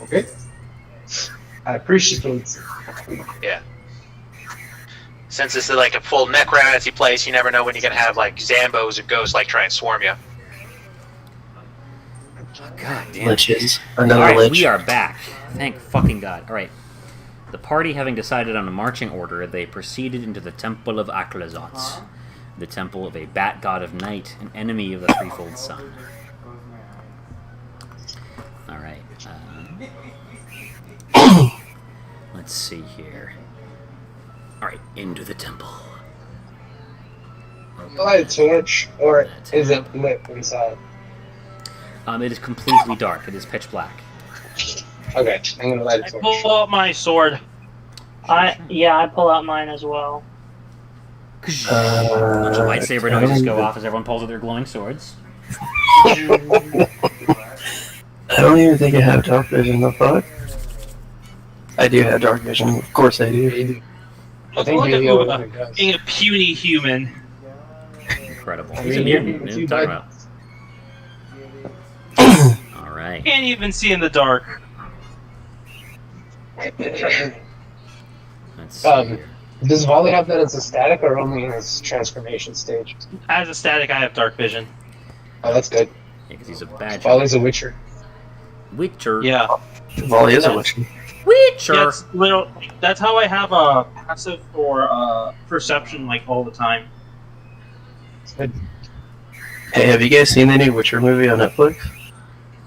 Okay. I appreciate it. Yeah. Since this is like a full necromancy place, you never know when you're gonna have like Zambos or ghosts like try and swarm you. God damn. Liches. Another Alright, lich. we are back. Thank fucking God. Alright. The party having decided on a marching order, they proceeded into the Temple of Aklazotz, the temple of a bat god of night, an enemy of the threefold sun. Alright. Let's see here. Alright, into the temple. Light a torch, or is it lit inside? It is completely dark. It is pitch black. Okay, I'm gonna light a I torch. pull out my sword. I pull out mine as well. Bunch of lightsaber noises go off as everyone pulls out their glowing swords. I don't even think I have dark vision, the fuck? I do have dark vision, of course I do. I think Look you're at the only one Uba who does. being a puny human. Incredible. I He's a mean, mutant. What if are you you talking buy- about? Alright. Can't even see in the dark. Let's see here. Does Volley have that as a static or only in his transformation stage? As a static, I have dark vision. Oh, that's good. Yeah, because he's a badger. Volley's a witcher. Witcher. Yeah. Volley is a witch. Witcher! Yeah, it's little, that's how I have a passive for perception like all the time. Good. Hey, have you guys seen the new Witcher movie on Netflix?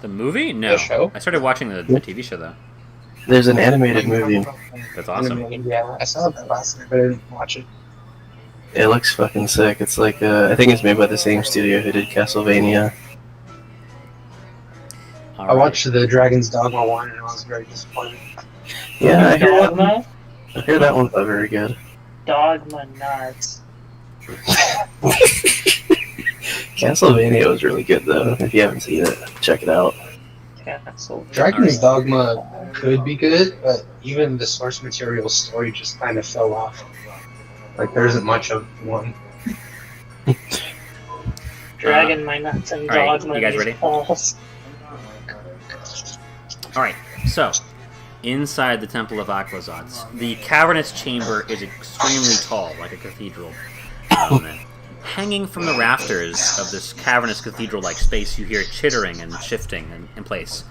The movie? No. The show? I started watching the TV show, though. There's an animated movie. That's awesome. Yeah, I saw that last night, but I didn't watch it. It looks fucking sick. It's like, I think it's made by the same studio who did Castlevania. All I watched the Dragon's Dogma one and I was very disappointed. Yeah, I hear Dogma? that one's not very good. Dogma nuts. Castlevania was really good, though. If you haven't seen it, check it out. Cancel. Dragon's Dogma could be good, but even the source material story just kind of fell off. Like, there isn't much of one. Dragging my nuts and all right, dogma you guys these ready? balls. Alright, so, inside the Temple of Aklazotz, the cavernous chamber is extremely tall, like a cathedral. Hanging from the rafters of this cavernous cathedral-like space, you hear chittering and shifting in place.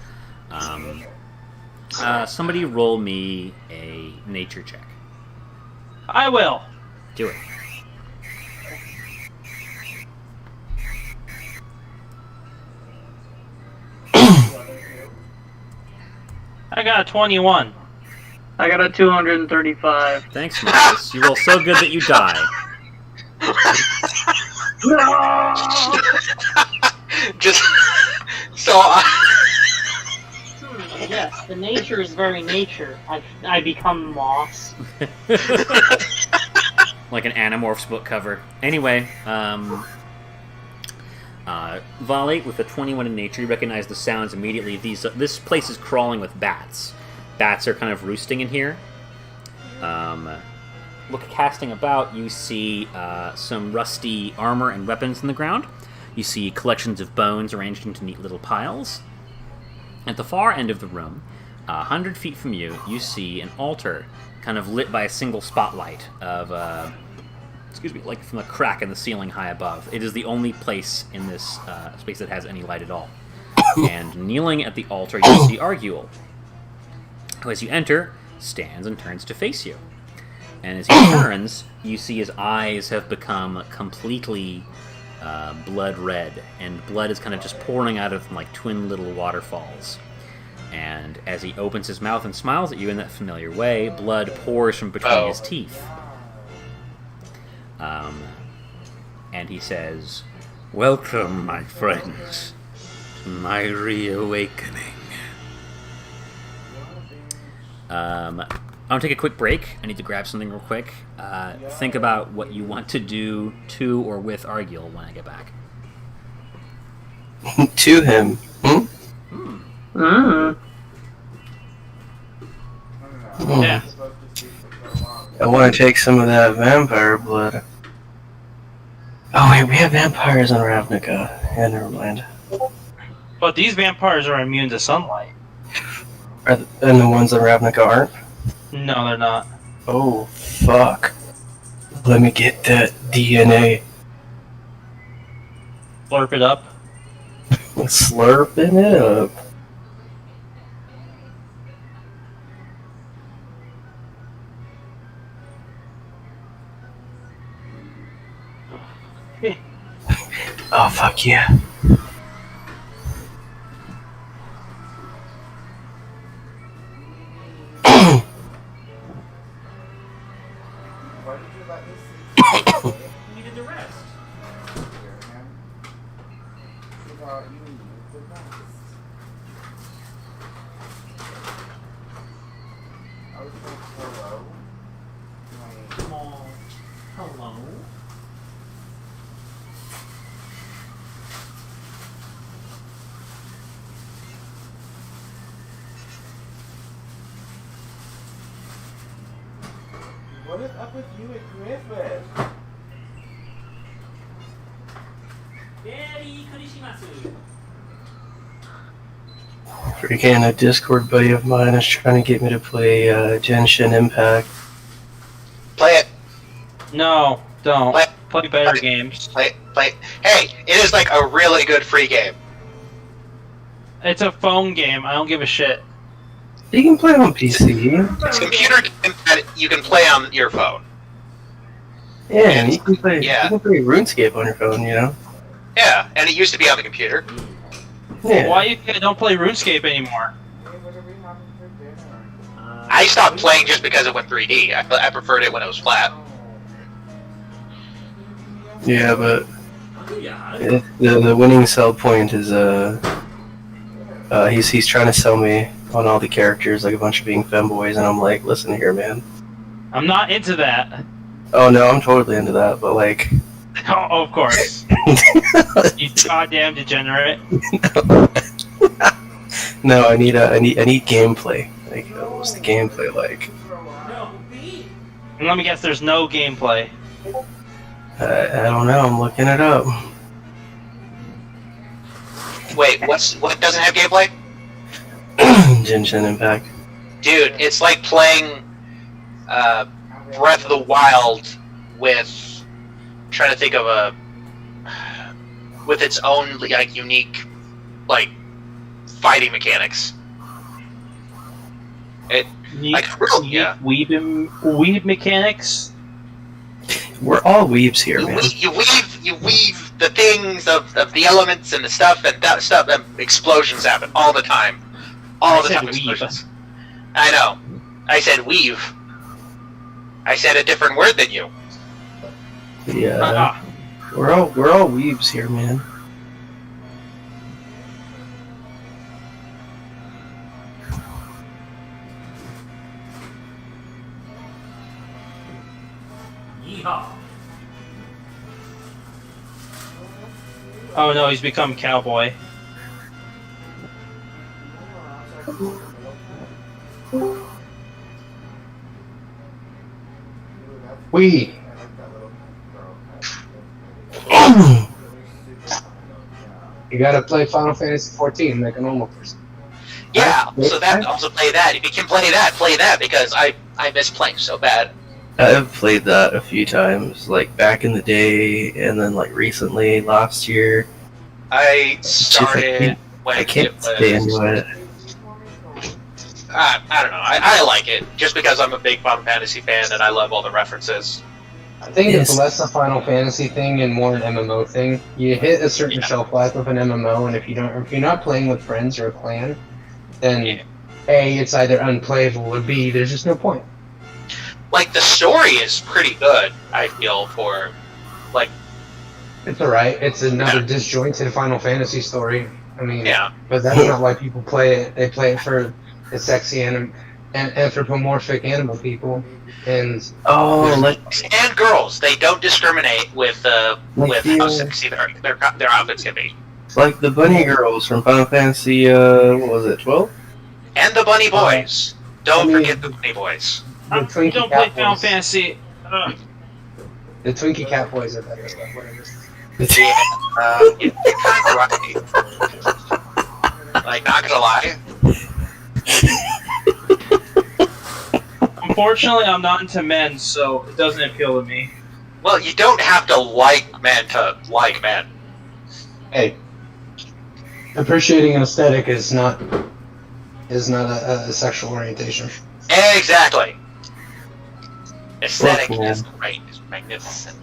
Somebody roll me a nature check. I will. Do it. I got a 21. I got a 235. Thanks, Marcus. You roll so good that you die. Just so Yes, the nature is very nature. I become moss. Like an Animorphs book cover. Anyway, Volley, with a 21 in nature, you recognize the sounds immediately. This place is crawling with bats. Bats are kind of roosting in here. Casting about, you see some rusty armor and weapons in the ground. You see collections of bones arranged into neat little piles. At the far end of the room, 100 feet from you, you see an altar kind of lit by a single spotlight of, like from a crack in the ceiling high above. It is the only place in this space that has any light at all. And kneeling at the altar, you see Arguel, who, as you enter, stands and turns to face you. And as he turns, you see his eyes have become completely blood red, and blood is kind of just pouring out of them like twin little waterfalls. And as he opens his mouth and smiles at you in that familiar way, blood pours from between his teeth. And he says, "Welcome, my friends, to my reawakening." I'm going to take a quick break. I need to grab something real quick. Think about what you want to do to or with Arguel when I get back. To him. Yeah. I want to take some of that vampire blood. Oh wait, we have vampires in Ravnica. Yeah, never mind. But these vampires are immune to sunlight. And the ones on Ravnica aren't? No, they're not. Oh, fuck. Let me get that DNA. Slurp it up. Slurping it up. Oh, fuck yeah. You needed the rest. Oh, hello. What is up with you and Griffith? Daddy, kurishimasu. Freaking a Discord buddy of mine is trying to get me to play Genshin Impact. Play it. No, don't. Play- Play better games. Play. Hey, it is like a really good free game. It's a phone game. I don't give a shit. You can play it on PC. It's a computer game that you can play on your phone. Yeah, and you can play Yeah. you can play RuneScape on your phone, you know? Yeah, and it used to be on the computer. Yeah. Why you don't play RuneScape anymore? Hey, what are we having for dinner? I stopped playing just because it went 3D. I preferred it when it was flat. Yeah, but Oh, yeah. the winning sell point is he's trying to sell me on all the characters like a bunch of being femboys, and I'm like, listen here, man. I'm not into that. Oh no, I'm totally into that, but like, Oh, of course. You goddamn degenerate. no, I need gameplay. Like, what's the gameplay like? No, B. And let me guess, there's no gameplay. I don't know. I'm looking it up. Wait, what doesn't have gameplay? Genshin Impact. Dude, it's like playing Breath of the Wild with trying to think of with its own like unique like fighting mechanics. It like yeah. Weeb mechanics. We're all weebs here, man. You weave the things of the elements and the stuff and that stuff and explosions happen all the time. All the said time weave. explosions. I know. I said weave. I said a different word than you. Yeah, we're all weebs here, man. Yeehaw. Oh no, he's become cowboy. We. You gotta play Final Fantasy 14 like a normal person. Yeah, so that also play that. If you can play that because I miss playing so bad. I've played that a few times, like back in the day, and then like recently, last year. I started when I can't stay into it. I don't know. I like it just because I'm a big Final Fantasy fan and I love all the references. I think Yes. it's less a Final Fantasy thing and more an MMO thing. You hit a certain shelf life of an MMO, and if you're not playing with friends or a clan, then Yeah. A, it's either unplayable, or B, there's just no point. Like the story is pretty good. I feel for like It's alright. It's another disjointed Final Fantasy story. I mean, yeah. but that's not why people play it. They play it for the sexy and anthropomorphic animal people. And Oh, like And girls, they don't discriminate with Like how the, sexy their outfits can be. like the bunny girls from Final Fantasy. What was it, 12? And the bunny boys. Don't I mean- forget the bunny boys. the Twinkie Don't play Cat Final Boys. Fantasy. The Twinkie Cat Boys are better. Whatever. Yeah, you're kind of right. Like, not gonna lie. Unfortunately, I'm not into men, so it doesn't appeal to me. Well, you don't have to like men to like men. Hey, appreciating an aesthetic is not a sexual orientation. Exactly. Aesthetic Look, man. is great. It's magnificent.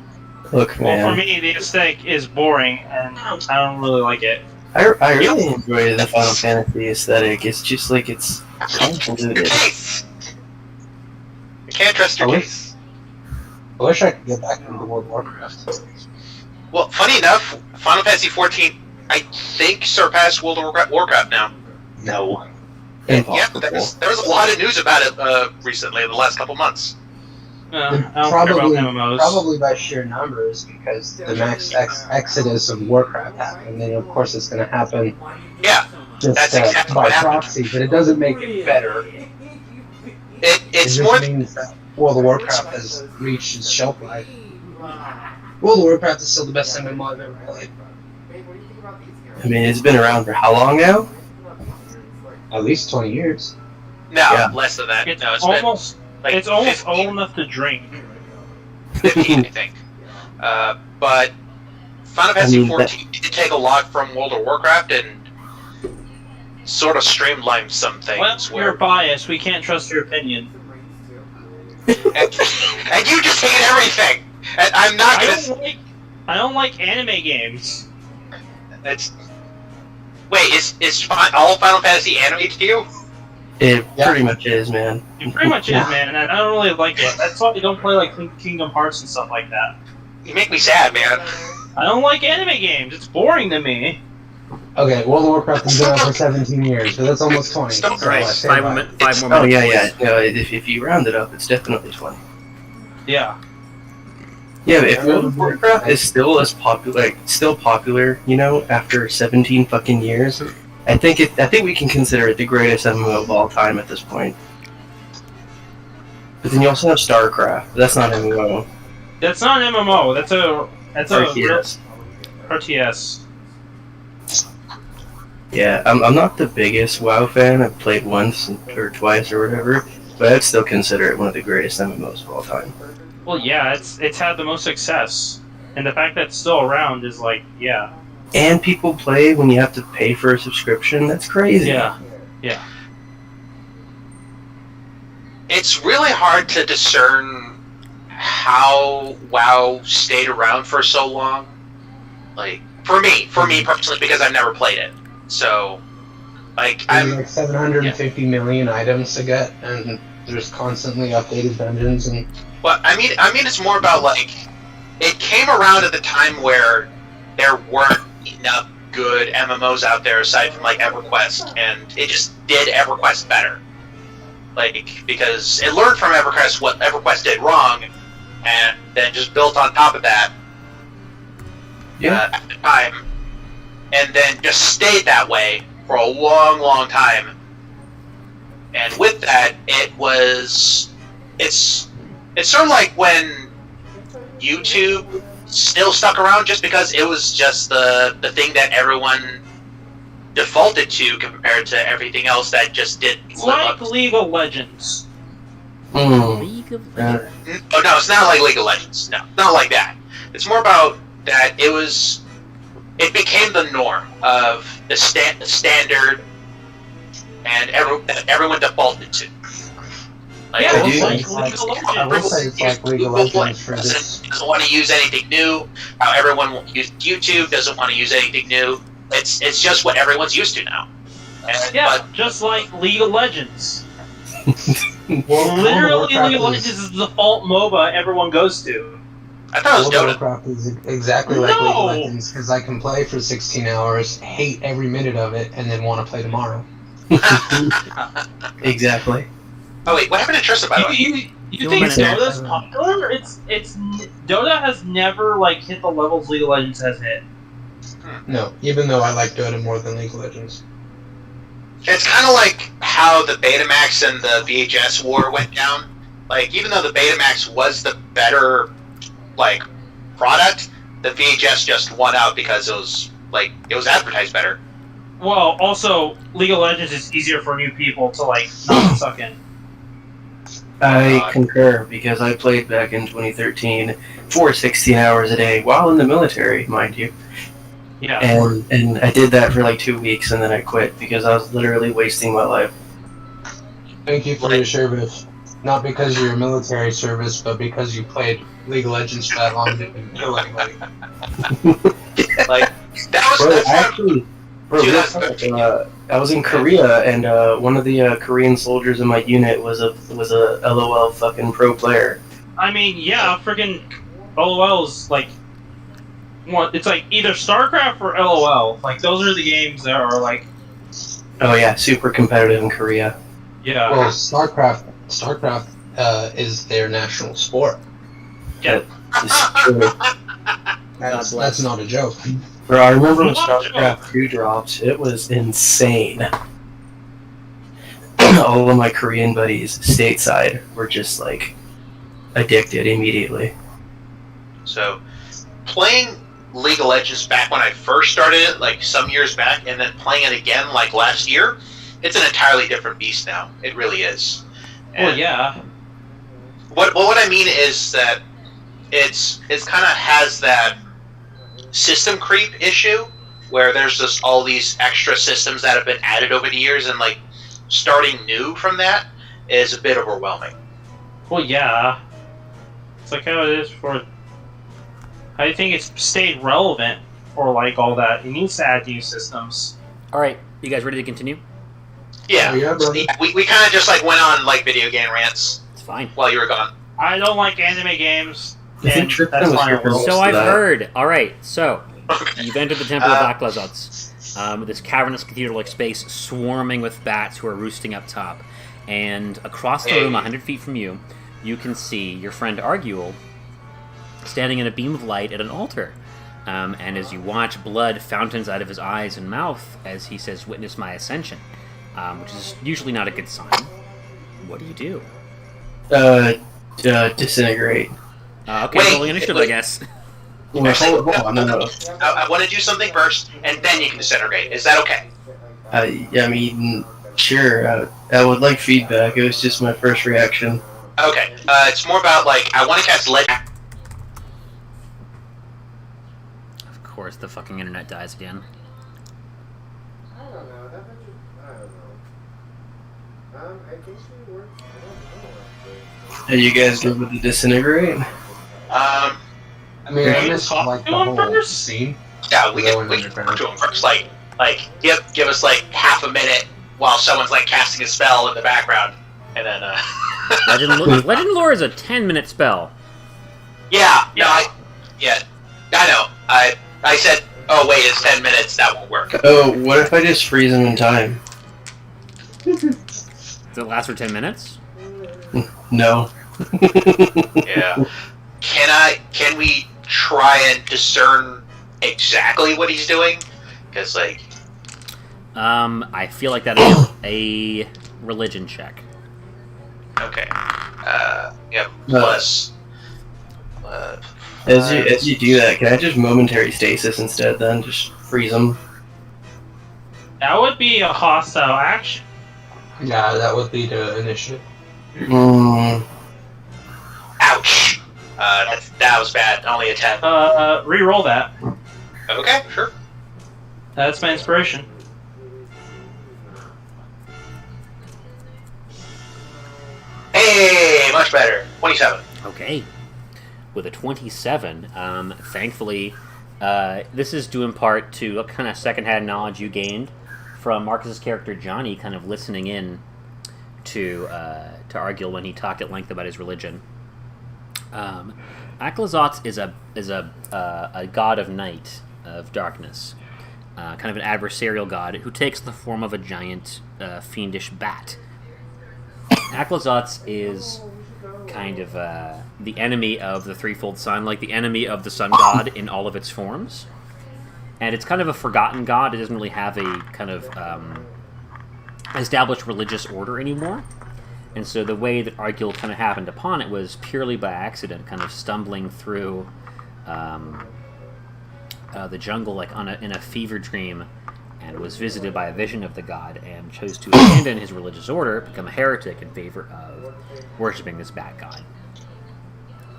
Look, Well, for man. me, the aesthetic is boring, and I don't really like it. I really enjoy the Final Fantasy aesthetic. It's just like it's convoluted. Your case. You can't trust your I wish- case. I wish I could get back into World of Warcraft. Well, funny enough, Final Fantasy 14, I think, surpassed World of Warcraft now. No. Yeah, Impossible. there was a lot of news about it recently, in the last couple months. I don't care about MMOs. Probably by sheer numbers, because the max exodus of Warcraft happened, and of course it's going to happen Yeah, just That's exactly by what happened. proxy, but it doesn't make it better. it's it more. just means that World of Warcraft has reached its shelf life. World of Warcraft is still the best MMO I've ever played. I mean, it's been around for how long now? At least 20 years. No, Yeah. less than that. It's No, it's almost been like it's almost 15, old enough to drink. 15, I think. But Final I Fantasy mean, 14 did take a lot from World of Warcraft and sort of streamlined some Well, things. you're biased. We can't trust your opinion. and you just hate everything. And I'm not gonna. I don't like anime games. It's. Wait, is all Final Fantasy anime to you? It Yeah. pretty much is, man. It pretty much Yeah. is, man, and I don't really like it. That's why I don't play like Kingdom Hearts and stuff like that. You make me sad, man. I don't like anime games. It's boring to me. Okay, World of Warcraft has been out for 17 years, so that's almost 20. Still So great. I say Five bye. more minutes. Oh yeah, yeah. No, if you round it up, it's definitely 20. Yeah. Yeah, but if World of Warcraft is still as popular, like still popular, you know, after 17 fucking years, I think we can consider it the greatest MMO of all time at this point. But then you also have StarCraft. But that's not MMO. That's not an MMO. That's a RTS. RTS. Yeah, I'm not the biggest WoW fan. I've played once or twice or whatever, but I'd still consider it one of the greatest MMOs of all time. Well, yeah, it's had the most success, and the fact that it's still around is like, yeah, And people play when you have to pay for a subscription. That's crazy. yeah. It's really hard to discern how WoW stayed around for so long. Like for me personally, because I've never played it. So, like There's I'm like 750 million items to get, and there's constantly updated dungeons, and Well, I mean, it's more about like it came around at the time where there weren't enough good MMOs out there aside from like EverQuest, and it just did EverQuest better. Like because it learned from EverQuest what EverQuest did wrong, and then just built on top of that. Yeah. At the time, and then just stayed that way for a long, long time. And with that, it's sort of like when YouTube still stuck around just because it was just the thing that everyone defaulted to compared to everything else that just didn't It's live like up. League of Legends. League of Legends. Oh no, it's not like League of Legends. No, not like that. It's more about that it became the norm of the standard, and everyone defaulted to. Like, Yeah, I do. it's like League of I will Legends. say it's like League of Legends for this. doesn't want to use anything new. How everyone uses YouTube doesn't want to use anything new. It's just what everyone's used to now. And, Yeah, just like League of Legends. World of Literally, Warcraft League of Legends is the default MOBA everyone goes to. I thought it was World of Dota. Warcraft is exactly like League No! of Legends, because I can play for 16 hours, hate every minute of it, and then want to play tomorrow. Exactly. Oh wait, what happened to Trista, by the way? You think Minute. Dota's popular? It's Dota has never like hit the levels League of Legends has hit. No, even though I like Dota more than League of Legends. It's kind of like how the Betamax and the VHS war went down. Like, even though the Betamax was the better, like, product, the VHS just won out because it was advertised better. Well, also League of Legends is easier for new people to like not suck in. I God. concur, because I played back in 2013 for 16 hours a day while in the military, mind you. Yeah. And I did that for like 2 weeks, and then I quit because I was literally wasting my life. Thank you for your service. Not because of your military service, but because you played League of Legends for that long and didn't kill anybody. Like that was Bro, that's I why actually, bro, Dude, real that's quick, 13. I was in Korea, and one of the Korean soldiers in my unit was a LOL fucking pro player. I mean, yeah, friggin' LOL's like what? It's like either StarCraft or LOL. Like those are the games that are like, Oh yeah, super competitive in Korea. yeah, Well, StarCraft is their national sport. yeah. It's true. That's not a joke. Bro, I remember when StarCraft 2 dropped, it was insane. All of my Korean buddies stateside were just like addicted immediately. So, playing League of Legends back when I first started it, like some years back, and then playing it again like last year, it's an entirely different beast now. It really is. Well, And yeah. what I mean is that it's kind of has that system creep issue where there's just all these extra systems that have been added over the years, and like starting new from that is a bit overwhelming. Well, yeah. It's like how it is for. I think it's stayed relevant for like all that. It needs to add new systems. All right, you guys ready to continue? Yeah, Oh, yeah, brother. we kind of just like went on like video game rants It's fine. while you were gone. I don't like anime games. I think And Tristan that's was fine. here for most So of I've that. heard. All right, so you've entered the Temple of Uh, Aklazots, this cavernous cathedral-like space swarming with bats who are roosting up top. And across the room, 100 feet from you, you can see your friend Arguel standing in a beam of light at an altar. And as you watch, blood fountains out of his eyes and mouth as he says, "Witness my ascension," which is usually not a good sign. What do you do? Disintegrate. Okay, Wait, rolling initiative, I wait. guess. Wait, hold on, no. I want to do something first, and then you can disintegrate. Is that okay? I mean, sure. I would like feedback. It was just my first reaction. Okay. It's more about like I want to cast legend. Of course, the fucking internet dies again. I don't know. That might just, I don't know. I think she works. I don't know. Actually. Are you guys good with the disintegrate? I mean, I Can we missed talk like to the him whole first? scene. Yeah, we Going can underground. do them first. Like give us like half a minute while someone's like casting a spell in the background, and then Legend Lore is a 10-minute spell. yeah, no, I know. I said, oh wait, it's 10 minutes. That won't work. Oh, what if I just freeze them in time? Does it last for 10 minutes? No. Yeah. Can we try and discern exactly what he's doing? Because like, I feel like that is a religion check. okay, yeah, plus. As you do that, can I just momentary stasis instead? Then just freeze them. That would be a hostile action. Yeah, that would be the initiative. Mm, Ouch. That was bad. Only a 10. Re-roll that. Okay, sure. That's my inspiration. Hey, much better. 27. Okay. With a 27, thankfully, this is due in part to what kind of second-hand knowledge you gained from Marcus's character Johnny, kind of listening in to Arguel when he talked at length about his religion. Aklazots is a god of night, of darkness, kind of an adversarial god who takes the form of a giant, fiendish bat. Aklazots is kind of the enemy of the threefold sun, like the enemy of the sun god in all of its forms. And it's kind of a forgotten god. It doesn't really have a kind of established religious order anymore. And so the way that Arguel kind of happened upon it was purely by accident, kind of stumbling through the jungle like in a fever dream and was visited by a vision of the god and chose to abandon his religious order, become a heretic in favor of worshipping this bat god.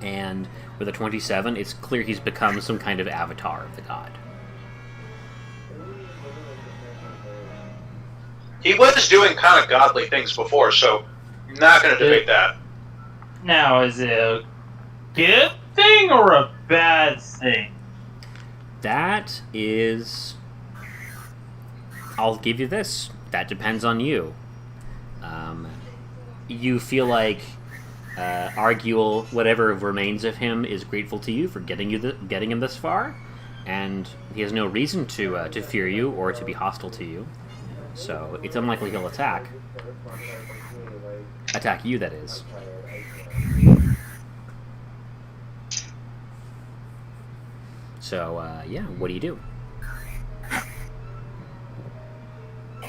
And with a 27, it's clear he's become some kind of avatar of the god. He was doing kind of godly things before, so I'm not going to debate that. Now, is it a good thing or a bad thing? That is... I'll give you this. That depends on you. You feel like Arguel, whatever remains of him, is grateful to you for getting him this far, and he has no reason to fear you or to be hostile to you. So it's unlikely he'll attack you. That is. So yeah, what do you do?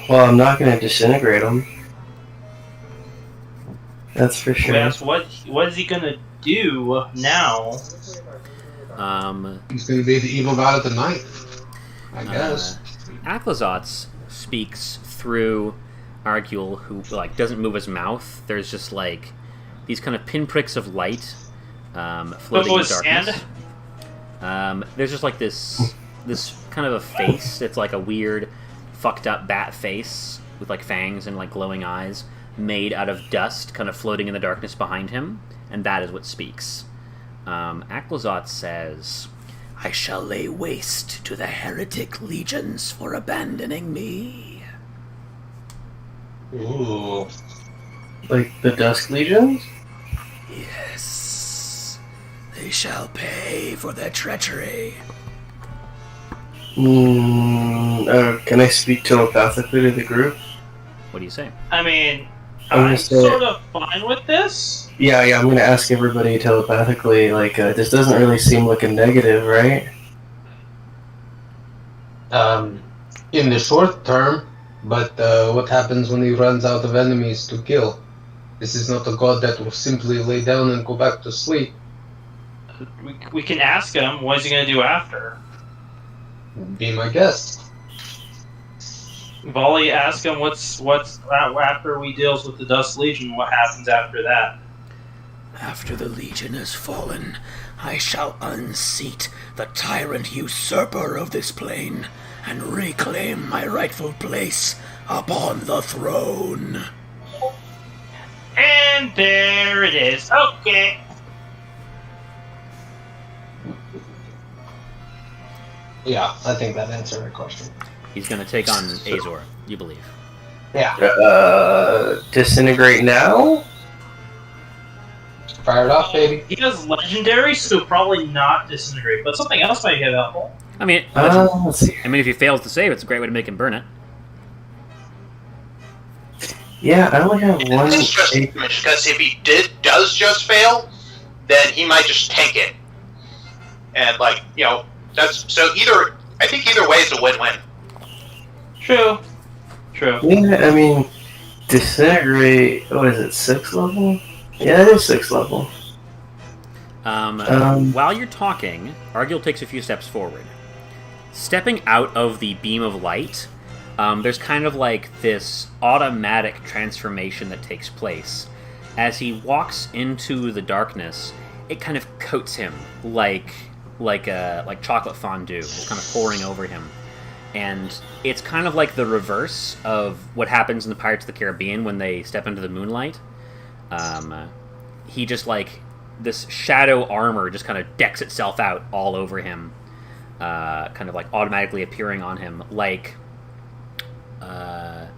Well, I'm not going to disintegrate him. That's for sure. Yes, what is he gonna do now? He's going to be the evil god of the night, I guess. Aklazotz speaks through Arguel, who doesn't move his mouth. There's just these kind of pinpricks of light floating in darkness. There's just this kind of a face. It's like a weird, fucked up bat face with fangs and glowing eyes, made out of dust, kind of floating in the darkness behind him, and that is what speaks. Aklazotz says, "I shall lay waste to the heretic legions for abandoning me." Ooh. Like the Dusk Legions? Yes. They shall pay for their treachery. Can I speak telepathically to the group? What do you say? I mean, I'm I'm sort of fine with this. Yeah, I'm going to ask everybody telepathically, this doesn't really seem like a negative, right? In the short term, but what happens when he runs out of enemies to kill? This is not a god that will simply lay down and go back to sleep. We can ask him, what is he going to do after? Be my guest. Volley, ask him what's after we deals with the Dust Legion, what happens after that? After the Legion has fallen, I shall unseat the tyrant usurper of this plane and reclaim my rightful place upon the throne. And there it is. Okay. Yeah, I think that answered the question. He's going to take on Azor, you believe. Yeah. Disintegrate now? Fire it off, baby. He has legendary, so probably not disintegrate, but something else might get helpful. I mean, Let's see. if he fails to save, it's a great way to make him burn it. Yeah, I only have one. It's just because if he does just fail, then he might just tank it. And that's so either. I think either way is a win-win. True. Yeah, I mean, disintegrate. What is it? 6th level? Yeah, it is 6th level. While you're talking, Arguel takes a few steps forward. Stepping out of the beam of light, there's kind of this automatic transformation that takes place. As he walks into the darkness, it kind of coats him like chocolate fondue. It's kind of pouring over him. And it's kind of like the reverse of what happens in the Pirates of the Caribbean when they step into the moonlight. He just this shadow armor just kind of decks itself out all over him, kind of automatically appearing on him like a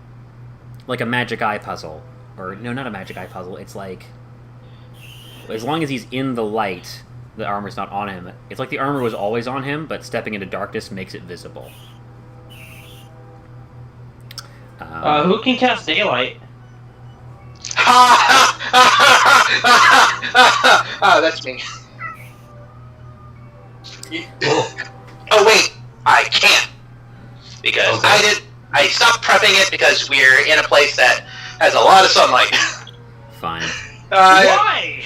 magic eye puzzle. Or no, not a magic eye puzzle. It's as long as he's in the light, the armor's not on him. It's like the armor was always on him, but stepping into darkness makes it visible. Who can cast daylight? Oh, that's me. Oh wait, I can't because Okay. I stopped prepping it because we're in a place that has a lot of sunlight. Fine. Why?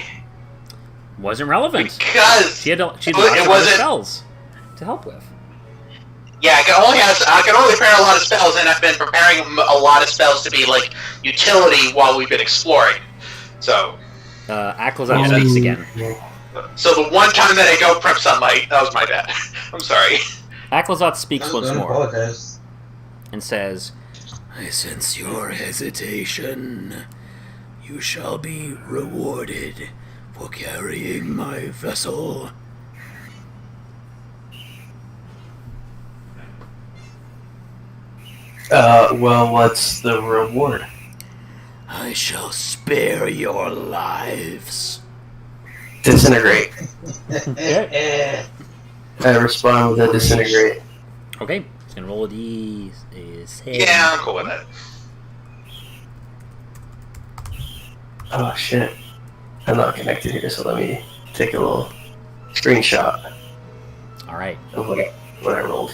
Wasn't relevant. Because She had it lots of other wasn't- spells to help with. Yeah, I can only prepare a lot of spells, and I've been preparing a lot of spells to be like utility while we've been exploring. So, Acklazot speaks again. so the one time that I don't prep sunlight, that was my bad. I'm sorry. Acklazot speaks No, once don't more apologize. and says, "I sense your hesitation. You shall be rewarded for carrying my vessel." Well, what's the reward? I shall spare your lives. Disintegrate. Eh. I respond with a disintegrate. Okay, he's gonna roll a D6. Yeah, I'm cool with it. Oh shit. I'm not connected here, so let me take a little screenshot All right. of what I rolled.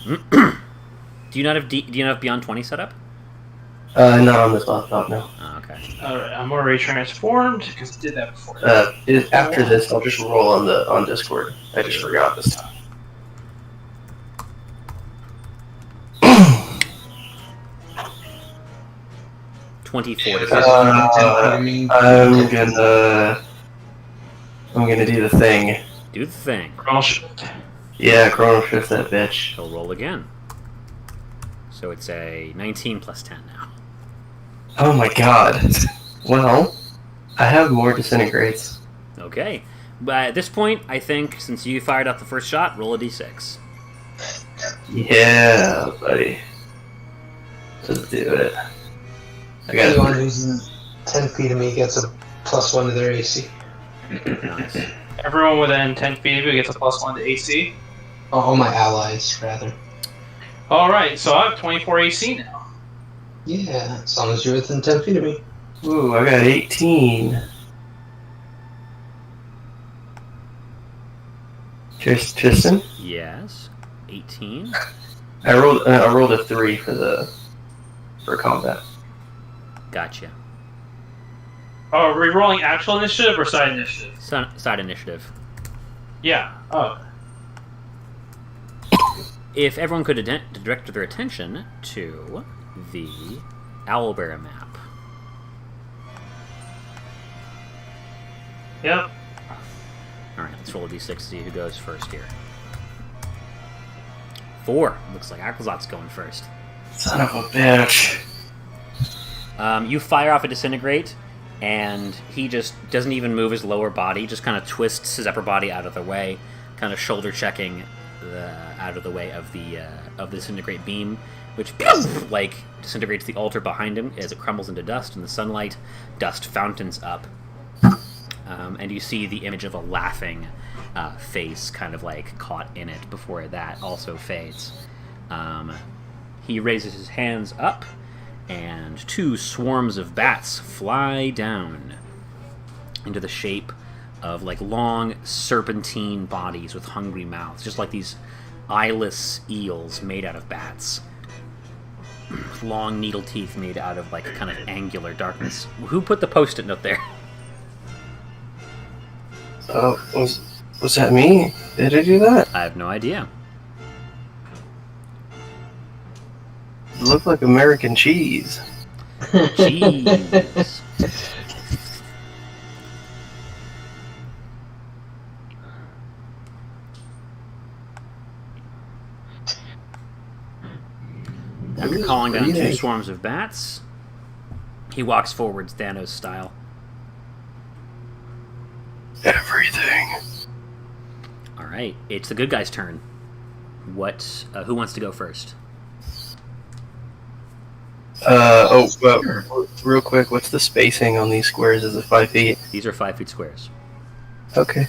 Do you not have Beyond 20 set up? Not on this laptop, no. Oh, okay. Alright, I'm already transformed because I did that before. After this, I'll just roll on Discord. I just forgot this time. $24. I'm gonna do the thing. Do the thing. Chrono Shift. Yeah, Chrono Shift that bitch. He'll roll again. So it's a 19 plus 10 now. Oh my god. Well, I have more disintegrates. Okay. But at this point, I think since you fired up the first shot, roll a d6. Yeah, buddy. Let's do it. I got Anyone who's in 10 feet of me gets a +1 to their AC. Nice. Everyone within 10 feet of you gets a +1 to AC. All my allies, rather. Alright, so I have 24 AC now. Yeah, as long as you're within 10 feet of me. Ooh, I got 18. Tristan? Yes. 18. I rolled a 3 for combat. Gotcha. Oh, are we rolling actual initiative or side initiative? Side initiative. Yeah. Oh. If everyone could direct their attention to the Owlbear map. Yep. Alright, let's roll a d6 to see who goes first here. 4. Looks like Acklazot's going first. Son of a bitch. You fire off a disintegrate, and he just doesn't even move his lower body, just kind of twists his upper body out of the way, kind of shoulder checking out of the way of the disintegrate beam, which like disintegrates the altar behind him as it crumbles into dust in the sunlight. Dust fountains up, and you see the image of a laughing face kind of like caught in it before that also fades. He raises his hands up, and 2 swarms of bats fly down into the shape of like long serpentine bodies with hungry mouths, just like these eyeless eels made out of bats. Long needle teeth made out of like kind of angular darkness. Who put the post-it note there? Oh, was that me? Did I do that? I have no idea. It looked like American cheese. Jeez. After calling down 2 swarms of bats, he walks forwards Thanos style. Everything. Alright, it's the good guy's turn. Who wants to go first? Real quick, what's the spacing on these squares? Is it 5 feet? These are 5 feet squares. Okay.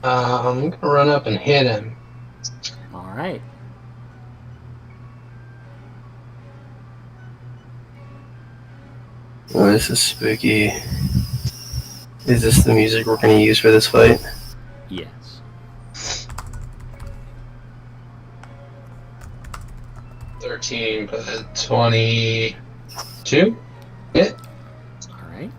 I'm gonna run up and hit him. Alright. Oh, this is spooky. Is this the music we're gonna use for this fight? Yes. But 22? Hit. Alright.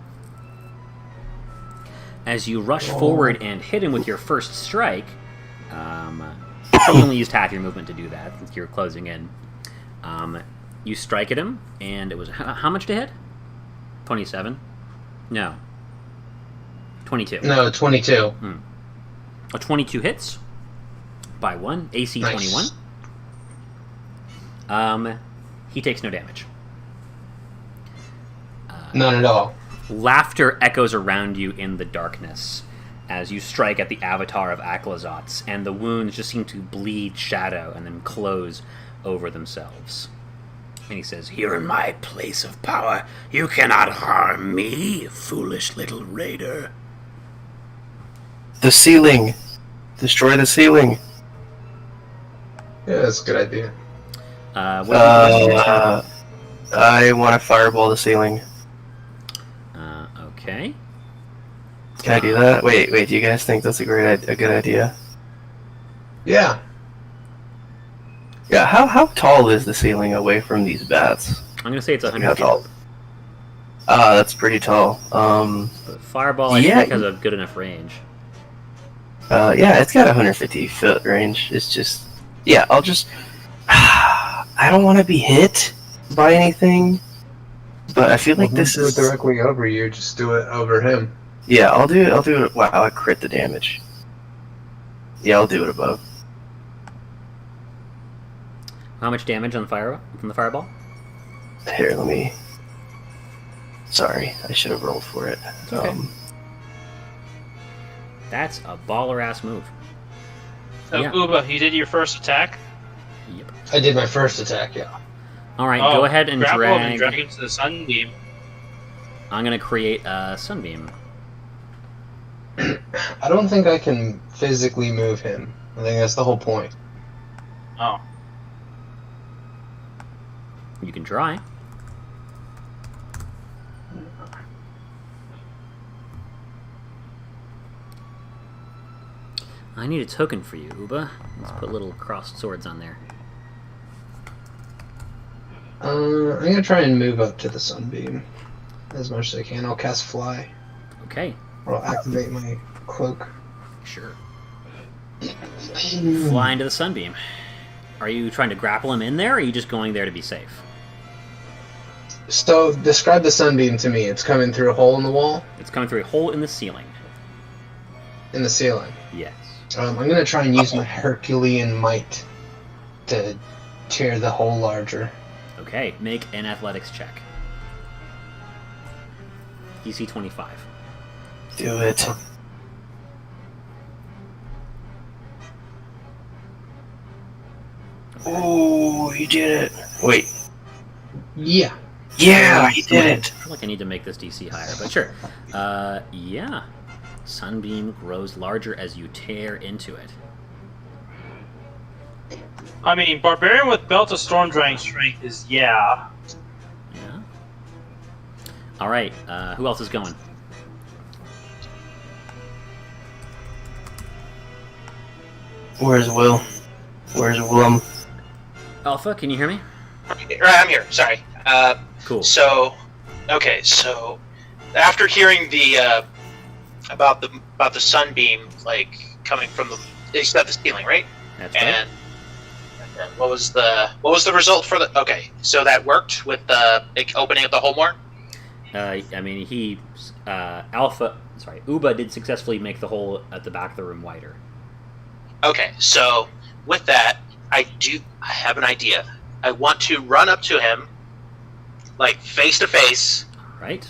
As you rush forward and hit him with your first strike, you only used half your movement to do that since you're closing in. You strike at him, and it was how much to hit? 27? No. 22. No, 22. A 22 hits by 1, AC Nice. 21. He takes no damage. None at all. Laughter echoes around you in the darkness as you strike at the avatar of Aklazots, and the wounds just seem to bleed shadow and then close over themselves. And he says, Here in my place of power, you cannot harm me, foolish little raider. The ceiling. Destroy the ceiling. Yeah, that's a good idea. what do you do? I want to fireball the ceiling. Okay. Can I do that? Wait. Do you guys think that's a good idea? Yeah. Yeah. How tall is the ceiling away from these bats? I'm going to say it's 100 How feet. tall? That's pretty tall. But Fireball, I Yeah. think, has a good enough range. Yeah, it's got 150 foot range. It's just, yeah, I'll just. I don't want to be hit by anything, but I feel like this do is it directly over you. Just do it over him. Yeah, I'll do it. Wow, I crit the damage. Yeah, I'll do it above. How much damage on from the Fireball? Here, let me. Sorry, I should have rolled for it. Okay. That's a baller-ass move. So, Yeah. Uba, you did your first attack. Yep. I did my first attack, yeah. Alright, go ahead and grapple him and drag... drag him to the sunbeam. I'm going to create a Sunbeam. I don't think I can physically move him. I think that's the whole point. Oh. You can try. I need a token for you, Uba. Let's put little crossed swords on there. I'm gonna try and move up to the sunbeam as much as I can. I'll cast fly. Okay, Or I'll activate my cloak. sure. Fly into the Sunbeam. Are you trying to grapple him in there, or are you just going there to be safe? So, describe the sunbeam to me. It's coming through a hole in the wall? It's coming through a hole in the ceiling. In the ceiling. Yes. I'm gonna try and use my Herculean might to tear the hole larger. Okay, make an athletics check. DC 25. Do it. Ooh, he did it. Wait. Yeah. Yeah, he did it. I feel like I need to make this DC higher, but sure. Yeah. Sunbeam grows larger as you tear into it. I mean, Barbarian with Belt of Storm Dragon Strength is, yeah. Yeah. Alright, who else is going? Where's Will? Where's Willem? Alpha, can you hear me? I'm here. Sorry. Cool. So, okay. So, after hearing the about the sunbeam like coming from it's got the ceiling, right? That's right. And what was the result for the? Okay, so that worked with the opening up the hole more. I mean, Uba did successfully make the hole at the back of the room wider. Okay, so with that, I have an idea. I want to run up to him, like face to face, Right?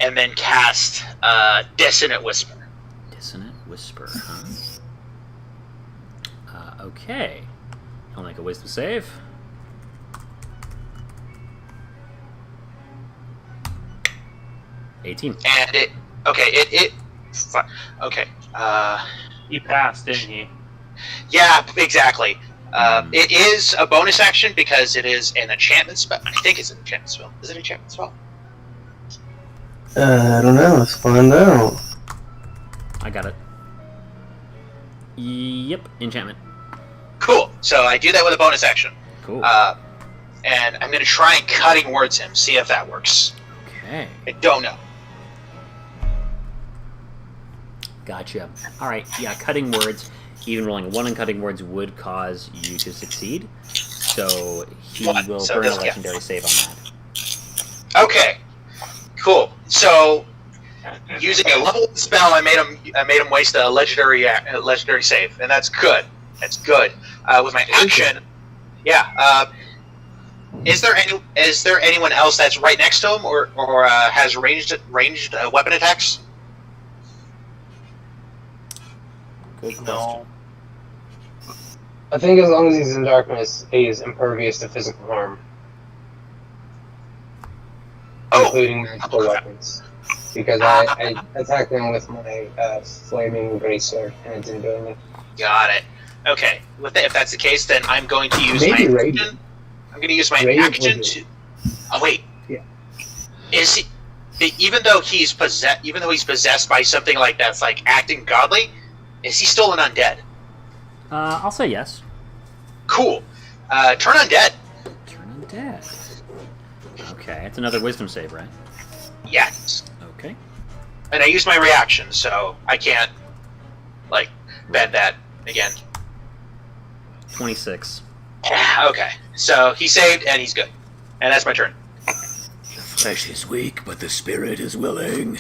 and then cast Dissonant Whisper. Dissonant Whisper, huh? Okay. I'll make a wisdom save. $18. And okay. He passed, didn't he? Yeah, exactly. It is a bonus action because it is an enchantment spell. I think it's an enchantment spell. Is it an enchantment spell? I don't know. Let's find out. I got it. Yep, enchantment. Cool. So I do that with a bonus action. Cool. And I'm going to try and cutting words him, see if that works. Okay. I don't know. Gotcha. All right. Yeah, cutting words. Even rolling a 1 on cutting words would cause you to succeed. So he One, will so burn a this- yeah. legendary save on that. Okay, cool. So, using a level one spell, I made him waste a legendary save, and that's good. That's good. With my action, yeah. Is there anyone else that's right next to him, or has ranged weapon attacks? Good question. No. I think as long as he's in darkness, he is impervious to physical harm, including magical weapons. Because I attacked him with my flaming greatsword, and it didn't do anything. Got it. Okay. If that's the case, then I'm going to use Maybe my radiant. action. I'm going to use my Radiant action would to. Oh wait. Yeah. Is he? Even though he's possessed by something like that's like acting godly, is he still an undead? I'll say yes. Cool. Turn undead. Turn undead. Okay, it's another wisdom save, right? Yes. Okay. And I use my reaction, so I can't like bend that again. 26. Okay. So he saved and he's good. And that's my turn. The flesh is weak, but the spirit is willing.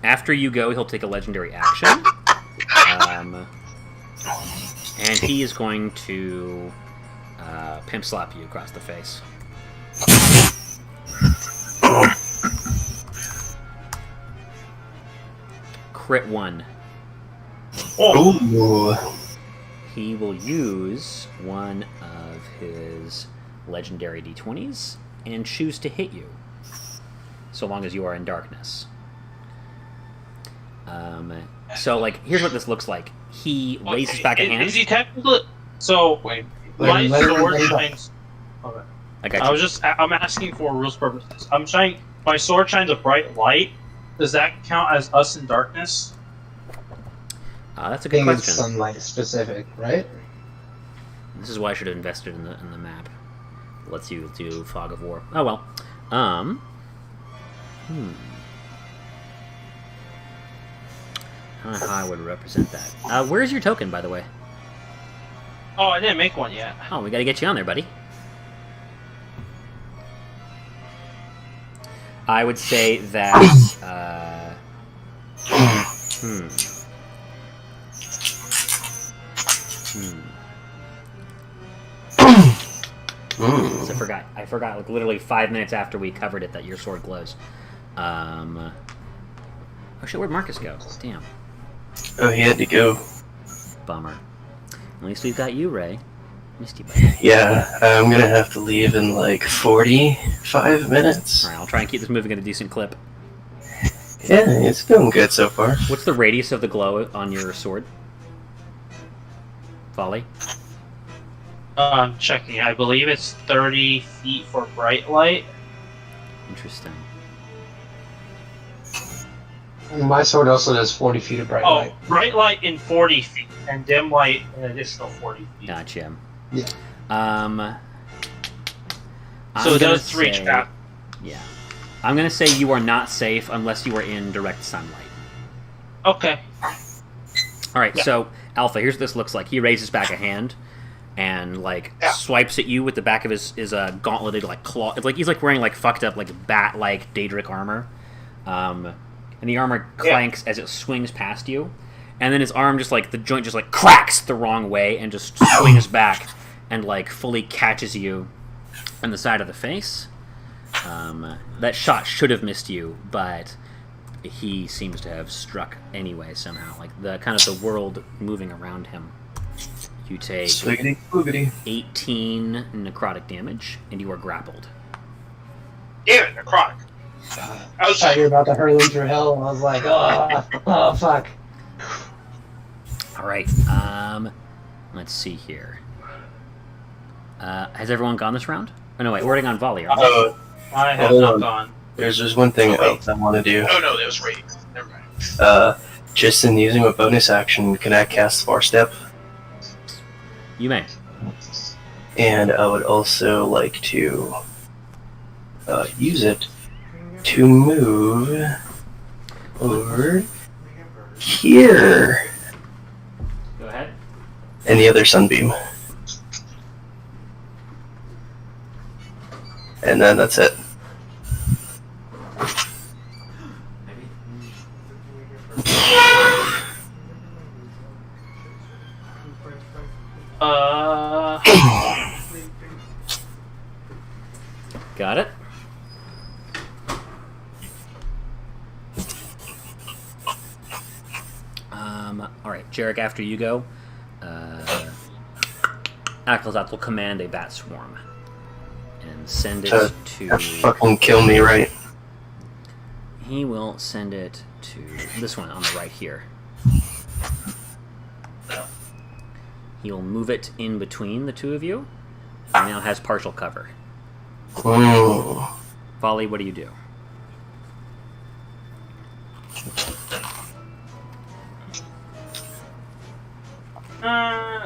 After you go, he'll take a legendary action. And he is going to pimp slap you across the face. Crit 1. Ooh. He will use one of his legendary d20s and choose to hit you, so long as you are in darkness. So, like, here's what this looks like. He raises back a hand. Is he technically? So Wait. my let him- sword let him- shines. Okay. I got you. I'm asking for rules purposes. My sword shines a bright light. Does that count as us in darkness? That's a I good think it's question. sunlight specific, right? This is why I should have invested in the map. It lets you do fog of war. Oh well. I don't know how I would represent that. Where's your token, by the way? Oh, I didn't make one yet. Oh, we gotta get you on there, buddy. I would say that. So I forgot. Like literally 5 minutes after we covered it, that your sword glows. Oh shit! Where'd Marcus go? Damn. Oh, he had to go. Bummer. At least we've got you, Ray. Missed you, buddy. Yeah, I'm gonna have to leave in like 45 minutes. All right, I'll try and keep this moving at a decent clip. Yeah, it's going good so far. What's the radius of the glow on your sword? Volley? I'm checking. I believe it's 30 feet for bright light. Interesting. My sword also does 40 feet of bright Oh, light. bright light in 40 feet, and dim light an additional 40 feet. Gotcha. Yeah. So I'm it gonna does reach say- back. Yeah. I'm gonna say you are not safe unless you are in direct sunlight. Okay. Alright, Yeah. so Alpha, here's what this looks like. He raises back a hand and like swipes at you with the back of his gauntleted like claw. It's like he's like wearing like fucked up like bat like Daedric armor. And the armor clanks as it swings past you. And then his arm just like the joint just like cracks the wrong way and just swings back and like fully catches you on the side of the face. That shot should have missed you, but he seems to have struck anyway somehow. Like the kind of the world moving around him. You take Swiggity boogity. 18 necrotic damage, and you are grappled. Damn it, necrotic. I thought you were about to hurl him through hell, and I was like, oh fuck. All right. Let's see here. Has everyone gone this round? Oh no, wait, we're already on volley. Aren't we? Oh, I have Hold not on. gone. there's one thing else I want to do. Oh no, that was raid. Never mind. Just in using a bonus action, can I cast Far Step? You may. And I would also like to use it to move over here. Go ahead. And the other sunbeam. And then that's it. Got it. All right, Jarek. After you go, Akhlazat will command a bat swarm and send it to. Fucking kill me, right? He will send it to this one on the right here. He'll move it in between the two of you. It now has partial cover. Mm. Volley, what do you do?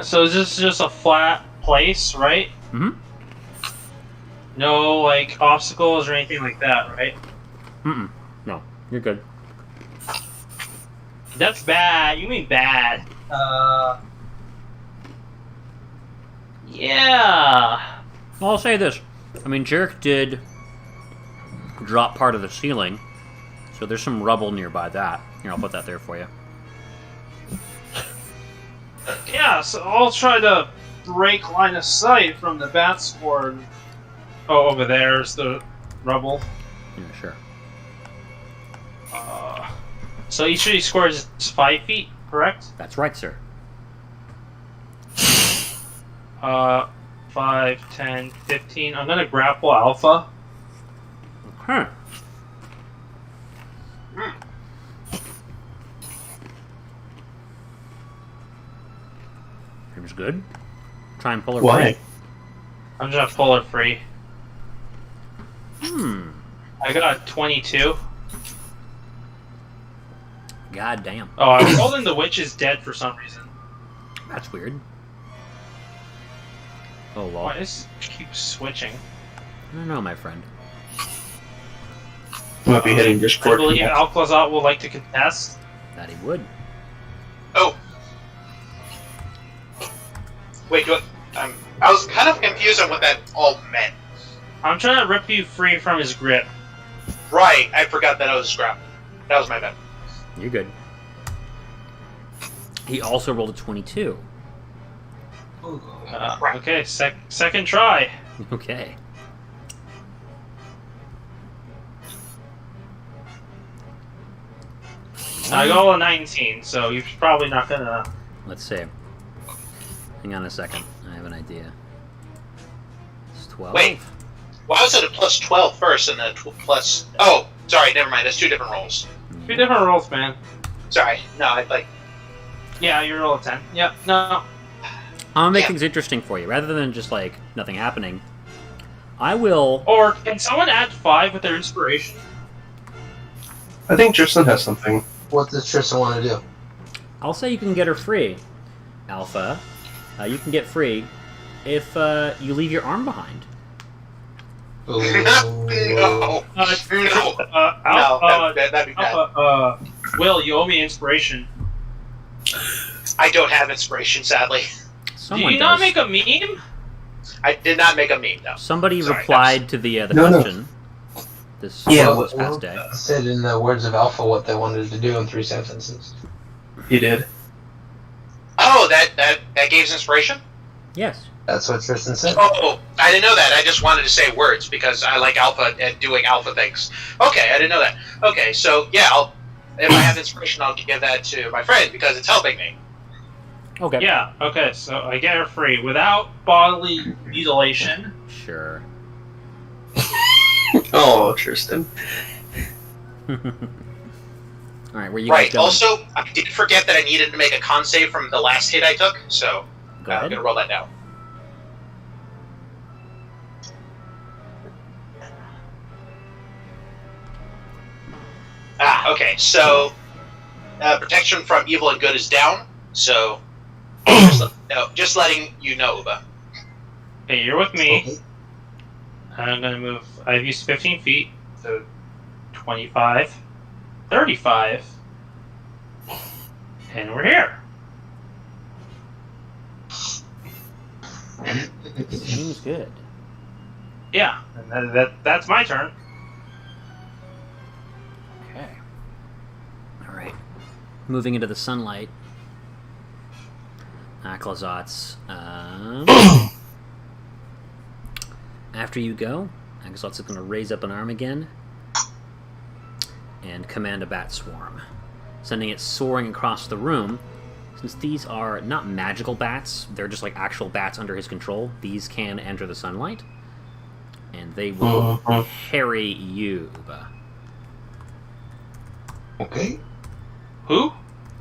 So this is just a flat place, right? Mm-hmm. No, like, obstacles or anything like that, right? Mm-mm. No, you're good. That's bad. You mean bad. Yeah. Well, I'll say this. I mean, Jarek did drop part of the ceiling, so there's some rubble nearby that. Here, I'll put that there for you. Yeah, so I'll try to break line of sight from the bat swarm. Oh, over there's the rubble. Yeah, sure. So each of these squares is 5 feet, correct? That's right, sir. 5, 10, 15. I'm gonna grapple Alpha. Okay. Seems good. Try and pull her Why? free. I'm just gonna pull her free. I got 22. God damn. Oh, I told him the witch is dead for some reason. That's weird. Oh, well. Why does it keep switching? I don't know, my friend. Might be hitting I Discord. believe Alclazot will like to contest. That he would. Oh. Wait, what? I was kind of confused on what that all meant. I'm trying to rip you free from his grip. Right, I forgot that I was scrapped. That was my bad. You're good. He also rolled a 22. Okay, second try. Okay. I got a 19, so you're probably not gonna. Let's see. Hang on a second. I have an idea. It's 12. Wait. Why was it a plus 12 first and then plus... Oh, sorry, never mind. That's two different rolls. Two different rolls, man. Sorry. No, I like... Yeah, you roll a 10. Yep, no. I'm gonna make things interesting for you. Rather than just, like, nothing happening, I will... Or can someone add 5 with their inspiration? I think Tristan has something. What does Tristan want to do? I'll say you can get her free, Alpha. You can get free if you leave your arm behind. no. No. That'd be bad. Will, you owe me inspiration. I don't have inspiration, sadly. Someone Do you not does. make a meme? I did not make a meme, no. Somebody Sorry, replied to the No, no. question this past day. Said in the words of Alpha what they wanted to do in 3 sentences. He did. Oh, that gave us inspiration? Yes. That's what Tristan said. Oh, I didn't know that. I just wanted to say words because I like Alpha and doing Alpha things. Okay, I didn't know that. Okay, so yeah, if I have inspiration, I'll give that to my friend because it's helping me. Okay. Yeah, okay, so I get her free without bodily mutilation. Sure. Oh, Tristan. Alright, where you Right. guys going? Also, I did forget that I needed to make a con save from the last hit I took, so Go I'm ahead. gonna roll that down. Okay. So protection from evil and good is down. So just letting you know, Uba. Okay, you're with me. I'm gonna move. I've used 15 feet, so 25, 35. And we're here. Seems good. Yeah, and that's my turn. Okay. All right. Moving into the sunlight. Aklazotz. After you go, Aklazotz is going to raise up an arm again and command a bat swarm, sending it soaring across the room. Since these are not magical bats, they're just like actual bats under his control, these can enter the sunlight. And they will harry you, Uba. Okay. Who?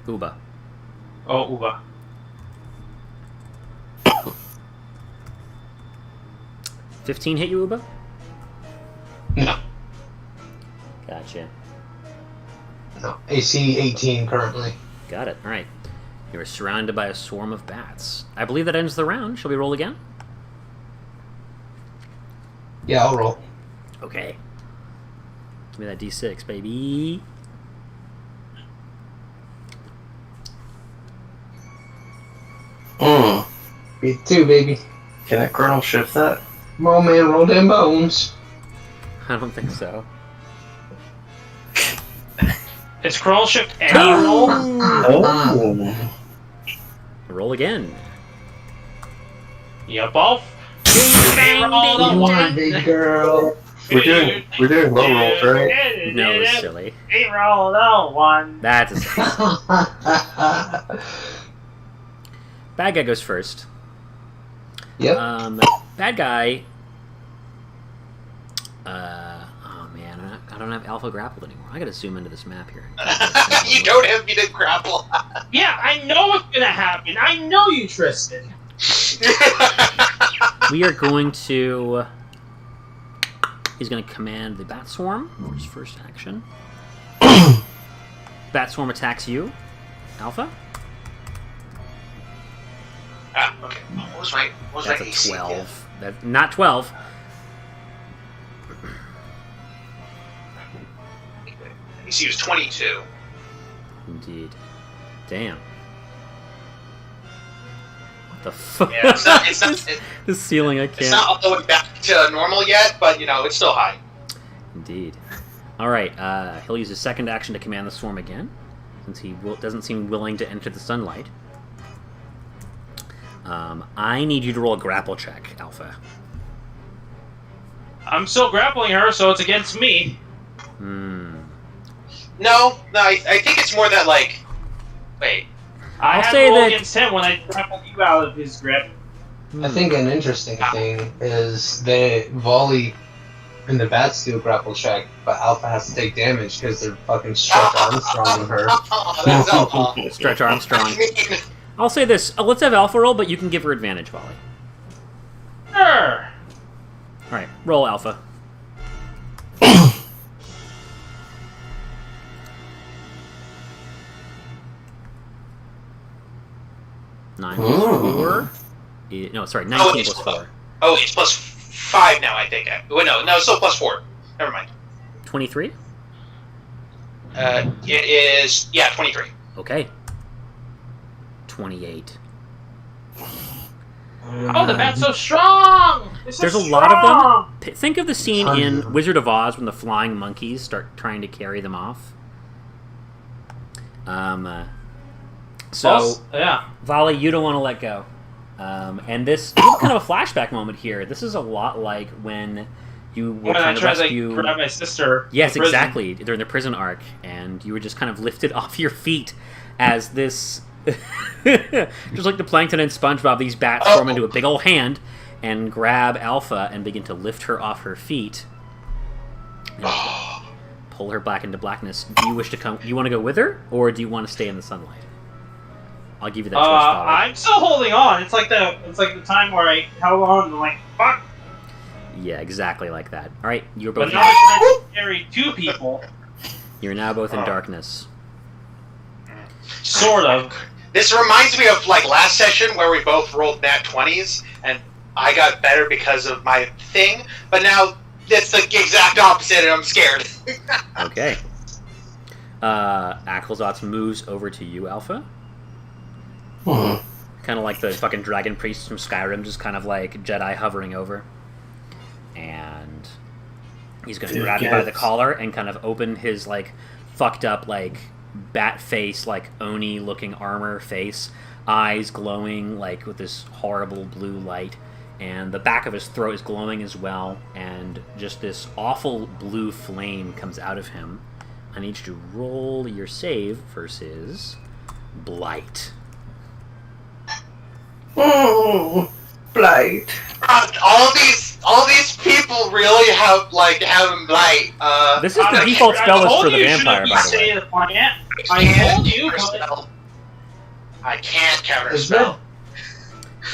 Uba. Oh, Uba. 15 hit you, Uba? No. Gotcha. No. AC 18 currently. Got it. All right. You are surrounded by a swarm of bats. I believe that ends the round. Shall we roll again? Yeah, I'll roll. Okay. Give me that D6, baby. Me too, baby. Can that Colonel shift that? Come on, man, roll them bones. I don't think so. Is Crawl Shift any roll? Oh. Roll again. You both? Come on, big girl. We're doing low rolls, right? No, silly. He rolled a 1. That's a six. Bad guy goes first. Yep. Bad guy. Oh man, I don't have Alpha grappled anymore. I gotta zoom into this map here. You don't have me to grapple. Yeah, I know what's gonna happen. I know you, Tristan. We are going to. He's going to command the Bat Swarm for his first action. Bat Swarm attacks you, Alpha. Okay. What was my That's a AC? 12. That's not 12. AC was 22. Indeed. Damn. What the fuck? Yeah, it's not The ceiling, I it's can't. not all the way back to normal yet, but it's still high. Indeed. Alright, he'll use his second action to command the swarm again, since he doesn't seem willing to enter the sunlight. I need you to roll a grapple check, Alpha. I'm still grappling her, so it's against me. No, I think it's more that wait. I had say to roll that- against him when I grappled you out of his grip. I think an interesting thing is the volley and the bat steel grapple check, but Alpha has to take damage because they're fucking Stretch Armstrong on her. That's Alpha. Stretch Armstrong. I mean, I'll say this. Let's have Alpha roll, but you can give her advantage, Volley. Sure. Alright, roll Alpha. Nine plus 4. No, sorry, 19 plus 4. Oh, it's plus 5 now, I think. Wait, no, it's still plus 4. Never mind. 23? It is, 23. Okay. 28. Oh, the bat's so strong! There's a lot of them. Think of the scene in Wizard of Oz when the flying monkeys start trying to carry them off. So, yeah. Volley, you don't want to let go. And this is kind of a flashback moment here. This is a lot like when you were When I trying to tried rescue... to grab my sister. Yes, from prison. exactly. During the prison arc, and you were just kind of lifted off your feet as this, just like the Plankton and SpongeBob, these bats form into a big old hand and grab Alpha and begin to lift her off her feet and pull her back into blackness. Do you wish to come? You want to go with her, or do you want to stay in the sunlight? I'll give you that choice. Volley. I'm still holding on. It's like the time where I held on and like fuck. Yeah, exactly like that. All right, you're both. But now I can carry 2 people. You're now both in darkness. Sort of. This reminds me of last session where we both rolled nat 20s and I got better because of my thing, but now it's the exact opposite and I'm scared. Okay. Aklazotz moves over to you, Alpha. Kind of like the fucking dragon priests from Skyrim, just kind of like Jedi hovering over. And he's going to grab you by the collar and kind of open his like fucked up like bat face, like Oni looking armor face, eyes glowing like with this horrible blue light, and the back of his throat is glowing as well, and just this awful blue flame comes out of him. I need you to roll your save versus Blight. Blight. All these people really have having blight. This is the default spell list for the vampire, by the way. I told you. I can't counterspell.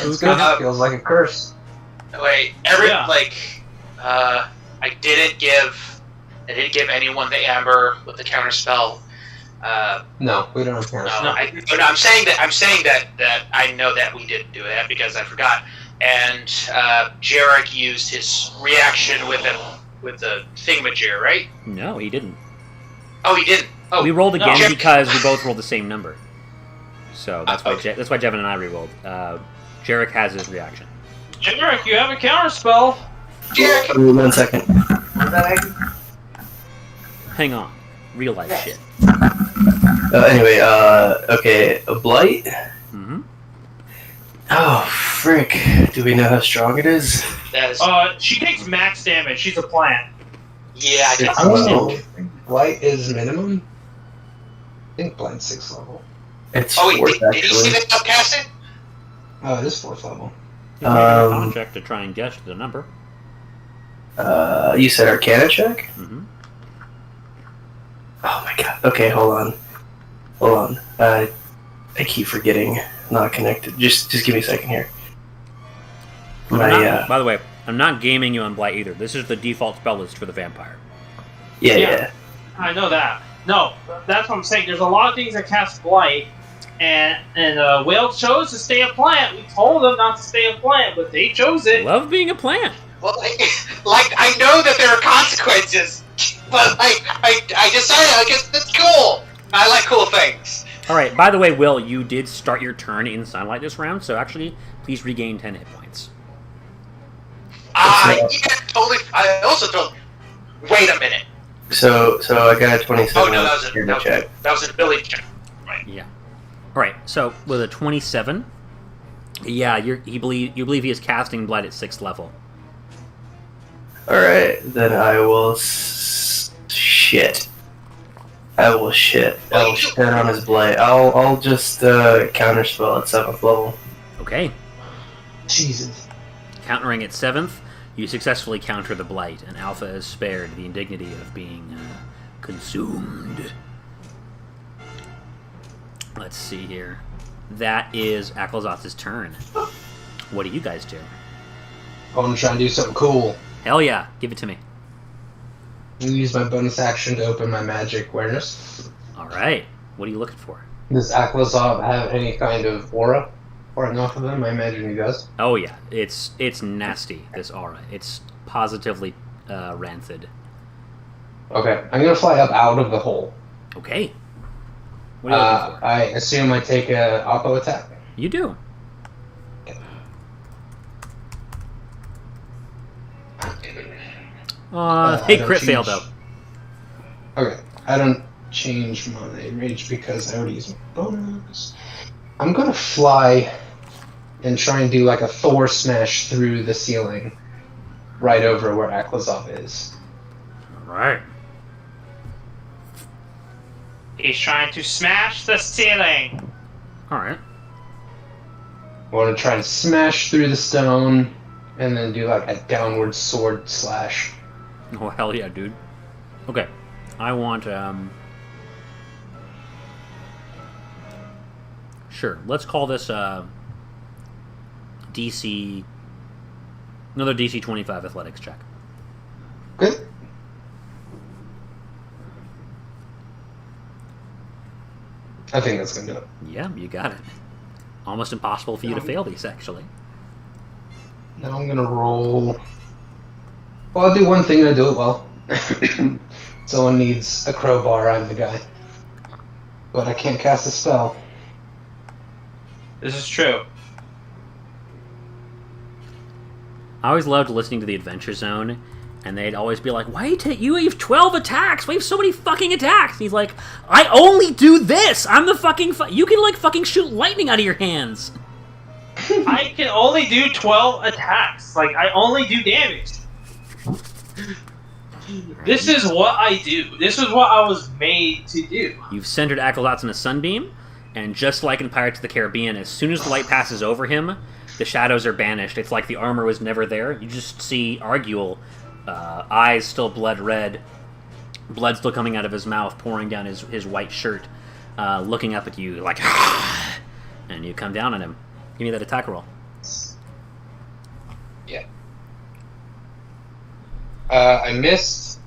It's good. It feels like a curse. Wait, I didn't give anyone the amber with the counterspell. No, we don't have counterspell. No, I'm saying that I know that we didn't do that because I forgot. And Jarek used his reaction with the thingamajig, right? No, he didn't. Oh, he didn't. Oh, we rolled again no. because we both rolled the same number. So that's why okay. that's why Jevin and I re-rolled. Jarek has his reaction. Jarek, you have a counterspell. Jarek. 1 second. Hang on. Real life shit. Anyway, okay, a blight? Mm-hmm. Oh, frick. Do we know how strong it is? That is, She takes max damage. She's a plant. yeah, I guess. Oh, Blight is minimum? I think Blight's 6th level. It's Oh, wait, 4th, did he see actually. the upcasting? Oh, it is 4th level. You can make a con check to try and guess the number. You said Arcana check? Mm-hmm. Oh my god. Okay, hold on. I keep forgetting. Not connected. Just give me a second here. By the way, I'm not gaming you on Blight either. This is the default spell list for the vampire. Yeah. I know that. No, that's what I'm saying. There's a lot of things that cast blight, and Whale chose to stay a plant. We told them not to stay a plant, but they chose it. Love being a plant. Well, I know that there are consequences, but I decided I guess that's cool. I like cool things. All right. By the way, Will, you did start your turn in sunlight this round, so actually, please regain 10 hit points. Yeah, totally. I also told. Wait a minute. So I got a 27. Oh no, that was an ability check. Right. Yeah. All right. So with a 27, yeah, you believe he is casting Blight at 6th level. Alright, then I will shit. I will shit on his blight. I'll just counterspell at 7th level. Okay. Jesus. Countering at 7th, you successfully counter the Blight, and Alpha is spared the indignity of being consumed. Let's see here. That is Aklazot's turn. What do you guys do? I want to try and do something cool. Hell yeah, give it to me. I'm gonna use my bonus action to open my magic awareness. All right. What are you looking for? Does Aklazov have any kind of aura pouring off of him? I imagine he does. Oh yeah, it's nasty. This aura, it's positively rancid. Okay, I'm gonna fly up out of the hole. Okay. What are you looking for? I assume I take a oppo attack. You do. Hey, crit failed though. Okay, I don't change my rage because I already used my bonus. I'm gonna fly and try and do like a Thor smash through the ceiling right over where Aklazov is. Alright. He's trying to smash the ceiling. Alright. I want to try and smash through the stone and then do like a downward sword slash. Oh, hell yeah, dude. Okay. I want, Sure, let's call this, DC... Another DC 25 athletics check. Good. I think that's gonna do it. Yeah, you got it. Almost impossible for you to fail these, actually. Now I'm gonna roll. Well, I'll do one thing and I do it well. Someone needs a crowbar, I'm the guy. But I can't cast a spell. This is true. I always loved listening to the Adventure Zone, and they'd always be like, "Why you have 12 attacks? Why you have so many fucking attacks?" And he's like, "I only do this. I'm the fucking you can like fucking shoot lightning out of your hands." I can only do 12 attacks. Like, I only do damage. This is what I do. This is what I was made to do. You've centered Ackledots in a sunbeam, and just like in Pirates of the Caribbean, as soon as the light passes over him, the shadows are banished. It's like the armor was never there. You just see Arguel, eyes still blood red, blood still coming out of his mouth, pouring down his white shirt, looking up at you like, ah! And you come down on him. Give me that attack roll. Yeah. I missed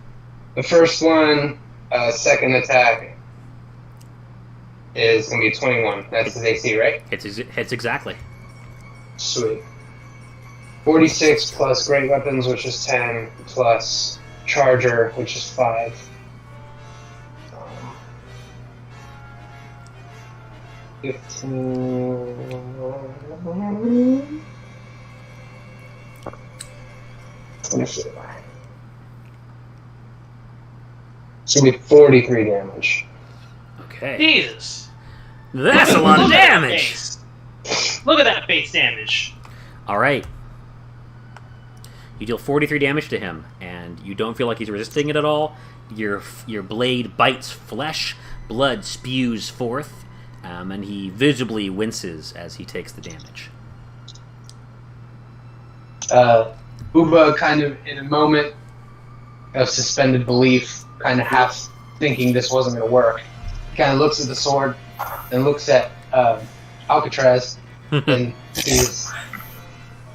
the first one. Second attack is going to be 21. That's his AC, right? Hits exactly. Sweet. 46 plus Great Weapons, which is 10, plus Charger, which is 5. 15. It's gonna be 43 damage. Okay. Jesus. That's a lot of Look at that damage! face. Look at that face damage. Alright. You deal 43 damage to him, and you don't feel like he's resisting it at all. Your blade bites flesh, blood spews forth, and he visibly winces as he takes the damage. Uba, kind of in a moment of suspended belief, kind of half thinking this wasn't going to work, kind of looks at the sword and looks at Alcatraz, and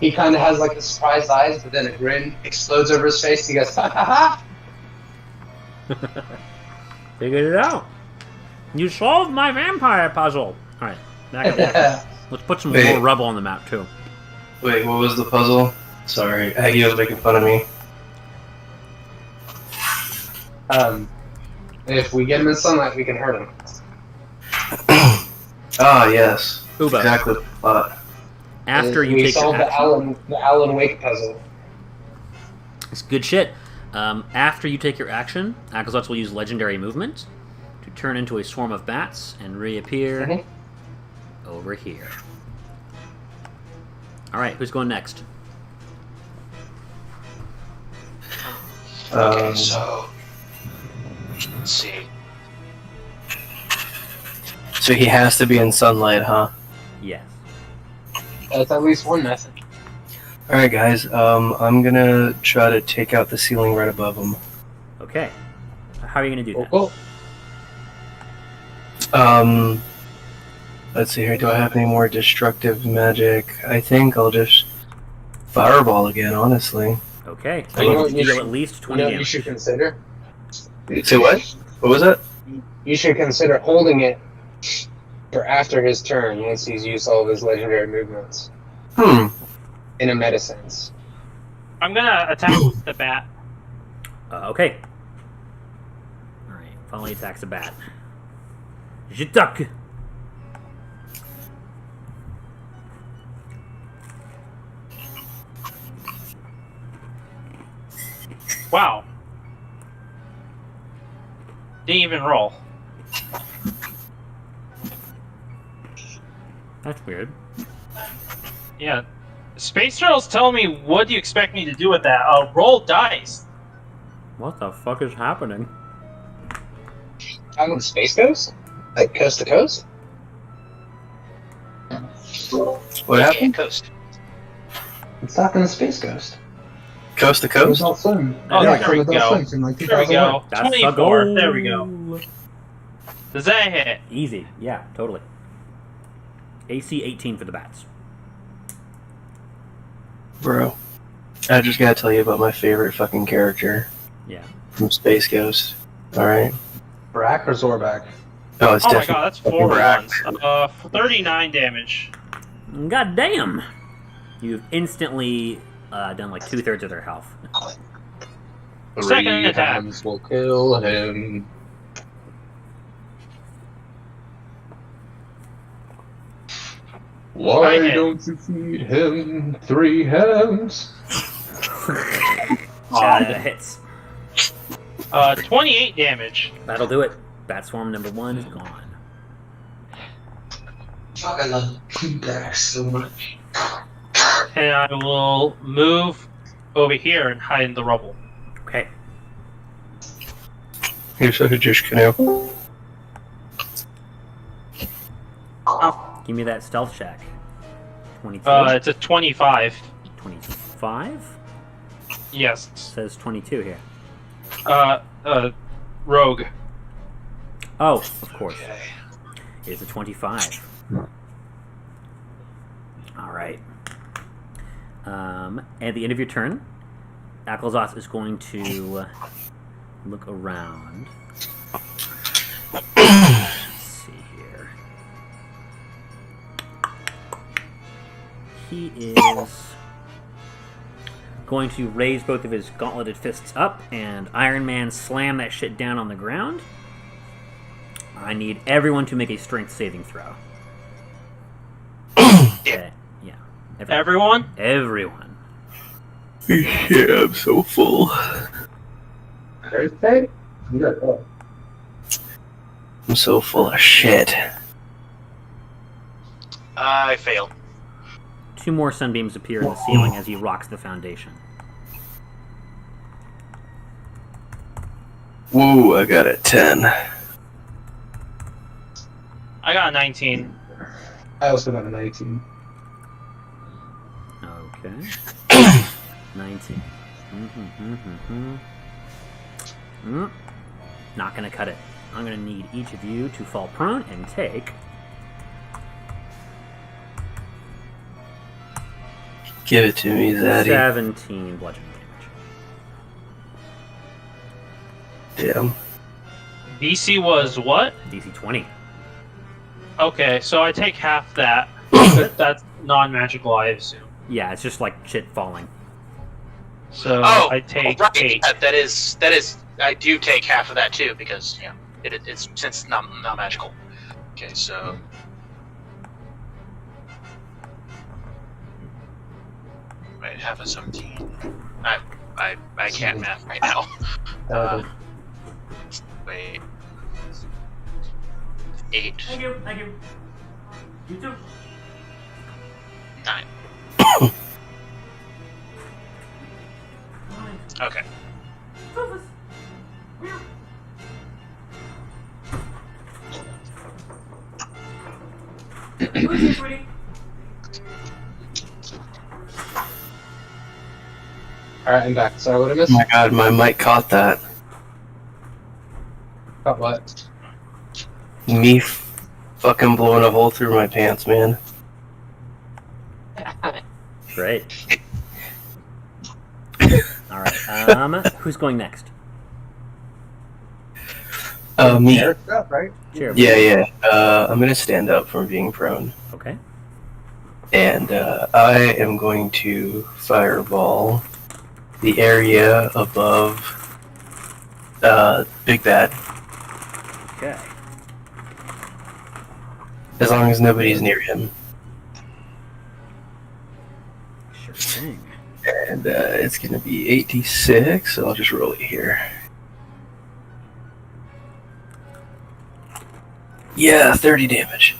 he kind of has like the surprised eyes, but then a grin explodes over his face. He goes, ha ha ha! Figured it out. You solved my vampire puzzle. Alright, let's put some more rubble on the map, too. Wait, what was the puzzle? Sorry, Aggie was making fun of me. If we get him in sunlight, we can hurt him. Ah, yes. Uba. Exactly what I thought. After you we take your solved action, the Alan Wake puzzle. it's good shit. After you take your action, Acklezots will use legendary movement to turn into a swarm of bats and reappear over here. Alright, who's going next? Okay, so let's see. So he has to be in sunlight, huh? Yes. That's at least one method. Alright guys, I'm gonna try to take out the ceiling right above him. Okay. How are you going to do that? Cool. Let's see here, do I have any more destructive magic? I think I'll just fireball again, honestly. Okay. You know You what you deal should- at least You 20 know, damage. you should consider. Say what? What was that? You should consider holding it for after his turn, once he's used all of his legendary movements. In a meta sense. I'm gonna attack the bat. Okay. Alright, finally attacks a bat. Je duck! Wow. Didn't even roll. That's weird. Yeah. Space Turtle's telling me, what do you expect me to do with that? Roll dice. What the fuck is happening? Talking Space Ghost? Like coast to coast? What Yeah, happened? coast. It's talking to Space Ghost. Coast to coast? Adult Swim. Oh, Yeah, there we from Adult go. Swim from like There we 2001. go. That's the 24. goal. There we go. Does that hit? Easy. Yeah, totally. AC 18 for the bats. Bro, I just gotta tell you about my favorite fucking character Yeah. from Space Ghost. Alright? Brack or Zorback? Oh, it's Oh my definitely god, that's fucking 4 Brack. ones. 39 damage. God damn! You've instantly done like 2/3 of their health. Second attack. Hands will kill him. Why Right. don't you feed him 3 hams? Hits. 28 damage. That'll do it. Bat swarm number 1 is gone. Fuck, I love Bear so much. And I will move over here and hide in the rubble. Okay. Here's a Hajjish canoe. Give me that stealth check. 22. It's a 25. 25? Yes. Says 22 here. Rogue. Oh, of course. It's a 25. Alright. At the end of your turn, Aklazoth is going to look around. Let's see here. He is going to raise both of his gauntleted fists up and Iron Man slam that shit down on the ground. I need everyone to make a strength saving throw. Yeah. Everyone? Everyone. Yeah, I'm so full. Thursday? Yeah. I'm so full of shit. I failed. 2 more sunbeams appear in the ceiling as he rocks the foundation. Whoa, I got a 10. I got a 19. I also got a 19. Okay. 19. Not gonna cut it. I'm gonna need each of you to fall prone and take... Give it to me, Zaddy. 17 bludgeoning damage. Damn. DC was what? DC 20. Okay, so I take half that. That's non-magical, I assume. Yeah, it's just like shit falling. So Oh, I take right. 8. That is. I do take half of that too because it's since it's not magical. Okay, so wait, half of 17. I can't math right now. Wait. 8. Thank you. You too. 9. Okay. Alright, I'm back. Sorry, what I missed? Oh my god, my mic caught that. Got what? Me fucking blowing a hole through my pants, man. Great. Alright, who's going next? Me. Eric's up, right? Sure. Yeah. I'm gonna stand up from being prone. Okay. And I am going to fireball the area above Big Bad. Okay. As long as nobody's near him. Sure thing. And it's gonna be 86, so I'll just roll it here. Yeah, 30 damage.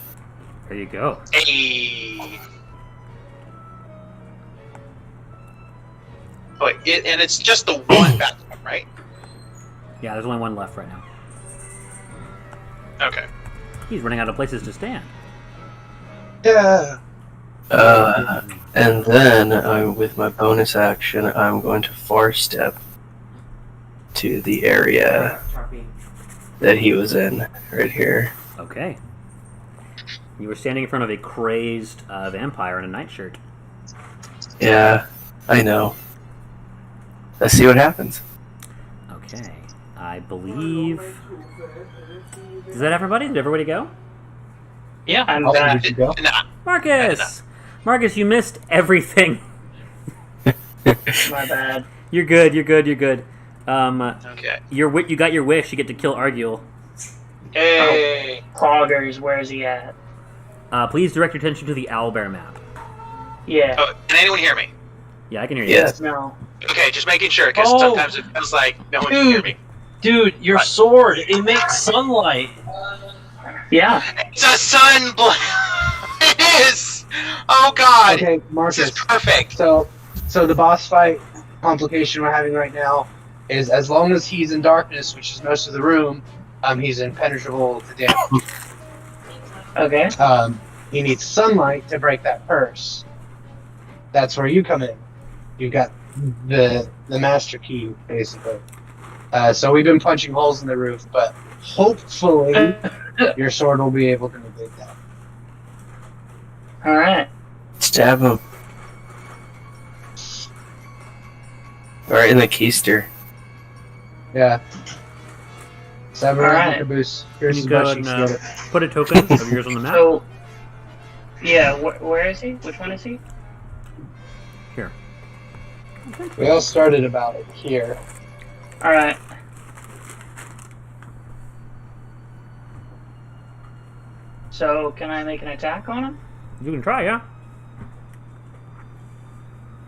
There you go. Hey. Oh, wait, and it's just the one bathroom, right? Yeah, there's only one left right now. Okay. He's running out of places to stand. Yeah. And then, with my bonus action, I'm going to far step to the area that he was in, right here. Okay. You were standing in front of a crazed vampire in a nightshirt. Yeah, I know. Let's see what happens. Okay. I believe... Is that everybody? Did everybody go? Yeah. I'm How far back. did you go? Nah. Marcus! Marcus, you missed everything. My bad. You're good. Okay. You got your wish. You get to kill Arguel. Hey. Poggers, where's he at? Please direct your attention to the owlbear map. Yeah. Oh, can anyone hear me? Yeah, I can hear you. Yeah. No. Okay, just making sure, because Oh. sometimes it feels like no one can hear me. Dude, your What? sword, it makes sunlight. Yeah. It's a sun it is! Oh god! Okay, This Marcus. is perfect. So the boss fight complication we're having right now is as long as he's in darkness, which is most of the room, he's impenetrable to damage. Okay. He needs sunlight to break that curse. That's where you come in. You've got the master key, basically. So we've been punching holes in the roof, but hopefully your sword will be able to negate that. All right. Stab him. Right in the keister. Yeah. Samurai Alright. caboose. Can Here's you his go butt and cheeks, get it. put a token of yours on the map? So. Yeah. Where is he? Which one is he? Here. We all started about it here. All right. So can I make an attack on him? You can try, yeah.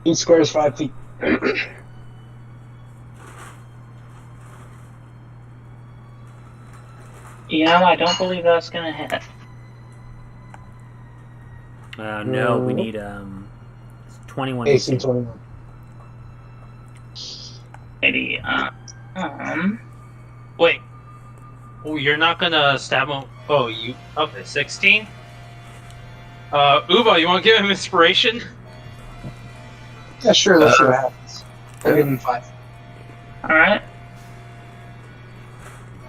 Each square is 5 feet. I don't believe that's gonna hit. No, we need 21. AC 21. Maybe. Wait. Oh, you're not gonna stab him? Oh, you... Okay, 16? Uba, you wanna give him inspiration? Yeah, sure, let's see what happens. I'll give him 5. All right.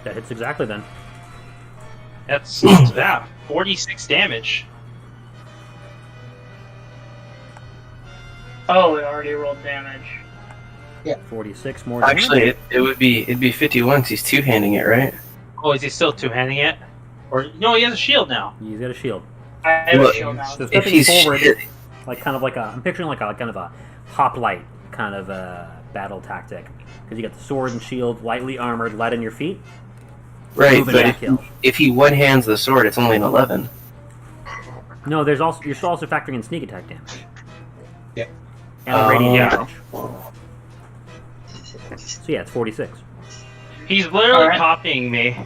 That hits exactly then. That's... yeah, 46 damage. Oh, it already rolled damage. 46 more damage. Actually, it'd be 51 because he's two-handing it, right? Oh, is he still two-handing it? Or... No, he has a shield now. He's got a shield. I have Well, a shield now. So If stepping he's forward, shit, like kind of like a, I'm picturing like a kind of a hoplite kind of battle tactic. Because you got the sword and shield, lightly armored, light on your feet. right, Move and but back hill. if he one-hands the sword, it's only an 11. No, there's also you're still also factoring in sneak attack damage. Yeah. And radiant Yeah. damage. So yeah, it's 46. He's literally Alright. copying me.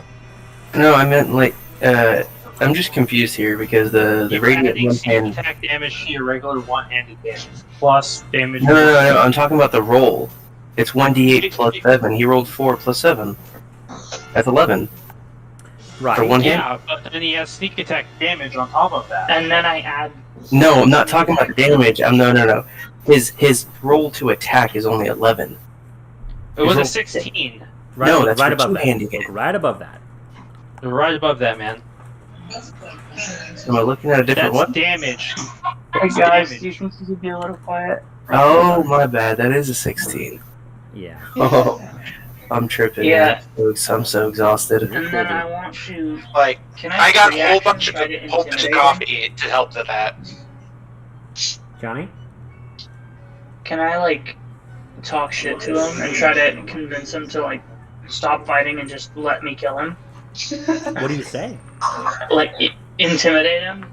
No, I meant like, I'm just confused here because the You're radiant adding one sneak hand. attack damage to your regular one-handed damage. Plus damage... No, I'm talking about the roll. It's 1d8 plus 7. He rolled 4 plus 7. That's 11. Right. For one hand? Yeah, but then he has sneak attack damage on top of that. And then I add. No, I'm not talking about damage. No. His roll to attack is only 11. It was a roll- 16. Right, No, that's right for above that. two-handing it. Look right above that. Right above that, man. Am I looking at a different That's one? damage. Hey guys, Damage. do you think you could be a little quiet? Oh, my bad. That is a 16. Yeah. Oh, I'm tripping. Yeah. Man. I'm so exhausted. And then I want to. Like, Can I? I got a whole reaction bunch of try to intimidate him? coffee to help with that. Johnny? Can I like talk shit to him and try to convince him to like stop fighting and just let me kill him? What do you say? Like intimidate him?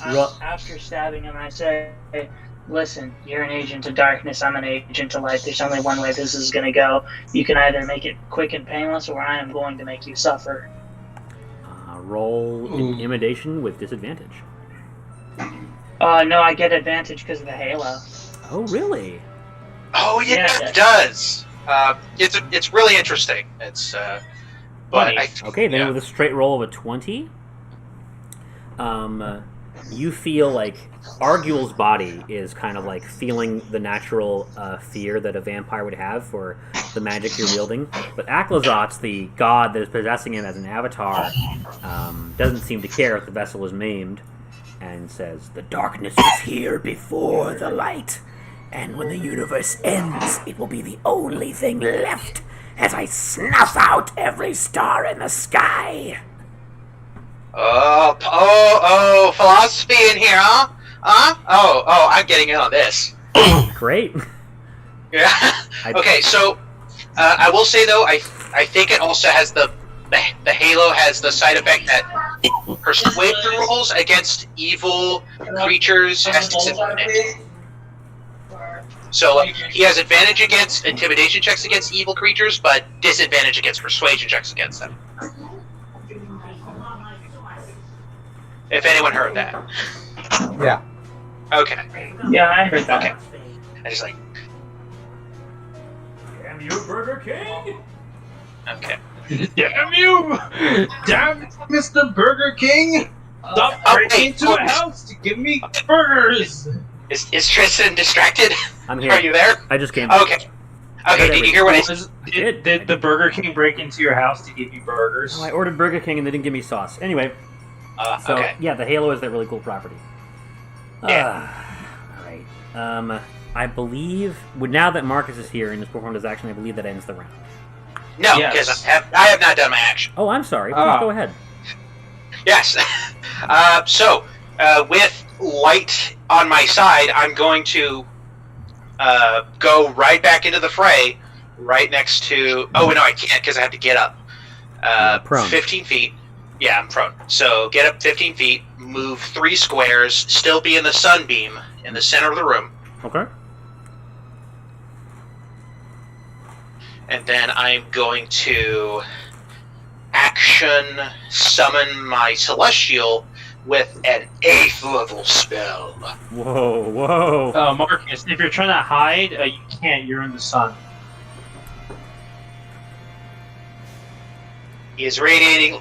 Ru- After stabbing him, I say, hey, listen, you're an agent of darkness, I'm an agent of light. There's only one way this is gonna go. You can either make it quick and painless, or I am going to make you suffer. Roll intimidation with disadvantage. No, I get advantage because of the halo. Oh, really? Oh yeah, Yeah. it does. It's really interesting. It's but I, Okay, then yeah. with a straight roll of a 20, you feel like Arguel's body is kind of like feeling the natural fear that a vampire would have for the magic you're wielding. But Aklazot's the god that is possessing him as an avatar doesn't seem to care if the vessel is maimed and says, "The darkness was here before the light, and when the universe ends, it will be the only thing left as I snuff out every star in the sky." Oh, philosophy in here, huh? Huh? Oh, I'm getting in on this. Great. Yeah. I- Okay, so I will say though, I think it also has the halo has the side effect that persuasion rolls against evil creatures has disadvantage. So he has advantage against intimidation checks against evil creatures, but disadvantage against persuasion checks against them. If anyone heard that. Yeah. Okay. Yeah, I heard that. Okay. I just like. Damn you, Burger King! Okay. Damn you! Damn Mr. Burger King! Stop breaking into a house to give me burgers! Is Tristan distracted? I'm here. Are you there? I just came back. Okay. Okay, did you hear what I said? Did the Burger King break into your house to give you burgers? Oh, I ordered Burger King and they didn't give me sauce. Anyway, so Okay. yeah, the Halo is that really cool property. Yeah. Alright. I believe, now that Marcus is here and has performed his action, I believe that ends the round. No, Yes. because I have not done my action. Oh, I'm sorry. Please go ahead. Yes. With light on my side, I'm going to go right back into the fray, right next to... Oh, no, I can't because I have to get up. Prone. 15 feet. Yeah, I'm prone. So get up 15 feet, move 3 squares, still be in the sunbeam in the center of the room, Okay. and then I'm going to action summon my Celestial with an 8th level spell. Whoa. Marcus, if you're trying to hide, you can't. You're in the sun. He is radiating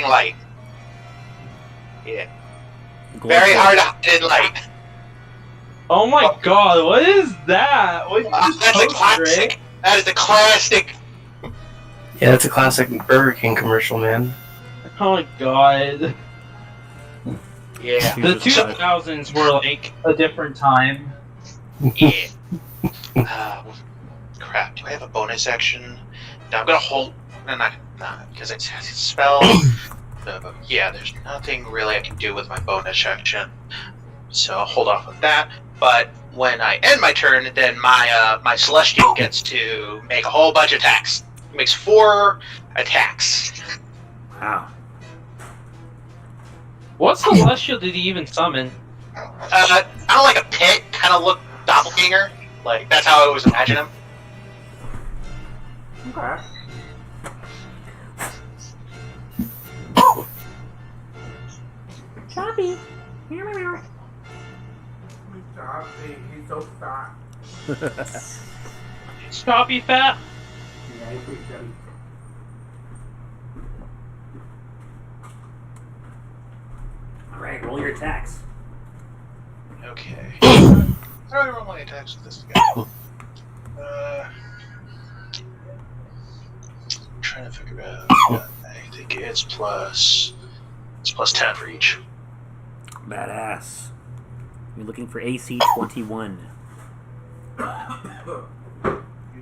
light. Yeah. Very hard to hide in light. Oh my god, what is that? What is That's a this poster, classic. That is a classic. Yeah, that's a classic Burger King commercial, man. Oh my god. Yeah. The 2000s were like a different time. Yeah. Crap. Do I have a bonus action? No, I'm gonna hold. No, not because it's a spell. Yeah, there's nothing really I can do with my bonus action, so I'll hold off on that. But when I end my turn, then my Celestial gets to make a whole bunch of attacks. He makes 4 attacks. Wow. What celestial did he even summon? I don't like a pit, kind of look doppelganger. Like that's how I always imagine him. Okay. Choppy. He's so fat. Choppy fat? Yeah, he's pretty chubby. Alright, roll your attacks. Okay. How do I roll my attacks with this guy? I'm trying to figure out. I think it's plus 10 for each. Badass. You're looking for AC 21. Excuse me.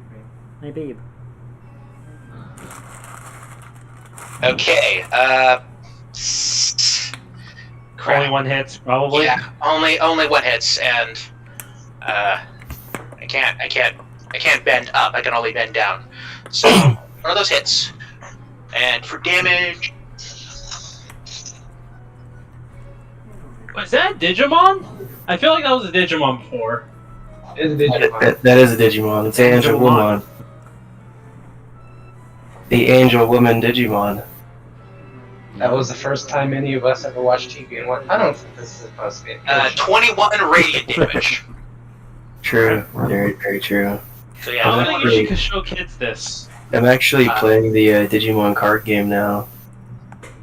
Hey, babe. Okay. Crap. Only one hits, probably. Yeah, only one hits, and I can't bend up. I can only bend down. So one of those hits, and for damage, Was that Digimon? I feel like that was a Digimon before. It's a Digimon. That is a Digimon. It's Angel Woman. The Angel Woman Digimon. That was the first time any of us ever watched TV and went, I don't think this is supposed to be. 21 radiant damage. True. Very, very true. So I yeah, don't I'm think actually- you should show kids this. I'm actually playing the Digimon card game now.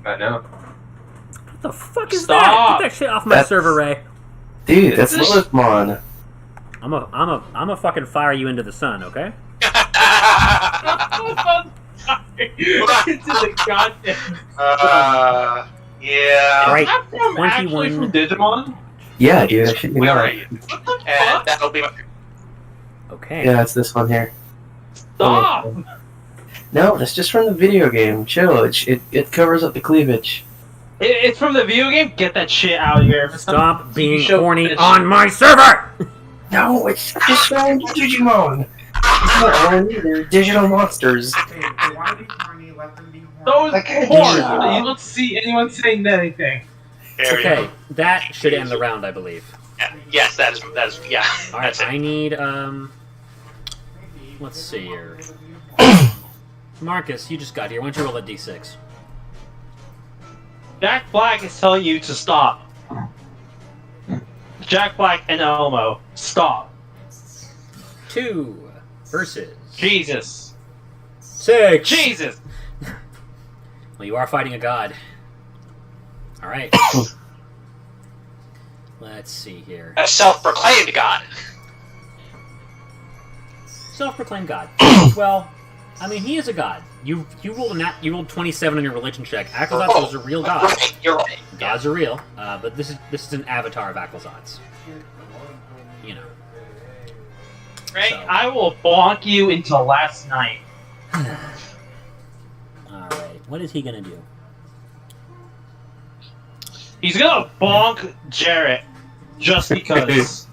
I know. What the fuck is Stop. that? Get that shit off my That's- server, Ray. Dude, that's This- Lilithmon. I'm a fucking fire you into the sun, okay? Into the goddamn. yeah. Right. Is that from actually 21. from Digimon? Yeah, dude. I should Where know are it. you? What the And fuck? that'll be my. Okay. Yeah, it's this one here. Stop! No, that's just from the video game. Chill. It covers up the cleavage. It's from the video game? Get that shit out of here. Stop being Show horny bitch. on my server! No, it's just showing Digimon. It's not horny, they're digital monsters. Hey, so why do horny, let them be horny. Those I can't horns! do You don't see anyone saying anything. There we Okay, go. that should end the round, I believe. Yeah. Yes, that is yeah. All right, That's it. I need let's see here. Marcus, you just got here. Why don't you roll a d6? Jack Black is telling you to stop. Jack Black and Elmo, stop. 2 versus Jesus. 6. Jesus! Well, you are fighting a god. All right. Let's see here. A self-proclaimed god. Self-proclaimed god. Well, I mean, he is a god. You rolled 27 on your religion check. Akhlazatz was a real god. Right, you're right. Gods are real, but this is an avatar of Akhlazatz. You know. Right? So. I will bonk you until last night. All right. What is he gonna do? He's gonna bonk Jarrett just because.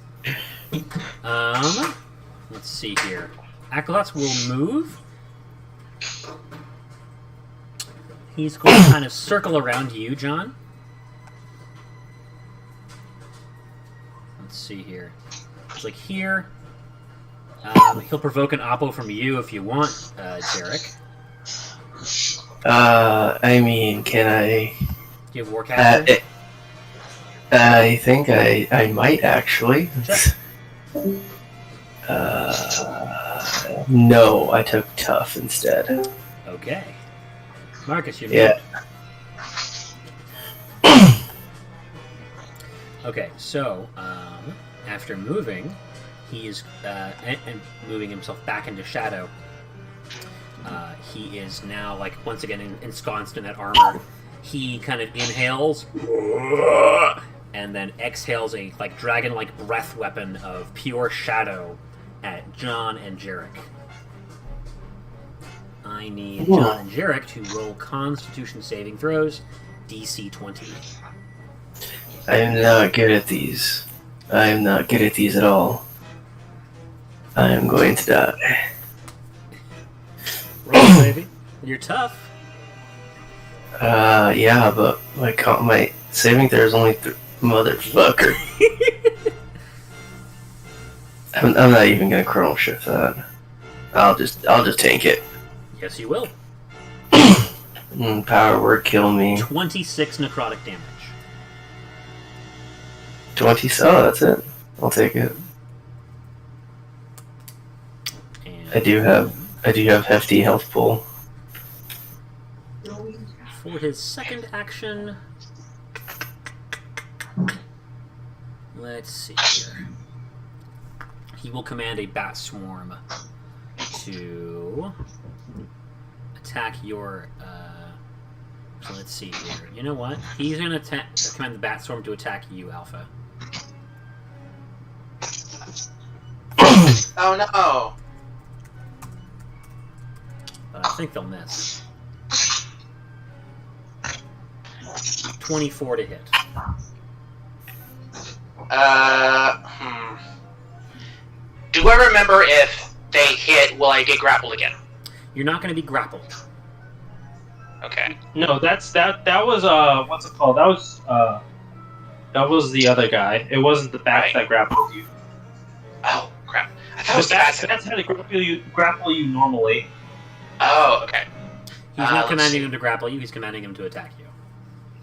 Let's see here. Akhlazatz will move. He's going to kind of circle around you, John. Let's see here. It's like here. He'll provoke an oppo from you if you want, Jarek. I mean, can I? Do you have Warcaster? I think I might actually. Check. No, I took tough instead. Okay. Marcus, you Yeah. Okay, so after moving, he is and moving himself back into shadow. He is now once again ensconced in that armor. He kind of inhales and then exhales a dragon-like breath weapon of pure shadow at John and Jarek. I need John and Jarek to roll Constitution saving throws, DC 20. I am not good at these. I am not good at these at all. I am going to die. Roll, baby. You're tough. Yeah, but my saving throw is only motherfucker. I'm not even gonna chrono shift that. I'll just tank it. Yes, you will. Power word kill me. 26 necrotic damage. 20. Oh, that's it. I'll take it. And I do have hefty health pool. for his second action, let's see here. He will command a bat swarm to attack your. So let's see here. You know what? He's going to command the bat swarm to attack you, Alpha. Oh no! But I think they'll miss. 24 to hit. Do I remember if they hit, will I get grappled again? You're not going to be grappled. Okay. No, that was what's it called? That was the other guy. It wasn't the bat Right. that grappled you. Oh, crap. I thought it was the bats. That's how to grapple you normally. Oh, okay. He's not let's commanding see. him to grapple you, he's commanding him to attack you.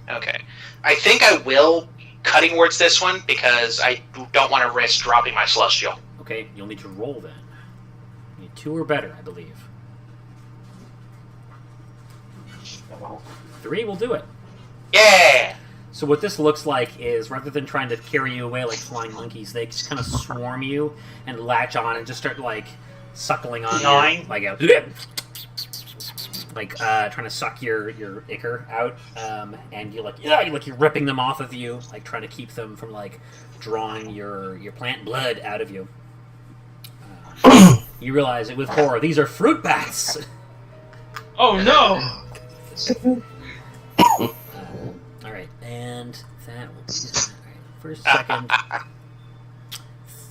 Okay. I think I will cutting words this one because I don't want to risk dropping my celestial. Okay, you'll need to roll then. You need 2 or better, I believe. 3 will do it. Yeah! So what this looks like is, rather than trying to carry you away like flying monkeys, they just kind of swarm you and latch on and just start suckling on Gnawing? you, trying to suck your ichor out, and you're ripping them off of you, trying to keep them from drawing your plant blood out of you. You realize it with horror. These are fruit bats. Oh no! All right, and that will be that. All right, first, second,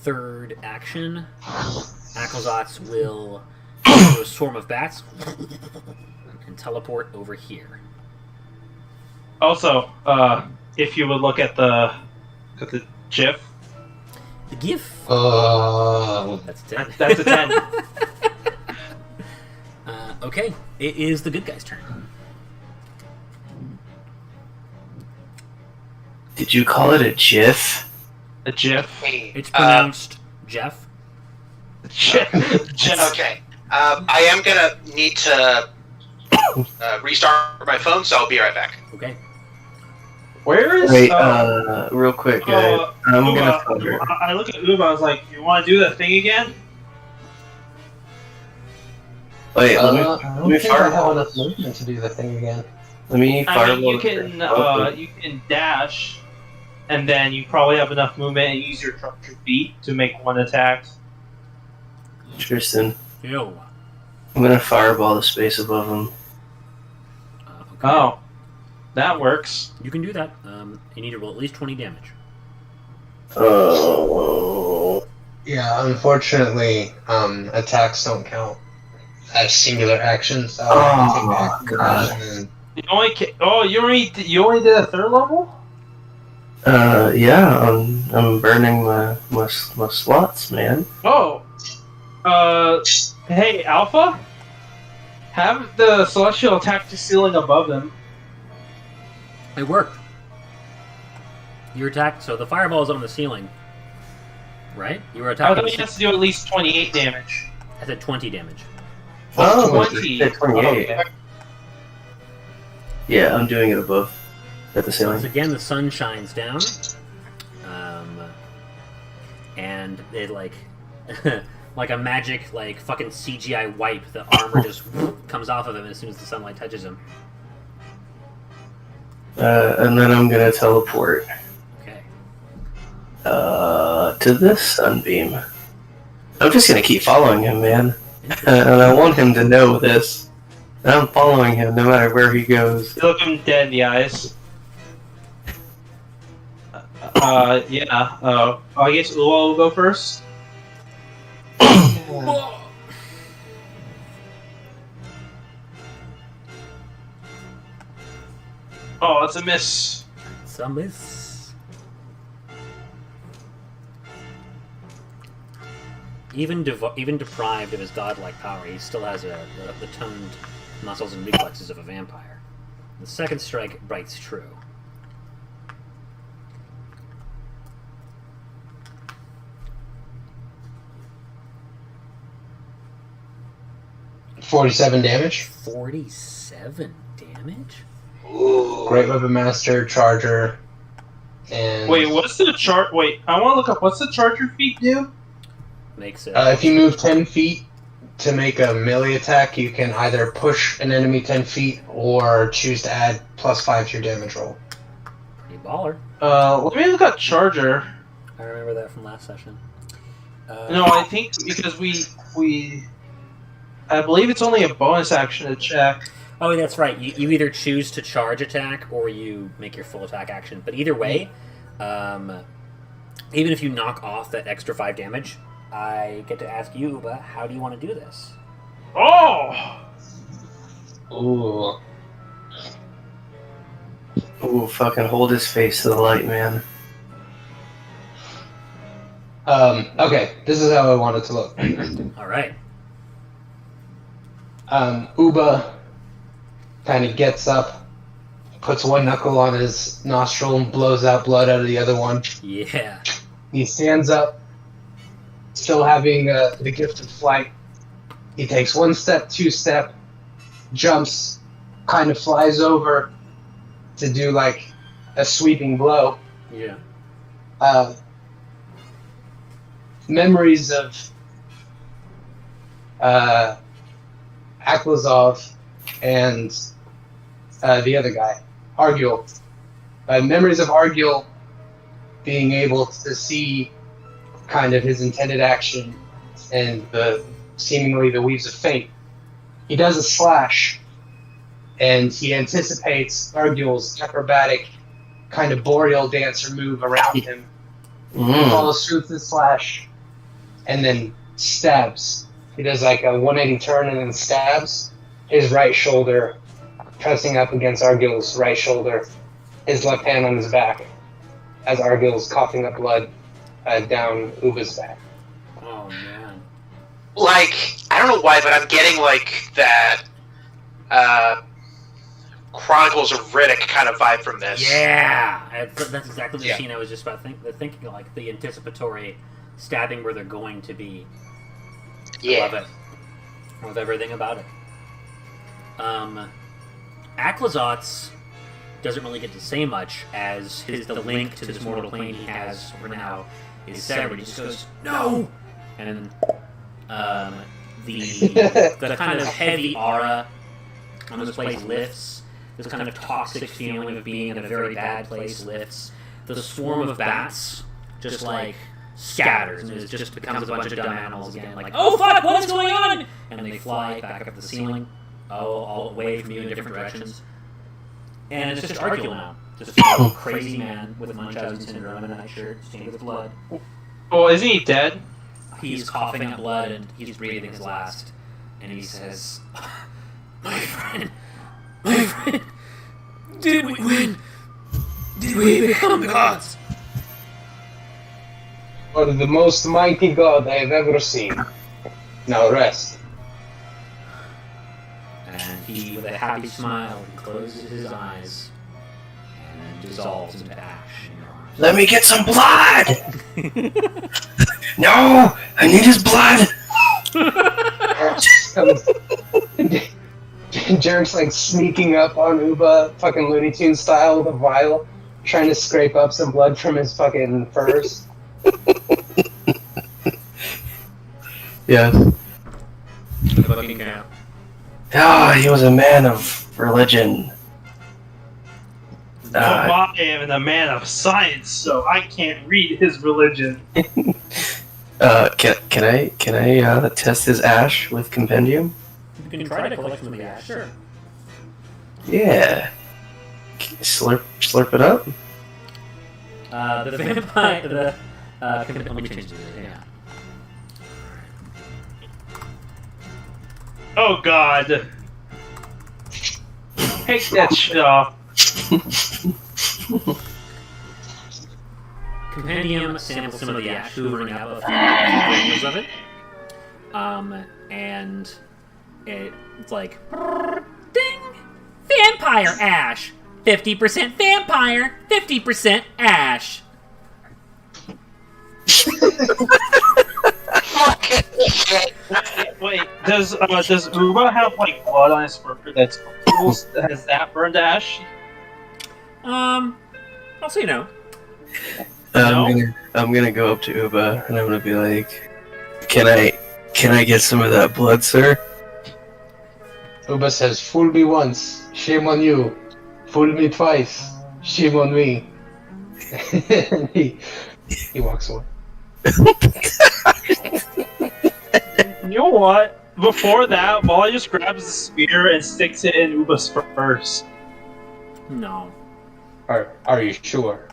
third action. Akhlazatz will do a swarm of bats. teleport over here. Also, if you would look at the GIF, The GIF. That's 10. that's a 10. Okay, it is the good guy's turn. Did you call it a GIF? A GIF. It's pronounced Jeff. GIF. Okay. I am gonna need to restart my phone, so I'll be right back. Okay. Where is? Wait, real quick, guys. I'm Uba, gonna cover. I look at Uba. I was like, "You want to do that thing again?" Wait, I let me don't think I have fireball. enough movement to do the thing again. Let me I fireball. mean, you can dash, and then you probably have enough movement and use your feet to make one attack. Tristan, Yo. I'm gonna fireball the space above him. Okay. Oh, that works. You can do that. You need to roll at least 20 damage. Oh. Yeah, unfortunately, attacks don't count as singular actions. So Oh, take God. action You only you only did a third level. Yeah, I'm burning my slots, man. Oh, hey Alpha, have the celestial attack the ceiling above them. It worked. Your attack. So the fireball is on the ceiling, right? You were I attacking. thought he has to do at least 28 damage. I said 20 damage. Oh, 20. yeah, 28. Okay. Yeah, I'm doing it above at the Once ceiling. again, the sun shines down, and it like like a magic like fucking CGI wipe. The armor just comes off of him as soon as the sunlight touches him. And then I'm gonna teleport Okay. to this sunbeam. I'm just gonna keep following him, man. And I want him to know this. I'm following him no matter where he goes. You look him dead in the eyes. Yeah. I guess Ua will go first. Oh, it's a miss. Some miss. Even deprived of his godlike power, he still has the toned muscles and reflexes of a vampire. The second strike bites true. and 47 damage. 47 damage? Ooh. Great Weapon Master, Charger, and Wait, what's the chart? Wait, I want to look up. What's the charger feat do? Makes it. If you move 10 feet to make a melee attack, you can either push an enemy 10 feet or choose to add +5 to your damage roll. Pretty baller. Let me look at charger. I remember that from last session. No, I think because we I believe it's only a bonus action to check. Oh, that's right. You either choose to charge attack or you make your full attack action. But either way, even if you knock off that extra 5 damage, I get to ask you, Uba, how do you want to do this? Oh! Ooh. Ooh, fucking hold his face to the light, man. Okay, this is how I want it to look. All right. Uba kind of gets up, puts one knuckle on his nostril and blows out blood out of the other one. Yeah. He stands up, still having the gift of flight. He takes 1 step, 2 step, jumps, kind of flies over to do like a sweeping blow. Yeah. Memories of Aklazov and the other guy, Arguel. Memories of Arguel being able to see kind of his intended action and seemingly the weaves of fate. He does a slash, and he anticipates Arguel's acrobatic kind of boreal dancer move around him. Follows through with the slash, and then stabs. He does like a 180 turn and then stabs his right shoulder pressing up against Argyl's right shoulder, his left hand on his back, as Argyl's coughing up blood down Uba's back. Oh man. Like, I don't know why, but I'm getting like that Chronicles of Riddick kind of vibe from this. Yeah, that's exactly the Yeah. scene I was just about thinking. Like the anticipatory stabbing where they're going to be. Yeah. Love it. Love everything about it. Aklazot's doesn't really get to say much as the link to this mortal plane he has for now is severed. He just goes, "No!" And the kind of heavy aura on this place lifts. This kind of toxic feeling of being in a very bad place lifts. The swarm of bats just like scatters and it just becomes a bunch of dumb animals again. Like, oh fuck, what is going on? And they fly back up to the ceiling, all away from you in different directions. And it's just Argyll now, just a crazy man with Munchausen syndrome and a nightshirt stained with blood. Oh, isn't he dead? He's coughing up blood and he's breathing his last. And he says, my friend, did we win? Did we become gods? Or the most mighty god I have ever seen. Now rest. And he, with a happy smile, closes his eyes and dissolves into ash in your arms. Let me get some blood! No! I need his blood! Jarek's like sneaking up on Uba, fucking Looney Tunes style, with a vial, trying to scrape up some blood from his fucking furs. Yes. The fucking camp. Ah, he was a man of religion. I am a man of science, so I can't read his religion. Can I test his ash with compendium? You can try to collect some of the ash, sure. Yeah. Slurp it up. The vampire, let me change this, yeah. Oh god. Take that shit off. Compendium samples some of the ash, hoovering up a few granules of it. And it's like, ding! Vampire ash! 50% vampire, 50% ash. Wait, does Uba have like blood on his fur that's has that burned ash? I'll say no. I'm gonna go up to Uba and I'm gonna be like, can I get some of that blood, sir? Uba says, "Fool me once, shame on you. Fool me twice, shame on me." And he walks away. You know what? Before that, Molly just grabs the spear and sticks it in Uba's purse. No. Are you sure?